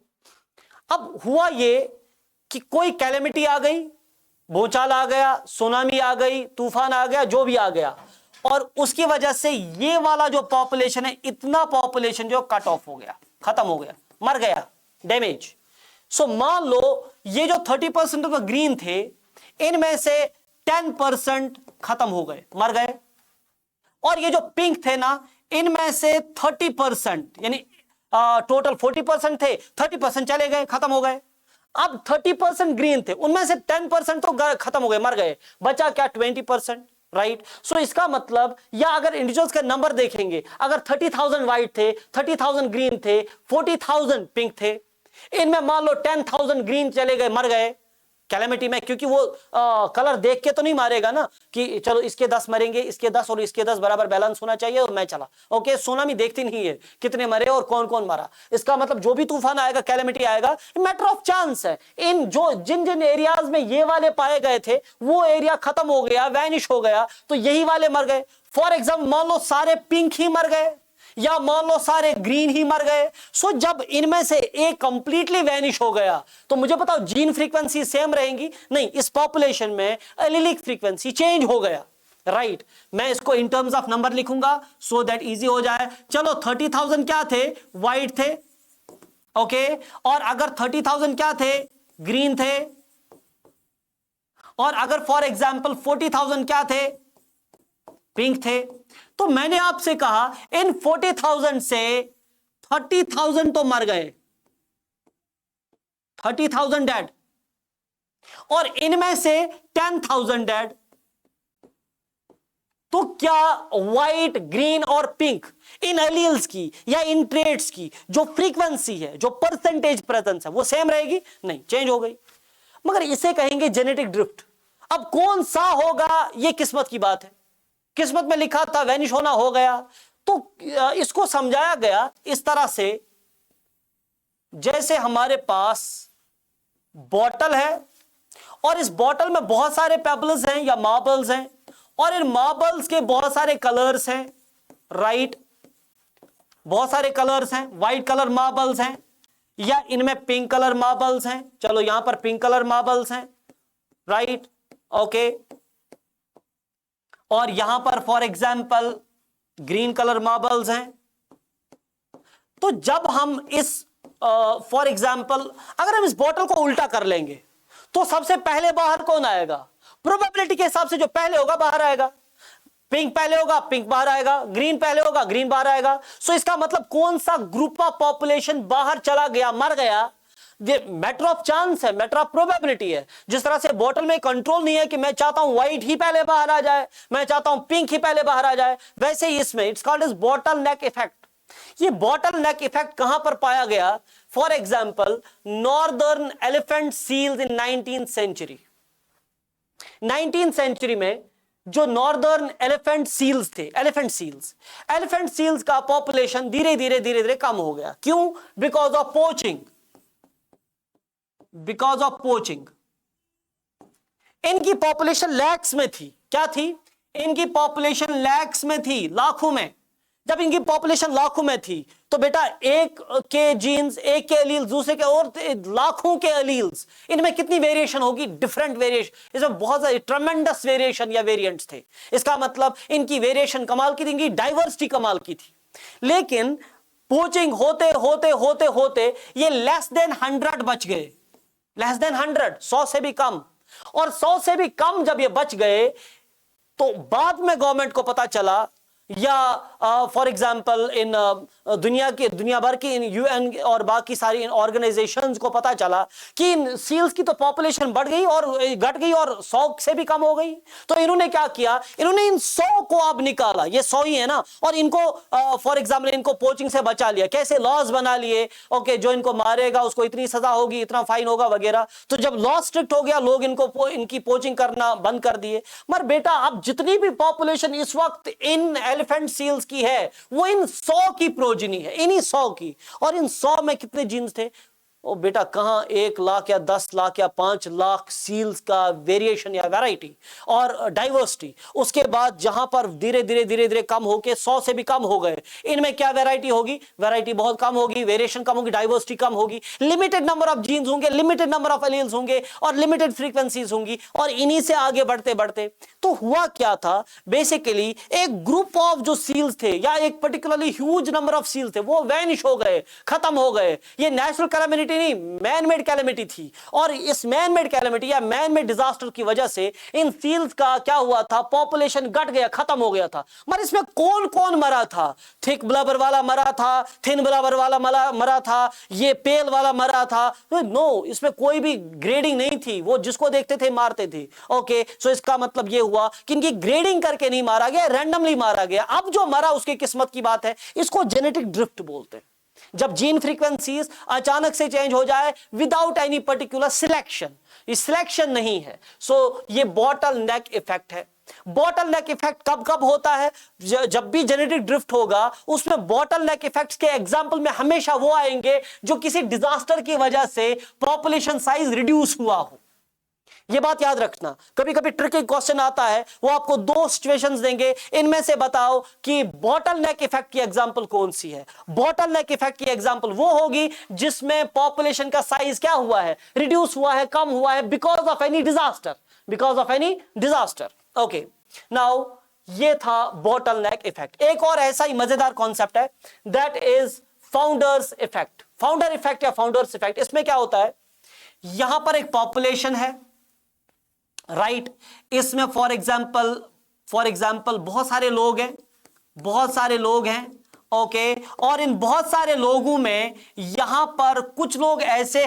अब हुआ ये कि कोई कैलेमिटी आ गई, भूचाल आ गया, सुनामी आ गई, तूफान आ गया, जो भी आ गया, और उसकी वजह से ये वाला जो पॉपुलेशन है, इतना पॉपुलेशन जो कट ऑफ हो गया, खत्म हो गया, मर गया, डैमेज। सो मान लो ये जो 30% तो ग्रीन थे, इनमें से 10% खत्म हो गए, मर गए। और ये जो पिंक थे ना, इनमें से 30% यानी टोटल 40% थे, 30% चले गए, खत्म हो गए। अब 30% ग्रीन थे, उनमें से 10% तो खत्म हो गए, मर गए, बचा क्या 20%, राइट। सो इसका मतलब, या अगर इंडिविजुअल्स का नंबर देखेंगे, अगर 30,000 व्हाइट थे, 30,000 ग्रीन थे, 40,000 पिंक थे, इनमें मान लो 10,000 ग्रीन चले गए, मर गए कैलेमिटी में, क्योंकि वो कलर देख के तो नहीं मारेगा ना कि चलो इसके 10 मरेंगे, इसके 10 और इसके 10 बराबर बैलेंस होना चाहिए और मैं चला। ओके, सुनामी देखती नहीं है कितने मरे और कौन कौन मरा। इसका मतलब जो भी तूफान आएगा, कैलेमिटी आएगा, मैटर ऑफ चांस है। इन जिन जिन एरियाज में ये वाले पाए गए थे, वो एरिया खत्म हो गया, वैनिश हो गया, तो यही वाले मर गए। फॉर एग्जाम्पल मान लो सारे पिंक ही मर गए, या मान लो सारे ग्रीन ही मर गए। सो जब इनमें से एक कंप्लीटली वैनिश हो गया, तो मुझे बताओ जीन फ्रीक्वेंसी सेम रहेंगी? नहीं, इस पॉपुलेशन में एलिलिक फ्रीक्वेंसी चेंज हो गया, राइट। मैं इसको इन टर्म्स ऑफ नंबर लिखूंगा सो दैट इजी हो जाए। चलो 30,000 क्या थे? व्हाइट थे, ओके। और अगर 30,000 क्या थे? ग्रीन थे। और अगर फॉर एग्जाम्पल 40,000 क्या थे? पिंक थे। तो मैंने आपसे कहा इन 40,000 से 30,000 तो मर गए, 30,000 डेड, और इनमें से 10,000 डेड। तो क्या व्हाइट, ग्रीन और पिंक इन एलील्स की या इन ट्रेड्स की जो फ्रीक्वेंसी है, जो परसेंटेज प्रेजेंस है, वो सेम रहेगी? नहीं, चेंज हो गई। मगर इसे कहेंगे जेनेटिक ड्रिफ्ट। अब कौन सा होगा, ये किस्मत की बात है। किस्मत में लिखा था वैनिश होना, हो गया। तो इसको समझाया गया इस तरह से, जैसे हमारे पास बॉटल है और इस बॉटल में बहुत सारे पेबल्स हैं या मार्बल्स हैं, और इन मार्बल्स के बहुत सारे कलर्स हैं, राइट। बहुत सारे कलर्स हैं, व्हाइट कलर मार्बल्स हैं, या इनमें पिंक कलर मार्बल्स हैं। चलो यहां पर पिंक कलर मार्बल्स हैं, राइट, ओके। और यहां पर for example green colour marbles हैं। तो जब हम इस फॉर एग्जाम्पल अगर हम इस बॉटल को उल्टा कर लेंगे, तो सबसे पहले बाहर कौन आएगा? प्रोबेबिलिटी के हिसाब से जो पहले होगा बाहर आएगा। पिंक पहले होगा, पिंक बाहर आएगा। ग्रीन पहले होगा, ग्रीन बाहर आएगा। सो इसका मतलब कौन सा ग्रुप ऑफ पॉपुलेशन बाहर चला गया, मर गया, ये मैटर ऑफ चांस है, मैटर ऑफ प्रोबेबिलिटी है। जिस तरह से बॉटल में कंट्रोल नहीं है कि मैं चाहता हूं व्हाइट ही पहले बाहर आ जाए, मैं चाहता हूं पिंक ही पहले बाहर आ जाए, वैसे ही इसमें it's called as bottleneck effect. ये बॉटल नेक इफेक्ट कहां पर पाया गया? For example northern elephant seals in 19th century. 19th century में जो नॉर्दर्न एलिफेंट सील्स थे, एलिफेंट सील्स का पॉपुलेशन धीरे धीरे कम हो गया। क्यों? Because of poaching. Because of poaching इनकी पॉपुलेशन लैक्स में थी। क्या थी? इनकी पॉपुलेशन लैक्स में थी, लाखों में। जब इनकी पॉपुलेशन लाखों में थी तो बेटा एक के जीन्स, एक के एलील्स, दूसरे के और लाखों के एलील्स, इनमें कितनी वेरिएशन होगी? Different variation. इसमें बहुत सारे ट्रेमेंडस वेरिएशन या वेरिएंट्स थे। इसका मतलब इनकी वेरिएशन कमाल की थी, इनकी डाइवर्सिटी कमाल की थी। लेकिन पोचिंग होते होते होते होते ये लेस देन 100 बच गए, लेस देन 100, 100 से भी कम। और 100 से भी कम जब ये बच गए तो बाद में गवर्नमेंट को पता चला, या फॉर एग्जाम्पल इन दुनिया भर की इन यूएन और बाकी सारी इन ऑर्गेनाइजेशंस को पता चला कि इन सील्स की तो पॉपुलेशन बढ़ गई और घट गई और 100 से भी कम हो गई। तो इन्होंने क्या किया? इन्होंने इन 100 को अब निकाला, ये 100 ही है ना, और इनको फॉर एग्जाम्पल इनको पोचिंग से बचा लिया। कैसे? लॉज बना लिए, ओके, जो इनको मारेगा उसको इतनी सजा होगी, इतना फाइन होगा वगैरह। तो जब लॉ स्ट्रिक्ट हो गया, लोग इनकी पोचिंग करना बंद कर दिए। मगर बेटा अब जितनी भी पॉपुलेशन इस वक्त इन एलिफेंट सील्स की है वो इन 100 की प्रोजिनी है, इन्हीं 100 की। और इन 100 में कितने जीन्स थे? ओ बेटा कहां 1 लाख या 10 लाख या 5 लाख सील्स का वेरिएशन या वैरायटी और डाइवर्सिटी। उसके बाद जहां पर धीरे धीरे कम होके 100 से भी कम हो गए, इनमें क्या वैरायटी होगी? वैरायटी बहुत कम होगी, वेरिएशन कम होगी, डाइवर्सिटी कम होगी, लिमिटेड नंबर ऑफ जीन्स होंगे, लिमिटेड नंबर ऑफ एलील्स होंगे और लिमिटेड फ्रीक्वेंसीज होंगी। और इन्हीं से आगे बढ़ते बढ़ते तो हुआ क्या था? बेसिकली एक ग्रुप ऑफ जो सील्स थे या एक particularly huge number of seals थे वो वैनिश हो गए, खत्म हो गए। ये नेचुरल कैलामिटी कैलेमिटी नहीं, मैन मेड कैलेमिटी थी। और इस मैन मेड कैलेमिटी या मैन मेड डिजास्टर की वजह से इन सील्स का क्या हुआ था, पॉपुलेशन घट गया, खत्म हो गया था। मगर इसमें कौन कौन मरा था? थिक ब्लबर वाला मरा था, थिन ब्लबर वाला मरा था, ये पेल वाला मरा था। नो, इसमें कोई भी ग्रेडिंग नहीं थी, वो जिसको देखते थे मारते थे। ओके, सो इसका मतलब ये हुआ कि इनकी ग्रेडिंग करके नहीं मारा गया, रैंडमली मारा गया। अब जो मरा उसकी किस्मत की बात है, इसको जेनेटिक ड्रिफ्ट बोलते हैं। जब जीन फ्रीक्वेंसीज अचानक से चेंज हो जाए विदाउट एनी पर्टिकुलर सिलेक्शन, ये सिलेक्शन नहीं है। सो ये बॉटल नेक इफेक्ट है। बॉटल नेक इफेक्ट कब कब होता है? जब भी जेनेटिक ड्रिफ्ट होगा उसमें बॉटल नेक इफेक्ट्स के एग्जांपल में हमेशा वो आएंगे जो किसी डिजास्टर की वजह से पॉपुलेशन साइज रिड्यूस हुआ हो। ये बात याद रखना। कभी कभी ट्रिकी क्वेश्चन आता है, वो आपको दो सिचुएशंस देंगे, इनमें से बताओ कि बॉटल नेक इफेक्ट की एग्जांपल कौन सी है। बॉटल नेक इफेक्ट की एग्जांपल वो होगी जिसमें पॉपुलेशन का साइज क्या हुआ है, रिड्यूस हुआ है, कम हुआ है, because of any disaster, because of any disaster. Okay, now ये था बॉटल नेक इफेक्ट। एक और ऐसा ही मजेदार कॉन्सेप्ट है, that is founders effect. Founder effect या फाउंडर्स इफेक्ट, इसमें क्या होता है, यहां पर एक पॉपुलेशन है, राइट इसमें फॉर एग्जाम्पल बहुत सारे लोग हैं, बहुत सारे लोग हैं। ओके, और इन बहुत सारे लोगों में यहां पर कुछ लोग ऐसे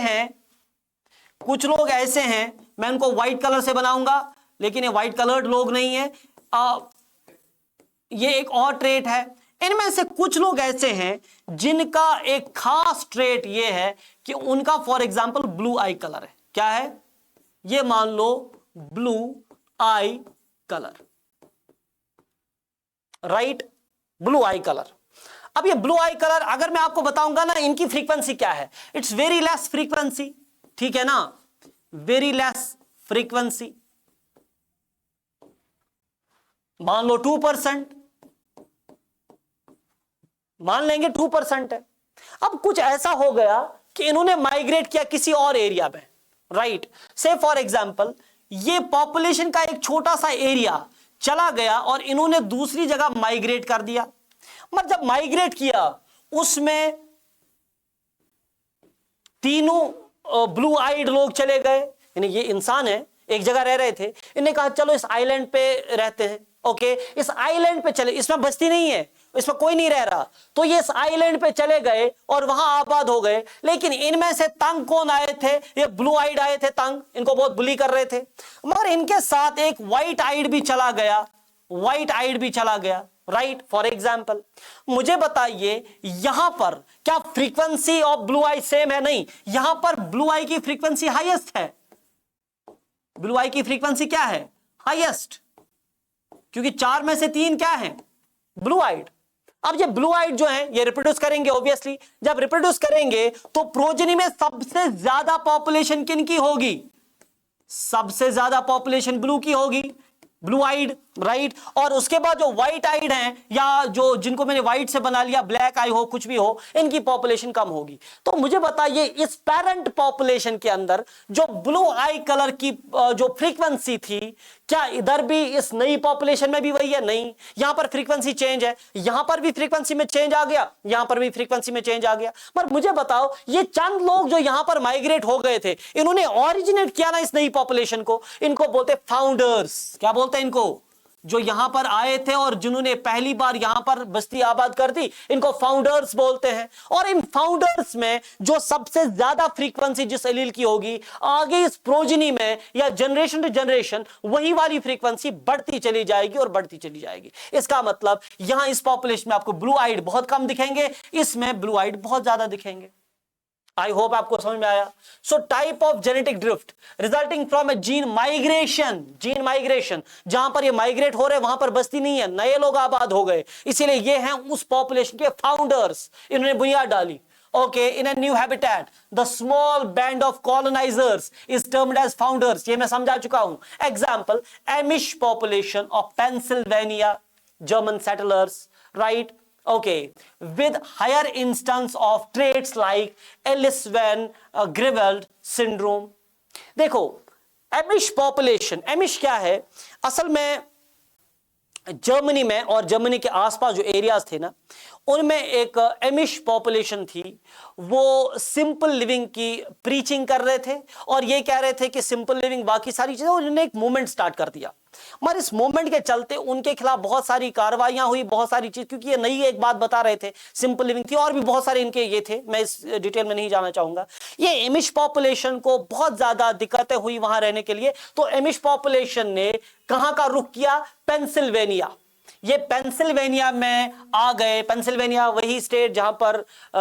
हैं, मैं इनको व्हाइट कलर से बनाऊंगा, लेकिन ये व्हाइट कलर्ड लोग नहीं है। ये एक और ट्रेट है। इनमें से कुछ लोग ऐसे हैं जिनका एक खास ट्रेट ये है कि उनका for example blue eye colour है। क्या है ये? मान लो blue eye colour, right, blue eye colour. अब ये ब्लू आई कलर अगर मैं आपको बताऊंगा ना इनकी फ्रीक्वेंसी क्या है, इट्स वेरी लेस फ्रीक्वेंसी, ठीक है ना, वेरी लेस फ्रीक्वेंसी, मान लो 2%, मान लेंगे 2% है। अब कुछ ऐसा हो गया कि इन्होंने माइग्रेट किया किसी और एरिया में, राइट, से फॉर एग्जाम्पल ये पॉपुलेशन का एक छोटा सा एरिया चला गया और इन्होंने दूसरी जगह माइग्रेट कर दिया। मगर जब माइग्रेट किया उसमें तीनों ब्लू आइड लोग चले गए, यानी ये इंसान है, एक जगह रह रहे थे, इन्हें कहा चलो इस आइलैंड पे रहते हैं। ओके, इस आइलैंड पे चले, इसमें बस्ती नहीं है, इसमें कोई नहीं रह रहा, तो ये इस आइलैंड पे चले गए और वहां आबाद हो गए। लेकिन इनमें से तंग कौन आए थे? ये ब्लू आइड आए थे, तंग, इनको बहुत बुली कर रहे थे। मगर इनके साथ एक व्हाइट आइड भी चला गया, व्हाइट आइड भी चला गया, राइट। फॉर एग्जाम्पल मुझे बताइए यहां पर क्या frequency of blue I same है? नहीं, यहां पर ब्लू आई की फ्रीक्वेंसी हाईएस्ट है। ब्लू आई की फ्रीक्वेंसी क्या है? हाईएस्ट, क्योंकि 4 में से 3 क्या है? Blue eyed. अब ये ब्लू आइड जो है ये रिप्रोड्यूस करेंगे, ऑब्वियसली जब रिप्रोड्यूस करेंगे तो प्रोजेनी में सबसे ज्यादा पॉपुलेशन किन की होगी? सबसे ज्यादा पॉपुलेशन ब्लू की होगी, ब्लू आइड, राइट। और उसके बाद जो व्हाइट आइड हैं या जो जिनको मैंने व्हाइट से बना लिया, ब्लैक आई हो, कुछ भी हो, इनकी पॉपुलेशन कम होगी। तो मुझे बताइए इस पेरेंट पॉपुलेशन के अंदर जो ब्लू आई कलर की जो फ्रीक्वेंसी थी, क्या इधर भी इस नई पॉपुलेशन में भी वही है? नहीं, यहां पर फ्रीक्वेंसी चेंज है, यहां पर भी फ्रीक्वेंसी में चेंज आ गया, यहां पर भी फ्रीक्वेंसी में चेंज आ गया। पर मुझे बताओ ये चंद लोग जो यहां पर माइग्रेट हो गए थे, इन्होंने ओरिजिनेट किया ना इस नई पॉपुलेशन को, इनको बोलते फाउंडर्स। क्या बोलते हैं इनको? जो यहां पर आए थे और जिन्होंने पहली बार यहां पर बस्ती आबाद कर दी, इनको फाउंडर्स बोलते हैं। और इन फाउंडर्स में जो सबसे ज्यादा फ्रीक्वेंसी जिस एलील की होगी, आगे इस प्रोजेनी में या जनरेशन टू जनरेशन वही वाली फ्रीक्वेंसी बढ़ती चली जाएगी और बढ़ती चली जाएगी। इसका मतलब यहां इस पॉपुलेशन में आपको ब्लू आइड बहुत कम दिखेंगे, इसमें ब्लू आइड बहुत ज्यादा दिखेंगे। आई होप आपको समझ में आया। So type of genetic drift resulting from A gene migration, gene migration, जहां पर ये माइग्रेट हो रहे वहां पर बस्ती नहीं है, नए लोग आबाद हो गए, इसीलिए ये हैं उस पॉपुलेशन के फाउंडर्स, इन्होंने बुनियाद डाली। Okay, in a new habitat, the small band of colonizers is termed as founders. ये मैं समझा चुका हूं। Example, Amish population of Pennsylvania, German settlers, right? Okay, with higher instance of traits like Ellis-Van-Creveld syndrome. देखो, Amish population, Amish क्या है? असल में जर्मनी में और जर्मनी के आसपास जो एरियाज थे ना, उनमें एक एमिश पॉपुलेशन थी, वो सिंपल लिविंग की प्रीचिंग कर रहे थे और ये कह रहे थे कि सिंपल लिविंग बाकी सारी चीजें, उन्होंने एक मूवमेंट स्टार्ट कर दिया। मगर इस मूवमेंट के चलते उनके खिलाफ बहुत सारी कार्रवाइयां हुई, बहुत सारी चीज, क्योंकि ये नई एक बात बता रहे थे, सिंपल लिविंग थी और भी बहुत सारे इनके ये थे, मैं इस डिटेल में नहीं जाना चाहूंगा। ये एमिश पॉपुलेशन को बहुत ज्यादा दिक्कतें हुई वहां रहने के लिए, तो एमिश पॉपुलेशन ने कहां का रुख किया? पेंसिल्वेनिया। ये पेंसिल्वेनिया में आ गए। पेंसिल्वेनिया वही स्टेट जहां पर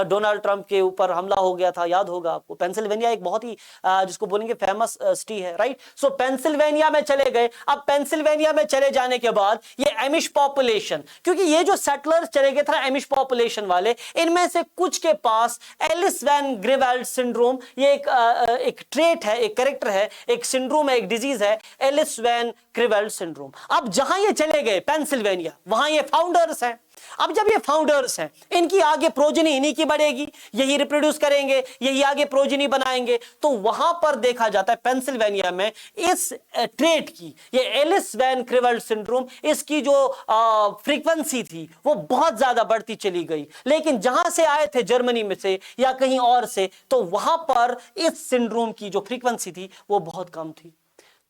डोनाल्ड ट्रंप के ऊपर हमला हो गया था, याद होगा आपको। पेंसिल्वेनिया एक बहुत ही जिसको बोलेंगे फेमस सिटी है, राइट। सो पेंसिल्वेनिया में चले गए। अब पेंसिल्वेनिया में चले जाने के बाद ये एमिश पॉपुलेशन, क्योंकि ये जो सेटलर्स चले गए थे एमिश पॉपुलेशन वाले, इनमें से कुछ के पास एलिस वैन ग्रीवेल्ड सिंड्रोम, ये एक ट्रेट है, एक कैरेक्टर है, एक सिंड्रोम है, एक डिजीज है, एलिस वैन ग्रीवेल्ड सिंड्रोम। अब जहां ये चले गए पेंसिल्वेनिया, वहां ये फाउंडर्स हैं। अब जब ये फाउंडर्स हैं, इनकी आगे प्रोजनी इन्हीं की बढ़ेगी, यही रिप्रोड्यूस करेंगे, यही आगे प्रोजनी बनाएंगे। तो वहां पर देखा जाता है पेंसिल्वेनिया में इस ट्रेट की, ये एलिस वैन ग्रीवेल्ड सिंड्रोम, इसकी जो फ्रीक्वेंसी थी वो बहुत ज्यादा बढ़ती चली गई। लेकिन जहां से आए थे, जर्मनी में से या कहीं और से, तो वहां पर इस सिंड्रोम की जो फ्रीक्वेंसी थी वो बहुत कम थी।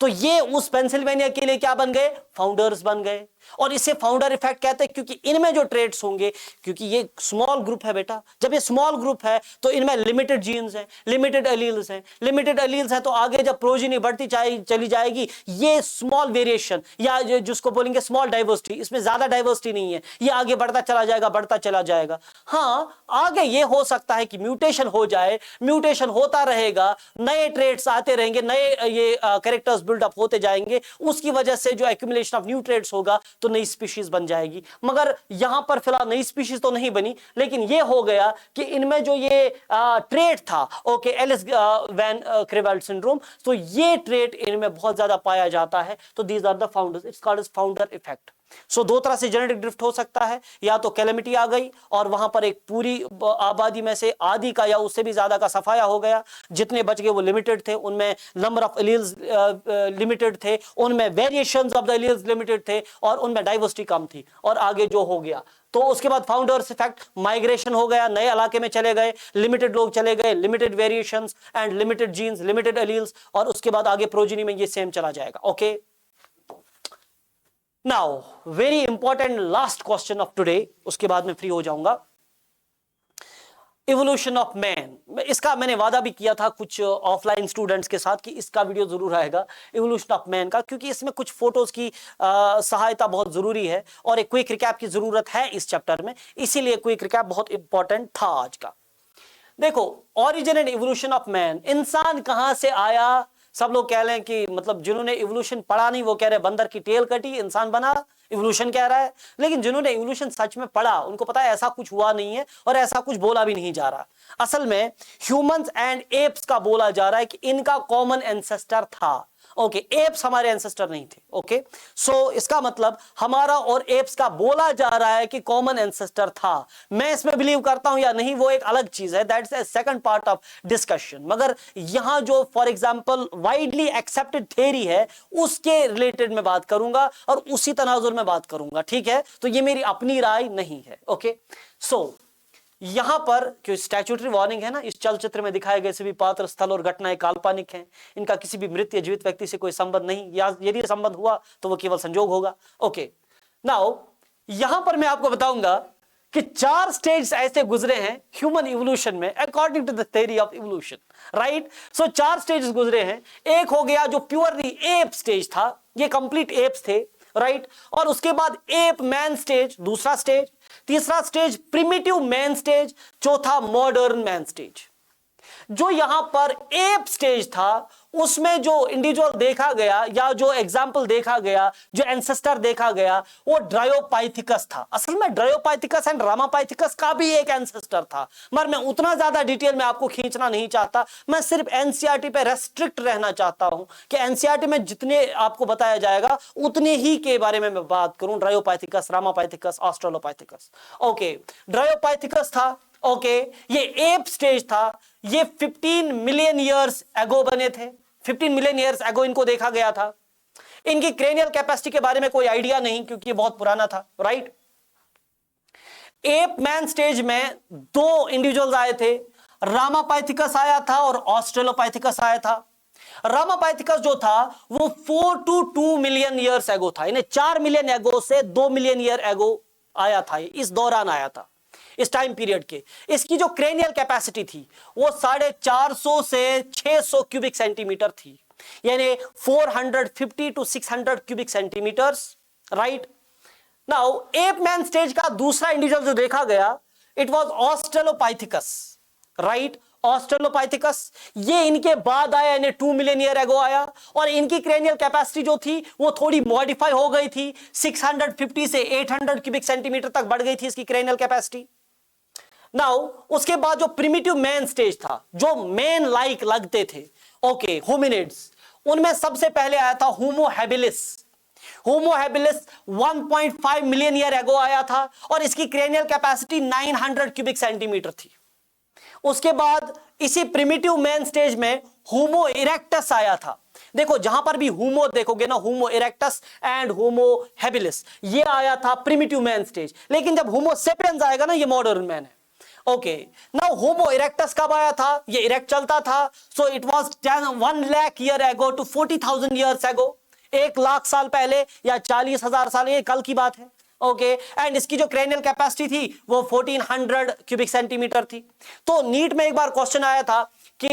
तो ये उस पेंसिल्वेनिया के लिए क्या बन गए? फाउंडर्स बन गए। और इसे फाउंडर इफेक्ट कहते हैं, क्योंकि इनमें जो ट्रेड्स होंगे, क्योंकि ये स्मॉल ग्रुप है बेटा, जब ये स्मॉल ग्रुप है तो इनमें लिमिटेड जीन्स हैं, लिमिटेड एलील्स हैं, लिमिटेड एलील्स हैं, तो आगे जब प्रोजेनी बढ़ती चली जाएगी, ये स्मॉल वेरिएशन या जिसको बोलेंगे स्मॉल डाइवर्सिटी, इसमें ज्यादा डाइवर्सिटी नहीं है, ये आगे बढ़ता चला जाएगा, बढ़ता चला जाएगा। हाँ, आगे ये हो सकता है कि म्यूटेशन हो जाए, म्यूटेशन होता रहेगा, नए ट्रेड्स आते रहेंगे, नए ये कैरेक्टर्स बिल्डअप होते जाएंगे, उसकी वजह से जो एक्यूमुलेशन ऑफ न्यू ट्रेड्स होगा तो नई स्पीशीज बन जाएगी। मगर यहां पर फिलहाल नई स्पीशीज तो नहीं बनी, लेकिन यह हो गया कि इनमें जो ये ट्रेट था, ओके, एलिस वैन ग्रीवेल्ड सिंड्रोम, तो ये ट्रेट इनमें बहुत ज्यादा पाया जाता है। तो these are the founders, it's called as founder effect. So दो तरह से जेनेटिक ड्रिफ्ट हो सकता है, या तो कैलेमिटी आ गई और वहां पर एक पूरी आबादी में से आधी का या उससे भी ज्यादा का सफाया हो गया, जितने बच गए वो लिमिटेड थे, उनमें नंबर ऑफ एलील्स लिमिटेड थे, उनमें variations of the alleles limited थे और उनमें डाइवर्सिटी कम थी, और आगे जो हो गया। तो उसके बाद फाउंडर्स इफेक्ट, माइग्रेशन हो गया, नए इलाके में चले गए, लिमिटेड लोग चले गए, limited variations and limited genes, limited alleles, और उसके बाद आगे प्रोजेनी में ये सेम चला जाएगा। Okay, now very important last question of today, उसके बाद मैं फ्री हो जाऊंगा। इवोल्यूशन ऑफ मैन, इसका मैंने वादा भी किया था कुछ ऑफलाइन स्टूडेंट्स के साथ कि इसका वीडियो जरूर आएगा इवोल्यूशन ऑफ मैन का, क्योंकि इसमें कुछ फोटोज की सहायता बहुत जरूरी है और एक क्विक रिकैप की जरूरत है इस चैप्टर में, इसीलिए क्विक रिकैप बहुत इंपॉर्टेंट था आज का। देखो, origin and evolution of man, इंसान कहां से आया। सब लोग कह रहे हैं कि मतलब जिन्होंने इवोल्यूशन पढ़ा नहीं वो कह रहे हैं बंदर की टेल कटी इंसान बना, इवोल्यूशन कह रहा है। लेकिन जिन्होंने इवोल्यूशन सच में पढ़ा उनको पता है ऐसा कुछ हुआ नहीं है और ऐसा कुछ बोला भी नहीं जा रहा। असल में ह्यूमंस एंड एप्स का बोला जा रहा है कि इनका कॉमन एंसेस्टर था। ओके, एप्स हमारे एंसेस्टर नहीं थे। ओके, सो इसका मतलब हमारा और एप्स का बोला जा रहा है कि कॉमन एंसेस्टर था। मैं इसमें बिलीव करता हूं या नहीं वो एक अलग चीज है, that's a second part of discussion. मगर यहां जो for example widely accepted theory है उसके रिलेटेड मैं बात करूंगा और उसी तनाजुर में बात करूंगा, ठीक है। तो ये मेरी अपनी राय नहीं है। ओके, सो यहां पर जो स्टैट्यूटरी वार्निंग है ना, इस चलचित्र में दिखाए गए सभी पात्र, स्थल और घटनाएं काल्पनिक हैं, इनका किसी भी मृत या जीवित व्यक्ति से कोई संबंध नहीं, या यदि संबंध हुआ तो वो केवल संजोग होगा। ओके, नाउ यहां पर मैं आपको बताऊंगा कि 4 स्टेज ऐसे गुजरे हैं ह्यूमन इवोल्यूशन में according to the theory of evolution, right. So 4 stages गुजरे हैं। एक हो गया जो प्योरली एप स्टेज था, ये कंप्लीट एप्स थे, राइट। और उसके बाद एप मैन स्टेज, दूसरा स्टेज, तीसरा स्टेज प्रिमिटिव मैन स्टेज, चौथा मॉडर्न मैन स्टेज। जो यहां पर एप स्टेज था उसमें जो इंडिविजुअल देखा गया या जो एग्जाम्पल देखा गया, जो एंसेस्टर देखा गया, वो ड्रायोपाइथिकस था। असल में ड्रायोपाइथिकस एंड रामापाइथिकस का भी एक एंसेस्टर था, मगर मैं उतना ज्यादा डिटेल में आपको खींचना नहीं चाहता। मैं सिर्फ एनसीईआरटी पे रेस्ट्रिक्ट रहना चाहता हूं कि एनसीईआरटी में जितने आपको बताया जाएगा उतने ही के बारे में मैं बात करूं। ड्रायोपाइथिकस, रामापाइथिकस, ऑस्ट्रेलोपाइथिकस। ओके, ड्रायोपाइथिकस था, ओके, ये एप स्टेज था, ये 15 मिलियन ईयर्स एगो बने थे, 15 मिलियन ईयर्स एगो इनको देखा गया था। इनकी क्रेनियल कैपेसिटी के बारे में कोई आइडिया नहीं क्योंकि ये बहुत पुराना था, राइट। एप मैन स्टेज में दो इंडिविजुअल्स आए थे, रामापाइथिकस आया था और ऑस्ट्रेलोपाइथिकस आया था। रामापाइथिकस जो था वो 4 to 2 मिलियन ईयर्स एगो था, यानी 4 मिलियन एगो से 2 मिलियन ईयर एगो आया था, इस दौरान आया था, इस टाइम पीरियड के। इसकी जो क्रेनियल कैपेसिटी थी वो 450 से 600 क्यूबिक सेंटीमीटर थी, यानी 450 to 600 cubic centimetres, right. Now ape man stage का दूसरा इंडिविजुअल जो देखा गया, it was Australopithecus, right. Australopithecus ये इनके बाद आया, यानी 2 मिलियन ईयर एगो आया, और इनकी क्रेनियल कैपेसिटी जो थी वो थोड़ी मॉडिफाई हो गई थी, 650 से 800 क्यूबिक सेंटीमीटर तक बढ़ गई थी इसकी क्रेनियल कैपेसिटी। नाउ उसके बाद जो प्रिमिटिव मैन स्टेज था, जो मैन लाइक लगते थे, ओके, होमिनिड्स, उनमें सबसे पहले आया था होमो habilis. Homo habilis 1.5 million year ago आया था और इसकी क्रेनियल कैपेसिटी 900 क्यूबिक सेंटीमीटर थी। उसके बाद इसी प्रिमिटिव मैन स्टेज में होमो इरेक्टस आया था। देखो जहां पर भी होमो देखोगे ना, होमो इरेक्टस एंड होमो हैबिलिस, ये आया था प्रिमिटिव मैन स्टेज। लेकिन जब होमो सेपियंस आएगा ना, ये मॉडर्न मैन है। ओके, नाउ होमो इरेक्टस कब आया था? ये इरेक्ट चलता था, so it was 1 lakh year ago to 40,000 years ago, 1 lakh साल पहले या 40,000 साल, ये कल की बात है। ओके, एंड इसकी जो क्रेनियल कैपेसिटी थी वो 1400 क्यूबिक सेंटीमीटर थी। तो नीट में एक बार क्वेश्चन आया था कि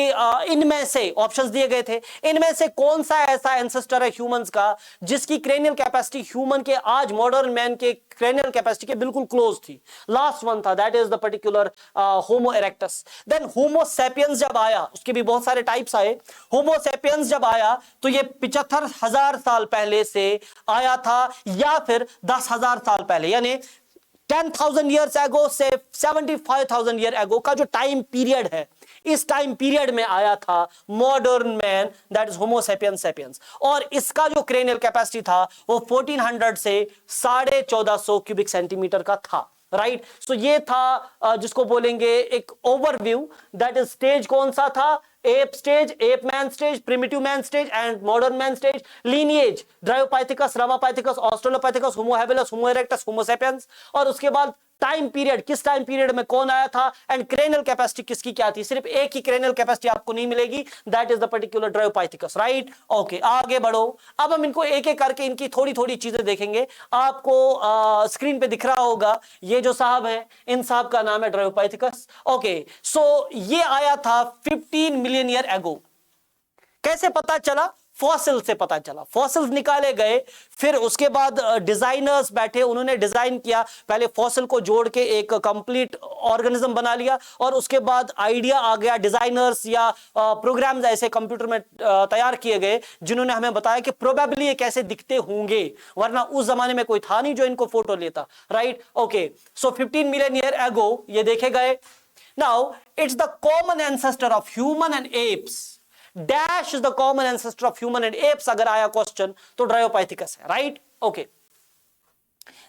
इनमें से ऑप्शंस दिए गए थे, इनमें से कौन सा ऐसा एंसेस्टर है ह्यूमंस का जिसकी क्रेनियल कैपेसिटी ह्यूमन के, आज मॉडर्न मैन के क्रेनियल कैपेसिटी के बिल्कुल क्लोज थी। लास्ट वन था, that is the particular homo erectus. Then homo sapiens जब आया, उसके भी बहुत सारे टाइप्स आए। होमो सेपियंस जब आया तो ये 75,000 साल पहले से आया था, या फिर 10,000 साल पहले, यानी 10,000 ईयर्स एगो से 75,000 ईयर एगो का जो टाइम पीरियड है, इस टाइम पीरियड में आया था modern man, that is homo sapiens sapiens. और इसका जो क्रेनियल कैपेसिटी था वो 1400 से 1450 क्यूबिक सेंटीमीटर का था, राइट। सो ये था जिसको बोलेंगे एक ओवरव्यू, दैट इज स्टेज कौन सा था? Ape stage, ape man stage, primitive man stage and modern man stage. Lineage Dryopithecus, Ramapithecus, Australopithecus, Homo habilis, Homo erectus, Homo sapiens. और उसके बाद टाइम पीरियड, किस टाइम पीरियड में कौन आया था, एंड क्रेनियल कैपेसिटी किसकी क्या थी। सिर्फ एक ही क्रेनियल कैपेसिटी आपको नहीं मिलेगी, that is the particular Dryopithecus, right. Okay, आगे बढ़ो। अब हम इनको एक एक करके इनकी थोड़ी थोड़ी चीजें देखेंगे। आपको स्क्रीन पे दिख रहा होगा, ये जो साहब है, इन साहब का नाम है ड्रायोपाइथिकस। ओके, सो ये आया था 15 मिलियन ईयर एगो। कैसे पता चला? फॉसिल से पता चला, फॉसिल्स निकाले गए, फिर उसके बाद डिजाइनर्स बैठे, उन्होंने डिजाइन किया, पहले फॉसिल को जोड़ के एक कंप्लीट ऑर्गेनिज्म बना लिया, और उसके बाद आइडिया आ गया, डिजाइनर्स या प्रोग्राम्स ऐसे कंप्यूटर में तैयार किए गए जिन्होंने हमें बताया कि प्रोबेबली ये कैसे दिखते होंगे, वरना उस जमाने में कोई था नहीं जो इनको फोटो लेता, राइट। ओके, सो 15 मिलियन ईयर एगो ये देखे गए। Now it's the common ancestor of human and apps. Dash is the common ancestor of human and apps अगर आया क्वेश्चन तो ड्रायोपाइथिकस है, right. Okay,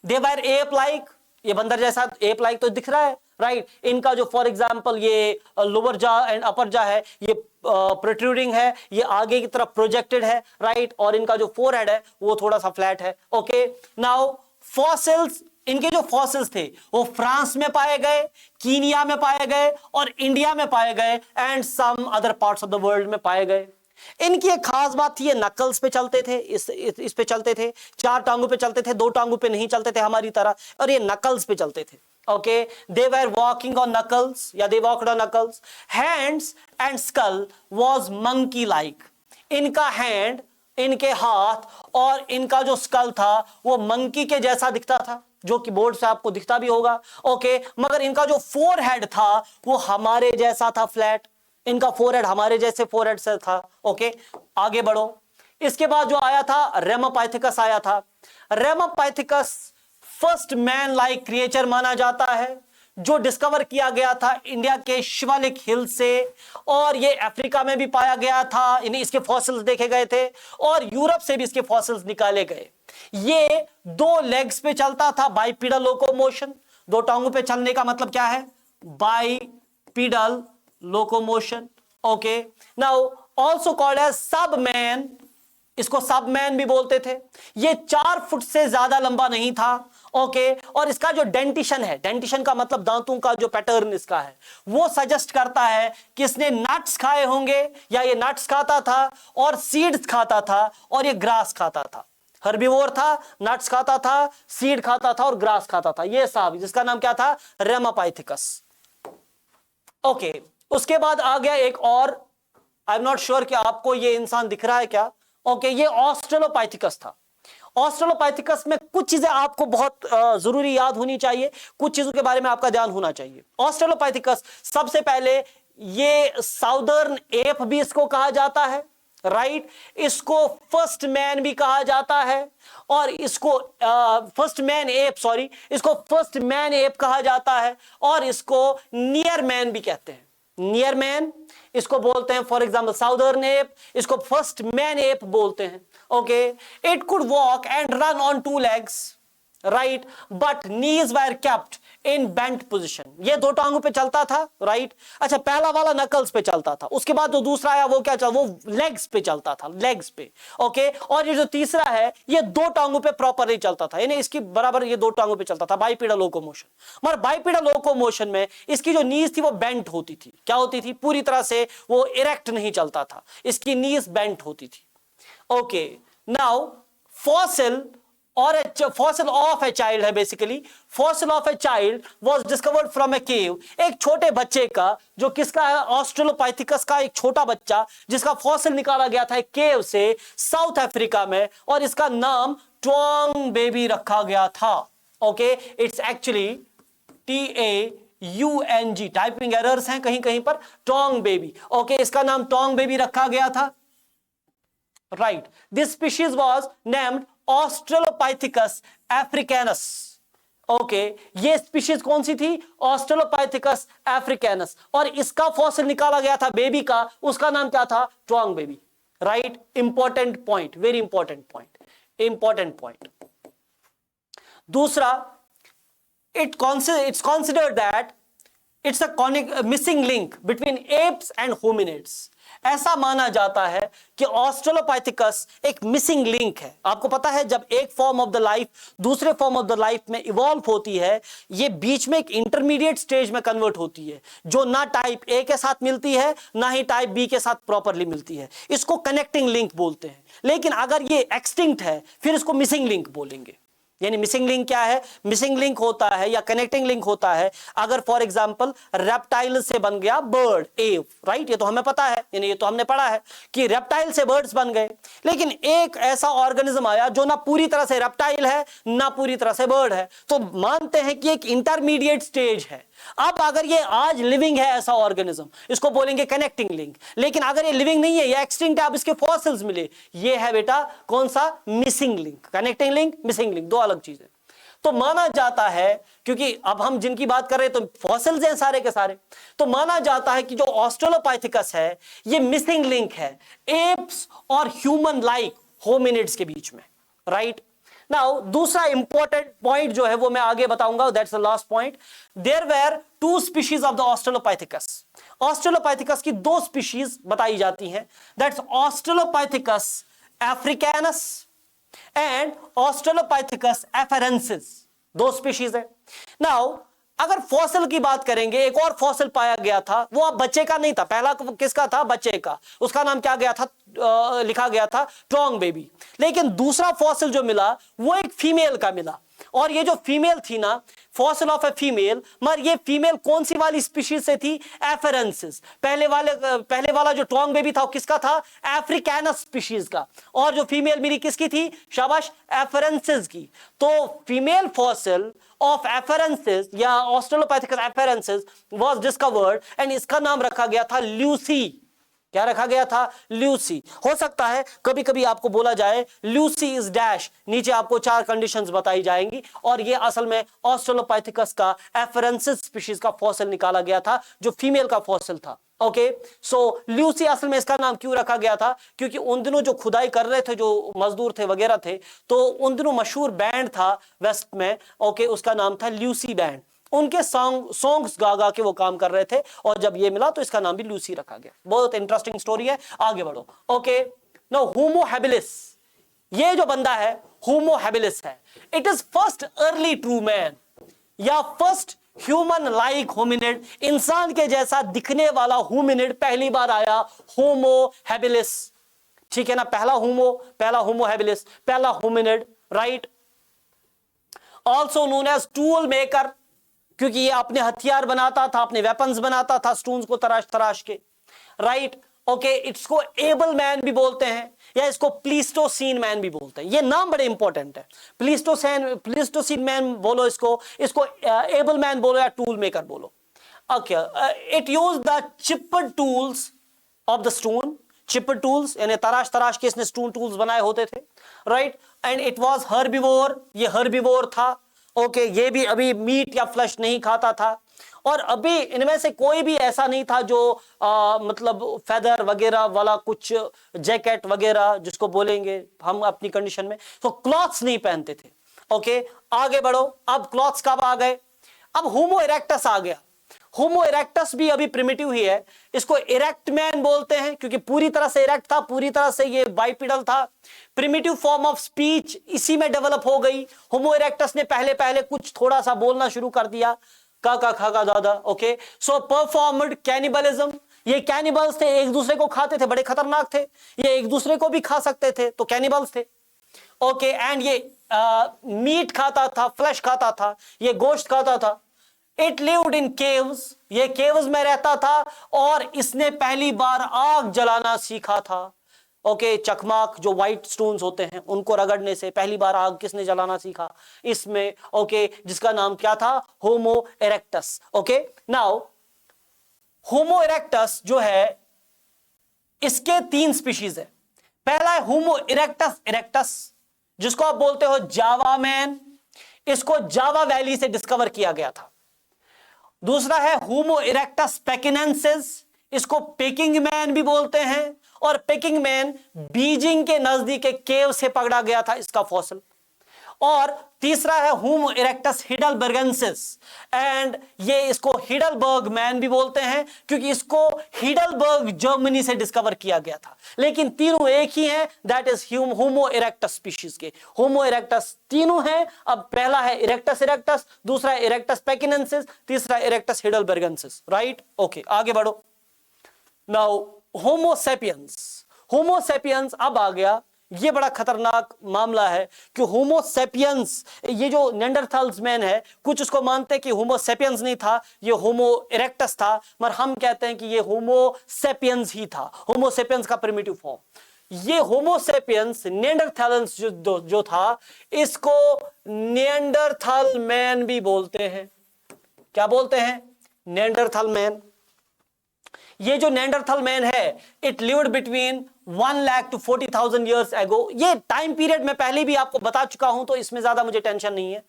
they were ape like, ये बंदर जैसा एप लाइक तो दिख रहा है, राइट। इनका जो फॉर एग्जांपल ये लोअर जा एंड अपर जा है, ये प्रोट्रूडिंग है, ये आगे की तरफ प्रोजेक्टेड है, राइट। और इनका जो फोरहेड है वो थोड़ा सा फ्लैट है। ओके, नाउ फॉसिल्स, इनके जो फॉसिल्स थे वो फ्रांस में पाए गए, कीनिया में पाए गए और इंडिया में पाए गए and some other parts of the world में पाए गए। इनकी एक खास बात थी, ये नकल्स पे चलते थे, इस पे चलते थे, 4 टांगों पे चलते थे, 2 टांगों पे नहीं चलते थे हमारी तरह, और ये नकल्स पे चलते थे। Okay, they were walking on knuckles या they walked on knuckles. Hands and skull was monkey like. इनका हैंड, इनके हाथ और इनका जो स्कल था वो मंकी के जैसा दिखता था, जो कि बोर्ड से आपको दिखता भी होगा। ओके, मगर इनका जो फोरहेड था वो हमारे जैसा था, फ्लैट। इनका फोरहेड हमारे जैसे फोरहेड से था। ओके, आगे बढ़ो। इसके बाद जो आया था रेमापाइथिकस आया था। रेमापाइथिकस फर्स्ट मैन लाइक क्रिएचर माना जाता है, जो डिस्कवर किया गया था इंडिया के शिवालिक हिल से, और ये अफ्रीका में भी पाया गया था, इसके फॉसिल्स देखे गए थे, और यूरोप से भी इसके फॉसिल्स निकाले गए। ये 2 लेग्स पे चलता था, बाइपीडल लोकोमोशन। 2 टांगों पे चलने का मतलब क्या है? Bipedal locomotion. Okay, now also called as subman इसको सबमैन भी बोलते थे। ये 4 फुट से ज्यादा लंबा नहीं था। ओके, और इसका जो डेंटिशन है, डेंटिशन का मतलब दांतों का जो पैटर्न इसका है, वो सजेस्ट करता है कि इसने नट्स खाए होंगे, या ये नट्स खाता था और सीड्स खाता था और ये ग्रास खाता था। हर्बीवोर था, नट्स खाता था, सीड खाता था और ग्रास खाता था। ये साहब, जिसका नाम क्या था? रेमापाइथिकस। ओके, उसके बाद आ गया एक और, आई एम नॉट श्योर कि आपको ये इंसान दिख रहा है क्या। ओके, ये ऑस्ट्रेलोपाइथिकस था। ऑस्ट्रेलोपाइथिकस में कुछ चीजें आपको बहुत जरूरी याद होनी चाहिए, कुछ चीजों के बारे में आपका ध्यान होना चाहिए। ऑस्ट्रेलोपाइथिकस, सबसे पहले ये साउदर्न एप भी इसको कहा जाता है, राइट। इसको फर्स्ट मैन भी कहा जाता है, और इसको फर्स्ट मैन एप, सॉरी, इसको फर्स्ट मैन एप कहा जाता है, और इसको नियर मैन भी कहते हैं। नियर मैन इसको बोलते हैं, फॉर एग्जाम्पल साउदर्न एप, इसको फर्स्ट मैन एप बोलते हैं। Okay, it could walk and run on 2 legs, right, but knees were kept in bent position. ये 2 टांगों पे चलता था, राइट। अच्छा, पहला वाला नकल्स पे चलता था, उसके बाद जो दूसरा आया वो क्या चल, वो लेग्स पे चलता था, लेग्स पे। ओके, और ये जो तीसरा है, ये 2 टांगों पे प्रॉपरली चलता था, यानी इसकी बराबर ये 2 टांगों पे चलता था, बाइपीडल लोकोमोशन। मगर बाइपीडल लोकोमोशन में इसकी जो नीज थी वो बेंट होती थी। क्या होती थी? पूरी तरह से वो इरेक्ट नहीं चलता था, इसकी नीज बेंट होती थी। Okay, now fossil or a fossil of a child है basically. fossil of a child was discovered from a cave। एक छोटे बच्चे का, जो किसका है? ऑस्ट्रेलोपाइथिकस का एक छोटा बच्चा, जिसका फॉसिल निकाला गया था एक केव से साउथ अफ्रीका में, और इसका नाम ट्वांग बेबी रखा गया था। Okay, it's actually TAUNG, typing errors हैं कहीं कहीं पर, ट्वांग बेबी। ओके, इसका नाम ट्वांग बेबी रखा गया था, right. This species was named Australopithecus africanus. Okay, ये स्पीशीज कौन सी थी? ऑस्ट्रेलोपाइथिकस अफ्रीकानस, और इसका फॉसिल निकाला गया था बेबी का, उसका नाम क्या था? Taung baby, right. Important point, very important point, important point. दूसरा, it's considered that it's a missing link between apes and hominids। ऐसा माना जाता है कि ऑस्ट्रेलोपाइथिकस एक मिसिंग लिंक है। आपको पता है, जब एक फॉर्म ऑफ द लाइफ दूसरे फॉर्म ऑफ द लाइफ में इवॉल्व होती है, ये बीच में एक इंटरमीडिएट स्टेज में कन्वर्ट होती है, जो ना टाइप ए के साथ मिलती है, ना ही टाइप बी के साथ प्रॉपरली मिलती है। इसको कनेक्टिंग लिंक बोलते हैं। लेकिन अगर ये एक्सटिंक्ट है, फिर इसको मिसिंग लिंक बोलेंगे। यानी मिसिंग लिंक क्या है? मिसिंग लिंक होता है या कनेक्टिंग लिंक होता है अगर फॉर एग्जांपल रेप्टाइल से बन गया बर्ड, एव, राइट। ये तो हमें पता है, यानी ये तो हमने पढ़ा है कि रेप्टाइल से बर्ड्स बन गए। लेकिन एक ऐसा ऑर्गेनिज्म आया जो ना पूरी तरह से रेप्टाइल है, ना पूरी तरह से बर्ड है, तो मानते हैं कि एक इंटरमीडिएट स्टेज है। अब अगर ये आज लिविंग है ऐसा ऑर्गेनिज्म, इसको बोलेंगे कनेक्टिंग लिंक। लेकिन अगर ये लिविंग नहीं है, ये एक्सटिंक्ट है, अब इसके फॉसिल्स मिले, ये है बेटा कौन सा? Missing link. Connecting link, missing link, 2 अलग चीजें। तो माना जाता है, क्योंकि अब हम जिनकी बात कर रहे हैं तो फॉसिल्स हैं सारे के सारे, तो माना जाता है कि जो ऑस्ट्रेलोपाइथिकस है ये मिसिंग लिंक है एप्स और ह्यूमन लाइक होमिनिड्स के बीच में, राइट। नाउ दूसरा इंपॉर्टेंट पॉइंट जो है वो मैं आगे बताऊंगा, that's the last point. There were 2 species of the Australopithecus. Australopithecus की 2 स्पीशीज बताई जाती हैं, that's Australopithecus africanus and Australopithecus afarensis. 2 species है। नाउ अगर फॉसिल की बात करेंगे, एक और फॉसिल पाया गया था, वो अब बच्चे का नहीं था। पहला किसका था? बच्चे का। उसका नाम क्या गया था? लिखा गया था ट्वांग बेबी। लेकिन दूसरा फॉसिल जो मिला वो एक फीमेल का मिला, और ये जो फीमेल थी ना, फॉसिल ऑफ ए फीमेल, मगर ये फीमेल कौन सी वाली स्पीशीज से थी? एफेरेंसिस। पहले वाला जो ट्वांग बेबी था वो किसका था? अफ्रीकानस स्पीशीज का। और जो फीमेल मिली किसकी थी? शाबाश, एफेरेंसिस की। तो फीमेल फॉसिल ऑफ एफेरेंसिस या ऑस्ट्रेलोपाइथिकस एफेरेंसिस वाज डिस्कवर्ड एंड इसका नाम रखा गया था ल्यूसी। क्या रखा गया था? ल्यूसी। हो सकता है कभी कभी आपको बोला जाए ल्यूसी इज डैश, नीचे आपको 4 कंडीशंस बताई जाएंगी, और ये असल में ऑस्ट्रेलोपाइथिकस का एफेरेंसिस स्पीशीज का फॉसिल निकाला गया था, जो फीमेल का फॉसिल था। ओके, सो ल्यूसी असल में इसका नाम क्यों रखा गया था? क्योंकि उन दिनों जो खुदाई कर रहे थे, जो मजदूर थे वगैरह थे, तो उन दिनों मशहूर बैंड था वेस्ट में, ओके, उसका नाम था ल्यूसी बैंड। उनके सॉन्ग्स गा गा के वो काम कर रहे थे, और जब ये मिला तो इसका नाम भी लूसी रखा गया। बहुत इंटरेस्टिंग स्टोरी है, आगे बढ़ो। ओके, नाउ होमो हैबिलिस, ये जो बंदा है होमो हैबिलिस है, it is first early true man या फर्स्ट ह्यूमन लाइक होमिनिड, इंसान के जैसा दिखने वाला होमिनिड पहली बार आया होमो हैबिलिस, ठीक है ना, पहला होमो हैबिलिस, पहला hominid, right. Also known as tool maker, क्योंकि ये अपने हथियार बनाता था, अपने वेपन्स बनाता था स्टोन्स को तराश तराश के, राइट। ओके, इसको एबल मैन भी बोलते हैं या इसको प्लीस्टोसीन मैन भी बोलते हैं, ये नाम बड़े इंपॉर्टेंट है। प्लीस्टोसीन मैन बोलो, इसको एबल मैन बोलो या टूल मेकर बोलो। Okay, it use the chipped tools of the stone, chipped tools यानी तराश तराश के इसने स्टोन टूल्स बनाए होते थे, right. And it was herbivore, ये हर्बिवोर था। ओके, ये भी अभी मीट या फ्लैश नहीं खाता था, और अभी इनमें से कोई भी ऐसा नहीं था जो मतलब फेदर वगैरह वाला कुछ जैकेट वगैरह जिसको बोलेंगे हम अपनी कंडीशन में, तो क्लॉथ्स नहीं पहनते थे। ओके, आगे बढ़ो, अब क्लॉथ्स कब आ गए, अब होमो इरेक्टस आ गया। होमो इरेक्टस भी अभी प्रिमिटिव ही है, इसको इरेक्ट मैन बोलते हैं क्योंकि पूरी तरह से इरेक्ट था, पूरी तरह से ये बाइपिडल था। प्रिमिटिव फॉर्म ऑफ स्पीच इसी में डेवलप हो गई। होमो इरेक्टस ने पहले पहले कुछ थोड़ा सा बोलना शुरू कर दिया, का खा का दादा। ओके, सो परफॉर्म्ड कैनिबलिज्म, ये कैनिबल्स थे, एक दूसरे को खाते थे, बड़े खतरनाक थे, ये एक दूसरे को भी खा सकते थे, तो कैनिबल्स थे। ओके, एंड ये मीट खाता था, फ्लैश खाता था, ये गोश्त खाता था। इट लिव्ड इन केव्स, ये केव्स में रहता था, और इसने पहली बार आग जलाना सीखा था। ओके, चकमाक जो व्हाइट स्टोन्स होते हैं उनको रगड़ने से पहली बार आग किसने जलाना सीखा इसमें। ओके, जिसका नाम क्या था, होमो erectus. Okay, now homo erectus जो है इसके 3 स्पीशीज है। पहला है होमो इरेक्टस इरेक्टस, जिसको आप बोलते हो जावा मैन, इसको जावा वैली से डिस्कवर किया गया था। दूसरा है होमो इरेक्टस पेकिनेंसिस, इसको पेकिंग मैन भी बोलते हैं, और पेकिंग मैन बीजिंग के नजदीक एक केव से पकड़ा गया था इसका फॉसिल। और तीसरा है होमो इरेक्टस हिडलबर्गेंसिस, एंड ये इसको हिडलबर्ग मैन भी बोलते हैं क्योंकि इसको हिडलबर्ग जर्मनी से डिस्कवर किया गया था। लेकिन तीनों एक ही हैं, that is homo erectus species के। होमो इरेक्टस तीनों हैं। अब पहला है इरेक्टस इरेक्टस, दूसरा है इरेक्टस पेकिनेंसिस, तीसरा इरेक्टस हिडलबर्गेंसिस, राइट। ओके, आगे बढ़ो। नाउ होमो सेपियंस, होमो सेपियंस अब आ गया। ये बड़ा खतरनाक मामला है कि होमो सेपियंस, ये जो नेंडरथाल्स मैन है, कुछ उसको मानते हैं कि होमो सेपियंस नहीं था, ये होमो इरेक्टस था, मगर हम कहते हैं कि ये होमो सेपियंस ही था, होमो सेपियंस का प्रिमिटिव फॉर्म। ये होमो सेपियंस नेंडरथाल्स जो था, इसको नेंडरथाल मैन भी बोलते हैं। क्या बोलते हैं? Neanderthal man. ये जो नेंडरथल मैन है, it lived between 1 lakh to 40,000 years ago. ये टाइम पीरियड में पहले भी आपको बता चुका हूं, तो इसमें ज्यादा मुझे टेंशन नहीं है।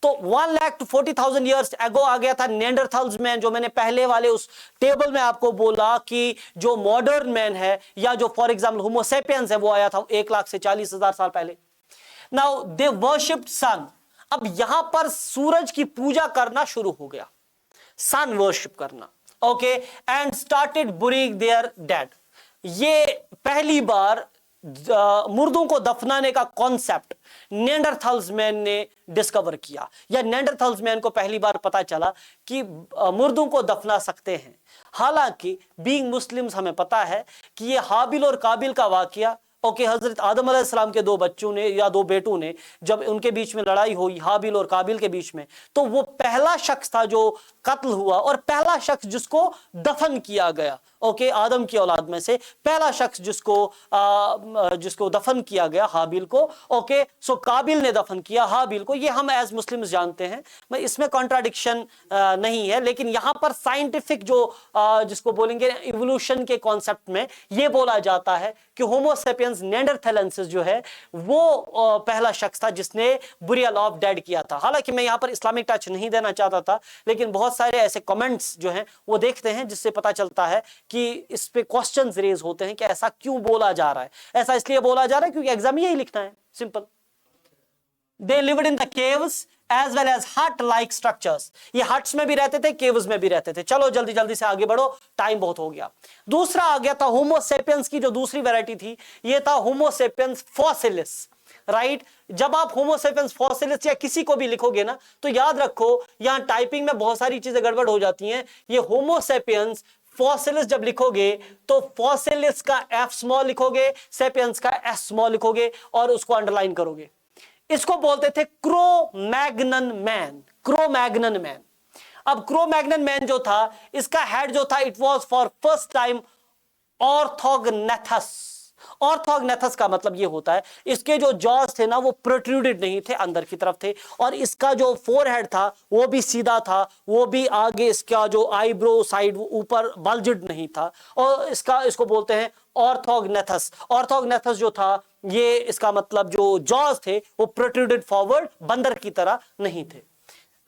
तो 1 लाख टू 40,000 ईयर्स एगो आ गया था नेंडरथल्स मैन, जो मैंने पहले वाले उस टेबल में आपको बोला कि जो मॉडर्न मैन है या जो फॉर एग्जाम्पल होमो सेपियंस है, वो आया था 1 लाख से 40,000 साल पहले। नाउ दे वर्शिप्ड सन, अब यहां पर सूरज की पूजा करना शुरू हो गया, सन वर्शिप करना। Okay, and started burying their dead. ये पहली बार मुर्दों को दफनाने का कॉन्सेप्ट नेंडरथल्स मैन ने डिस्कवर किया, या नेंडरथल्स मैन को पहली बार पता चला कि मुर्दों को दफना सकते हैं। हालांकि बीइंग मुस्लिम्स हमें पता है कि ये हाबिल और काबिल का वाकया, ओके, हजरत आदम अलैहिस्सलाम के 2 बच्चों ने या 2 बेटों ने, जब उनके बीच में लड़ाई हुई हाबिल और काबिल के बीच में, तो वो पहला शख्स था जो कत्ल हुआ और पहला शख्स जिसको दफन किया गया। ओके, आदम की औलाद में से पहला शख्स जिसको दफन किया गया हाबिल को। ओके, सो काबिल ने दफन किया हाबिल को, ये हम एज मुस्लिम्स जानते हैं, इसमें कॉन्ट्राडिक्शन नहीं है। लेकिन यहां पर साइंटिफिक जो जिसको बोलेंगे इवोल्यूशन के कॉन्सेप्ट में ये बोला जाता है कि होमो सेपियंस नेंडरथैलेंसिस जो है वो पहला शख्स था जिसने बुरियल ऑफ डेड किया था। हालांकि मैं यहां पर इस्लामिक टच नहीं देना चाहता था, लेकिन बहुत सारे ऐसे कमेंट्स जो हैं वो देखते हैं जिससे पता चलता है कि इस पे क्वेश्चंस रेज होते हैं कि ऐसा क्यों बोला जा रहा है। ऐसा इसलिए बोला जा रहा है क्योंकि एग्जाम यही लिखना है, simple. They lived in the caves as well as hut like structures. ये हट्स में भी रहते थे, केव्स में भी रहते थे। चलो जल्दी जल्दी से आगे बढ़ो, टाइम बहुत हो गया। दूसरा आ गया था होमो सेपियंस की जो दूसरी वैरायटी थी, ये था होमो सेपियंस फॉसिलिस, राइट। जब आप होमो सेपियंस फॉसिलिस या किसी को भी लिखोगे ना, तो याद रखो यहां टाइपिंग में बहुत सारी चीजें गड़बड़ हो जाती हैं। ये होमो सेपियंस फॉसिलिस जब लिखोगे तो फॉसिलिस का एफ स्मॉल लिखोगे, सेपियंस का एस स्मॉल लिखोगे और उसको अंडरलाइन करोगे। इसको बोलते थे क्रो-मैग्नन मैन, क्रो-मैग्नन मैन। अब क्रो-मैग्नन मैन जो था, इसका हेड जो था, it was for first time orthognathous. Orthognathous का मतलब ये होता है इसके जो जॉज थे ना वो प्रोट्रूडेड नहीं थे, अंदर की तरफ थे, और इसका जो फोरहेड था वो भी सीधा था, वो भी आगे इसका जो आईब्रो साइड ऊपर बल्जड नहीं था, और इसको बोलते हैं ऑर्थोग्नेथस। ऑर्थोग्नेथस जो था ये इसका मतलब जो जॉज थे वो प्रोट्रूडेड फॉरवर्ड, बंदर की तरह नहीं थे।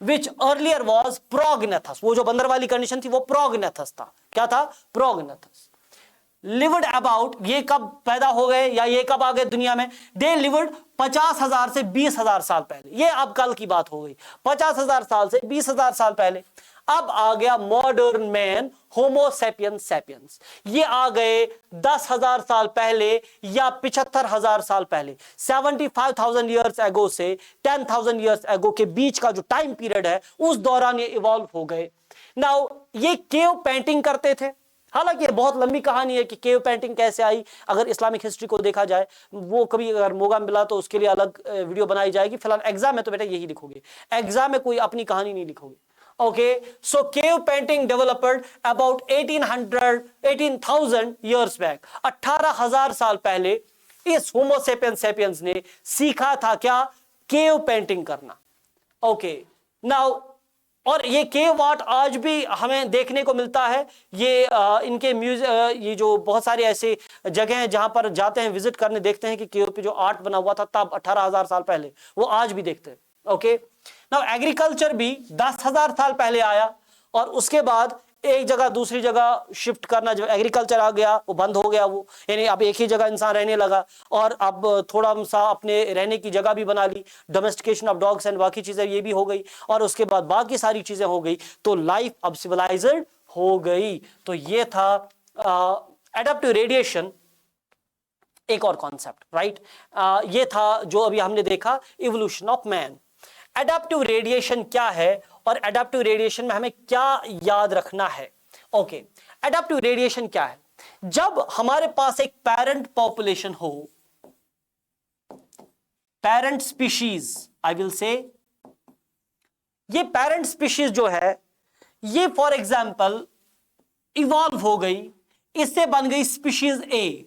विच अर्लियर वॉज प्रोग्नेथस, वो जो बंदर वाली कंडीशन थी वो प्रोग्नेथस था। क्या था? प्रोग्नेथस। लिव्ड अबाउट, ये कब पैदा हो गए या ये कब आ गए दुनिया में? दे लिव्ड 50,000 से 20,000 साल पहले। ये अब कल की बात हो गई, 50,000 साल से 20,000 साल पहले। अब आ गया मॉडर्न मैन, होमो सेपियंस सेपियंस। ये आ गए 10,000 साल पहले या 75,000 साल पहले। 75,000 ईयर्स एगो से 10,000 ईयर्स एगो के बीच का जो टाइम पीरियड है, उस दौरान ये इवॉल्व हो गए। नाउ ये केव पेंटिंग करते थे। हालांकि ये बहुत लंबी कहानी है कि केव पेंटिंग कैसे आई, अगर इस्लामिक हिस्ट्री को देखा जाए, वो कभी अगर मौका मिला तो उसके लिए अलग वीडियो बनाई जाएगी। फिलहाल एग्जाम में तो बेटा यही लिखोगे, एग्जाम में कोई अपनी कहानी नहीं लिखोगे। Okay, so cave painting developed about 18,000 years back. 18,000 साल पहले इस होमो सेपियंस सेपियंस ने सीखा था क्या? केव पेंटिंग करना। ओके, नाउ और ये केव आर्ट आज भी हमें देखने को मिलता है। ये इनके ये जो बहुत सारे ऐसे जगह हैं जहां पर जाते हैं विजिट करने, देखते हैं कि केव पे जो आर्ट बना हुआ था तब 18,000 साल पहले, वो आज भी देखते हैं। ओके, नाउ एग्रीकल्चर भी 10,000 साल पहले आया, और उसके बाद एक जगह दूसरी जगह शिफ्ट करना, जब एग्रीकल्चर आ गया वो बंद हो गया, वो यानी अब एक ही जगह इंसान रहने लगा, और अब थोड़ा सा अपने रहने की जगह भी बना ली, डोमेस्टिकेशन ऑफ डॉग्स एंड बाकी चीजें ये भी हो गई, और उसके बाद बाकी सारी चीजें हो गई, तो लाइफ अब सिविलाइज्ड हो गई। तो ये था एडाप्टिव रेडिएशन, एक और कॉन्सेप्ट, राइट। ये था जो अभी हमने देखा, evolution of man. Adaptive radiation क्या है और एडाप्टिव रेडिएशन में हमें क्या याद रखना है? ओके, एडाप्टिव रेडिएशन क्या है? जब हमारे पास एक पेरेंट पॉपुलेशन हो, parent species, I will say, ये पेरेंट स्पीशीज जो है ये फॉर एग्जांपल इवॉल्व हो गई, इससे बन गई स्पीशीज ए,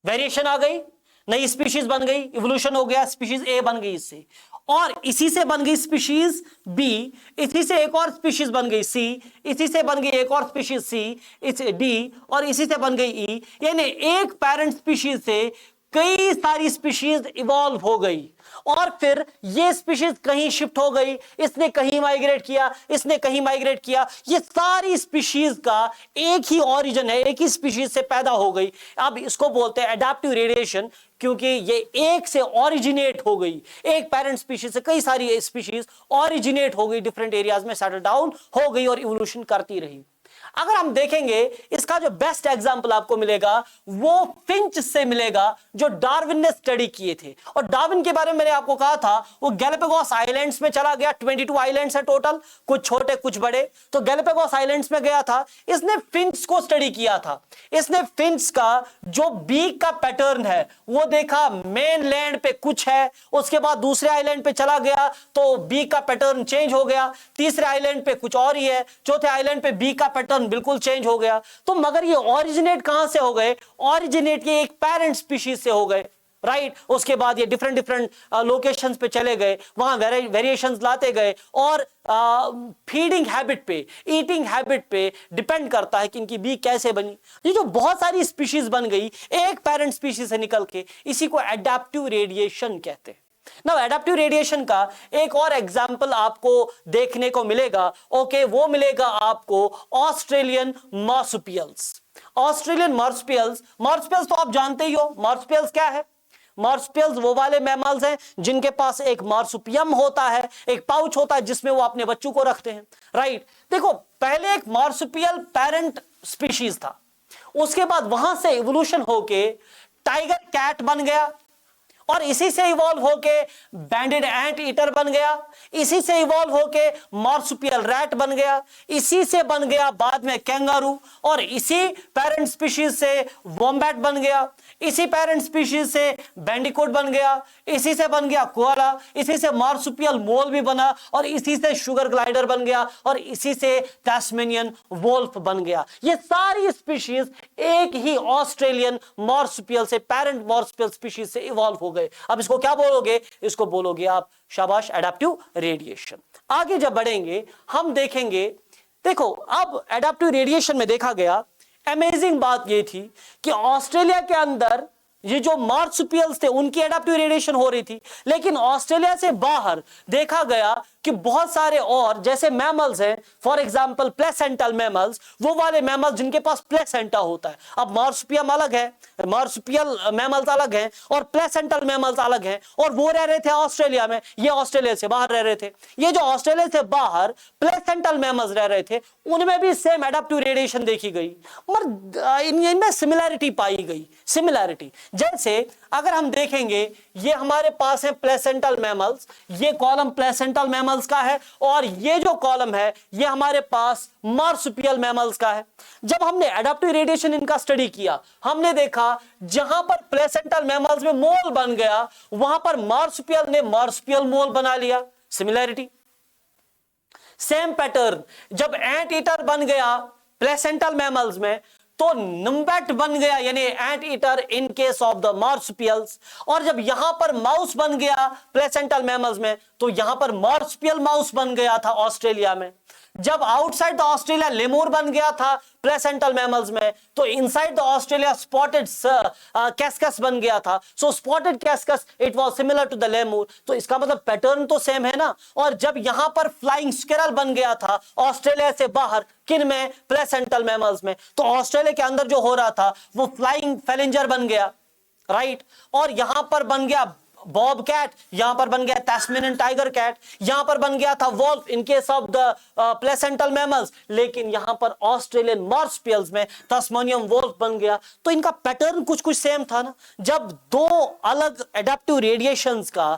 वेरिएशन आ गई, नई स्पीशीज बन गई, इवोल्यूशन हो गया, स्पीशीज ए बन गई इससे, और इसी से बन गई स्पीशीज बी, इसी से एक और स्पीशीज बन गई सी, इसी से बन गई एक और स्पीशीज सी, इसे डी, और इसी से बन गई ई। यानी एक पेरेंट स्पीशीज से कई सारी स्पीशीज इवॉल्व हो गई, और फिर ये स्पीशीज कहीं शिफ्ट हो गई, इसने कहीं माइग्रेट किया, इसने कहीं माइग्रेट किया, ये सारी स्पीशीज का एक ही ओरिजिन है, एक ही स्पीशीज से पैदा हो गई। अब इसको बोलते हैं एडाप्टिव रेडिएशन, क्योंकि ये एक से ओरिजिनेट हो गई, एक पेरेंट स्पीशीज से कई सारी स्पीशीज ओरिजिनेट हो गई, डिफरेंट एरियाज में सेटल डाउन हो गई और इवोल्यूशन करती रही। अगर हम देखेंगे, इसका जो बेस्ट एग्जांपल आपको मिलेगा वो फिंच से मिलेगा, जो डार्विन ने स्टडी किए थे। और डार्विन के बारे में मैंने आपको कहा था, वो गैलापागोस आइलैंड्स में चला गया, 22 आइलैंड्स है टोटल, कुछ छोटे कुछ बड़े, तो गैलापागोस आइलैंड्स में गया था, इसने फिंच को स्टडी किया था। इसने फिंच का जो बीक का पैटर्न है वो देखा, मेनलैंड पे कुछ है, उसके बाद दूसरे आइलैंड पे चला गया तो बीक का पैटर्न चेंज हो गया, तीसरे आइलैंड पे कुछ और ही है, चौथे आइलैंड पे बीक का पैटर्न बिल्कुल चेंज हो गया। तो मगर ये ओरिजिनेट कहां से हो गए? ओरिजिनेट ये एक पेरेंट स्पीशीज से हो गए, राइट। उसके बाद ये डिफरेंट डिफरेंट लोकेशंस पे चले गए, वहां वेरिएशंस लाते गए, और फीडिंग हैबिट पे, ईटिंग हैबिट पे डिपेंड करता है कि इनकी बीक कैसे बनी। ये जो बहुत सारी स्पीशीज बन गई एक पेरेंट स्पीशीज से निकल के, इसी को एडाप्टिव रेडिएशन कहते हैं। नाउ एडाप्टिव रेडिएशन का एक और एग्जांपल आपको देखने को मिलेगा, ओके, वो मिलेगा आपको Australian marsupials. Australian marsupials, marsupials तो आप जानते ही हो, मार्सुपियल्स क्या है? मार्सुपियल्स वो वाले मैमल्स हैं जिनके पास एक मार्सुपियम होता है, एक पाउच होता है जिसमें वो अपने बच्चों को रखते हैं, राइट। देखो पहले एक मार्सुपियल पेरेंट स्पीशीज था, उसके बाद वहां से इवोल्यूशन होके टाइगर कैट बन गया, और इसी से इवॉल्व होके बैंडेड एंट ईटर बन गया, इसी से इवॉल्व होके मार्सुपियल रैट बन गया, इसी से बन गया बाद में कैंगारू, और इसी पेरेंट स्पीशीज से वॉम्बैट बन गया, इसी पेरेंट स्पीशीज से बैंडिकोट बन गया, इसी से बन गया कोआला, इसी से मार्सुपियल मोल भी बना, और इसी से शुगर ग्लाइडर बन गया, और इसी से टास्मेनियन वोल्फ बन गया। ये सारी स्पीशीज एक ही ऑस्ट्रेलियन मार्सुपियल से, पेरेंट मार्सुपियल स्पीशीज से इवॉल्व हो गए। अब इसको क्या बोलोगे? इसको बोलोगे आप शाबाश एडाप्टिव रेडिएशन। आगे जब बढ़ेंगे हम देखेंगे, देखो अब एडाप्टिव रेडिएशन में देखा गया, अमेजिंग बात यह थी कि ऑस्ट्रेलिया के अंदर ये जो मार्सुपियल्स थे उनकी एडाप्टिव रेडिएशन हो रही थी, लेकिन ऑस्ट्रेलिया से बाहर देखा गया कि बहुत सारे और जैसे मैमल्स हैं, फॉर एग्जांपल प्लेसेंटल मैमल्स, वो वाले मैमल्स जिनके पास प्लेसेंटा होता है। अब मार्सुपियम अलग है, मार्सुपियल मैमल्स अलग हैं और प्लेसेंटल मैमल्स अलग हैं, और वो रह रहे थे ऑस्ट्रेलिया में, ये ऑस्ट्रेलिया से बाहर रह रहे थे। ये जो ऑस्ट्रेलिया से बाहर प्लेसेंटल मैमल्स रह रहे थे उनमें भी सेम एडाप्टिव रेडिएशन देखी गई, मगर इनमें सिमिलैरिटी पाई गई। सिमिलैरिटी जैसे अगर हम देखेंगे, ये हमारे पास है प्लेसेंटल मैमल्स, ये कॉलम प्लेसेंटल मैमल्स का है, और ये जो कॉलम है ये हमारे पास मार्सुपियल मैमल्स का है। जब हमने एडाप्टिव रेडिएशन इनका स्टडी किया, हमने देखा जहां पर प्लेसेंटल मैमल्स में मोल बन गया, वहां पर मार्सुपियल ने मार्सुपियल मोल बना लिया। सिमिलैरिटी, सेम पैटर्न, जब एंट ईटर बन गया प्लेसेंटल मैमल्स में तो नम्बैट बन गया, यानी ant eater in case of the marsupials, और जब यहां पर माउस बन गया प्लेसेंटल मैमल्स में तो यहां पर मार्सुपियल माउस बन गया था ऑस्ट्रेलिया में। जब आउटसाइड द ऑस्ट्रेलिया लेमूर बन गया था प्लेसेंटल मैमल्स में, तो inside the Australia spotted cuscus बन गया था। So spotted cuscus it was similar to the lemur, तो इसका मतलब पैटर्न तो सेम है ना। और जब यहां पर फ्लाइंग स्क्विरल बन गया था ऑस्ट्रेलिया से बाहर, किन में? प्लेसेंटल मैमल्स में, तो ऑस्ट्रेलिया के अंदर जो हो रहा था वो फ्लाइंग फेलिंजर बन गया, राइट। और यहां पर बन गया बॉब कैट, यहां पर बन गया टास्मेनियन टाइगर कैट, यहां पर बन गया था wolf in case of the placental mammals, लेकिन यहां पर ऑस्ट्रेलियन मार्सुपियल्स में टास्मेनियन वॉल्फ बन गया। तो इनका पैटर्न कुछ कुछ सेम था ना। जब दो अलग एडाप्टिव रेडिएशंस का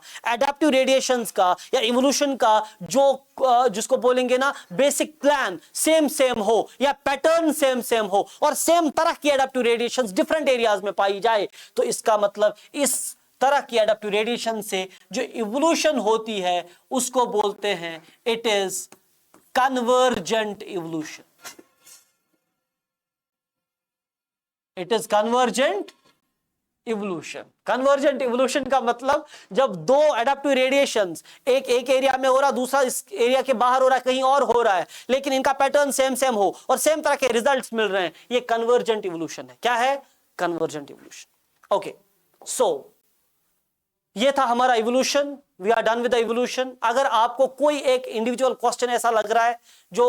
या इवोल्यूशन का जो जिसको बोलेंगे ना बेसिक प्लान सेम हो, या पैटर्न सेम हो, और सेम तरह की एडाप्टिव रेडिएशंस डिफरेंट एरियाज में पाई जाए, तो इसका मतलब इस तरह की एडाप्टिव रेडिएशन से जो इवोल्यूशन होती है उसको बोलते हैं it is convergent evolution. It is convergent evolution. Convergent evolution का मतलब जब दो एडाप्टिव रेडिएशंस एक एरिया में हो रहा, दूसरा इस एरिया के बाहर हो रहा है, कहीं और हो रहा है, लेकिन इनका पैटर्न सेम हो और सेम तरह के रिजल्ट्स मिल रहे हैं, ये कन्वर्जेंट इवोल्यूशन है। क्या है? Convergent evolution. ओके, सो ये था हमारा evolution. We are done with the evolution. अगर आपको कोई एक इंडिविजुअल क्वेश्चन ऐसा लग रहा है जो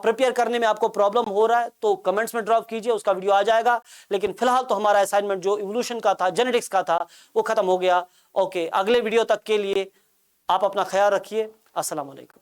प्रिपेयर करने में आपको प्रॉब्लम हो रहा है तो कमेंट्स में ड्रॉप कीजिए, उसका वीडियो आ जाएगा। लेकिन फिलहाल तो हमारा असाइनमेंट जो इवोल्यूशन का था, जेनेटिक्स का था, वो खत्म हो गया। ओके, अगले वीडियो तक के लिए आप अपना ख्याल रखिए। अस्सलाम वालेकुम।